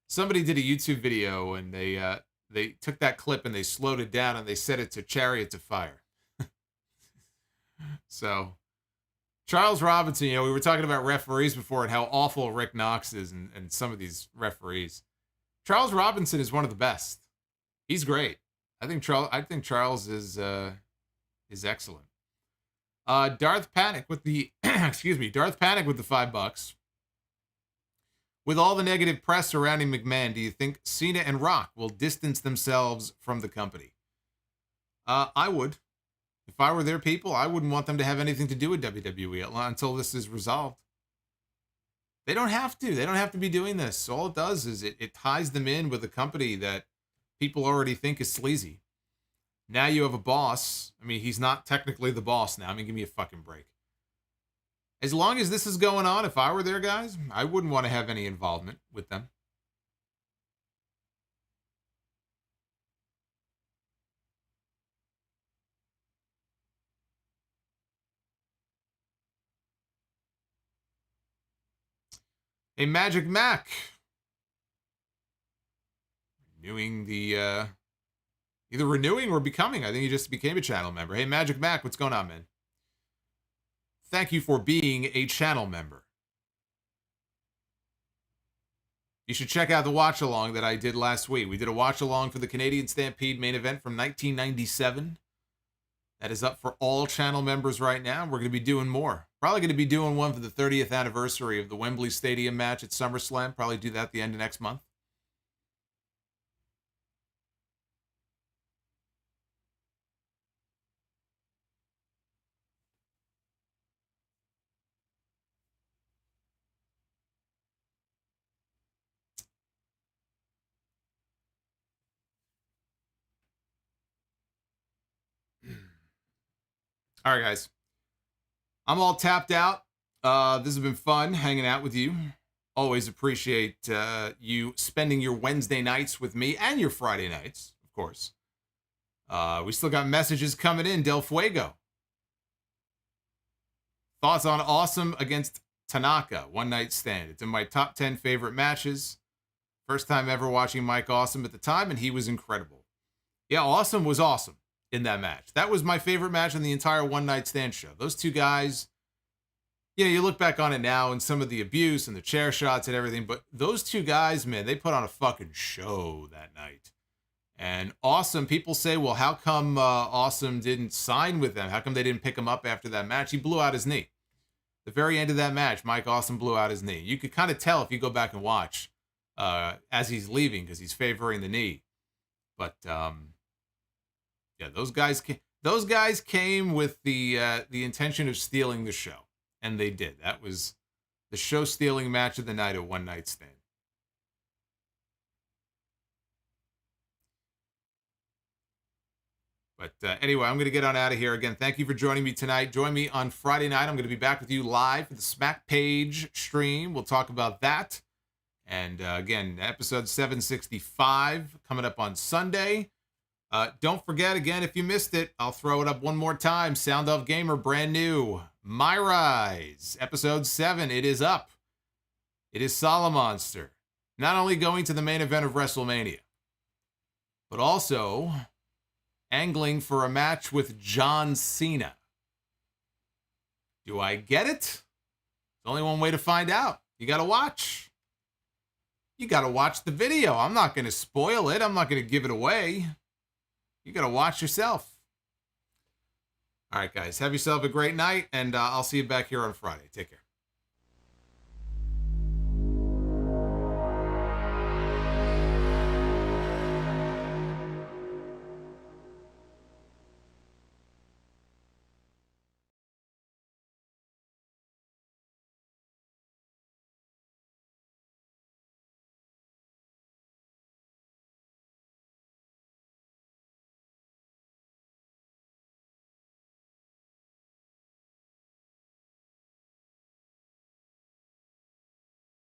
Speaker 1: Somebody did a YouTube video, and they took that clip and they slowed it down and they set it to Chariots of Fire. So, Charles Robinson, we were talking about referees before and how awful Rick Knox is and some of these referees. Charles Robinson is one of the best. He's great. I think Charles is excellent. Darth Panic with the Darth Panic with the $5. With all the negative press surrounding McMahon, do you think Cena and Rock will distance themselves from the company? I would. If I were their people, I wouldn't want them to have anything to do with WWE until this is resolved. They don't have to. They don't have to be doing this. All it does is it ties them in with a company that people already think is sleazy. Now you have a boss. I mean, he's not technically the boss now. I mean, give me a fucking break. As long as this is going on, if I were their guys, I wouldn't want to have any involvement with them. Hey, Magic Mac. Renewing the, either renewing or becoming. I think he just became a channel member. Hey, Magic Mac, what's going on, man? Thank you for being a channel member. You should check out the watch-along that I did last week. We did a watch-along for the Canadian Stampede main event from 1997. That is up for all channel members right now. We're going to be doing more. Probably going to be doing one for the 30th anniversary of the Wembley Stadium match at SummerSlam. Probably do that at the end of next month. All right, guys. I'm all tapped out. This has been fun hanging out with you. Always appreciate you spending your Wednesday nights with me and your Friday nights, of course. We still got messages coming in. Del Fuego. Thoughts on Awesome against Tanaka, one night stand. It's in my top 10 favorite matches. First time ever watching Mike Awesome at the time, and he was incredible. Yeah, Awesome was awesome in that match. That was my favorite match on the entire one night stand show. Those two guys, you look back on it now and some of the abuse and the chair shots and everything, but those two guys, man, they put on a fucking show that night. And Awesome, people say, well, how come Awesome didn't sign with them? How come they didn't pick him up after that match? He blew out his knee. The very end of that match, Mike Awesome blew out his knee. You could kind of tell if you go back and watch as he's leaving because he's favoring the knee. But yeah, those guys came with the intention of stealing the show, and they did. That was the show-stealing match of the night at One Night Stand. But anyway, I'm going to get on out of here. Again, thank you for joining me tonight. Join me on Friday night. I'm going to be back with you live for the Smack Page stream. We'll talk about that. And again, episode 765 coming up on Sunday. Don't forget, again, if you missed it, I'll throw it up one more time. Sound Off Gamer, brand new. My Rise, episode 7. It is up. It is Solomonster. Not only going to the main event of WrestleMania, but also angling for a match with John Cena. Do I get it? There's only one way to find out. You got to watch. You got to watch the video. I'm not going to spoil it. I'm not going to give it away. You got to watch yourself. All right, guys. Have yourself a great night, and I'll see you back here on Friday. Take care.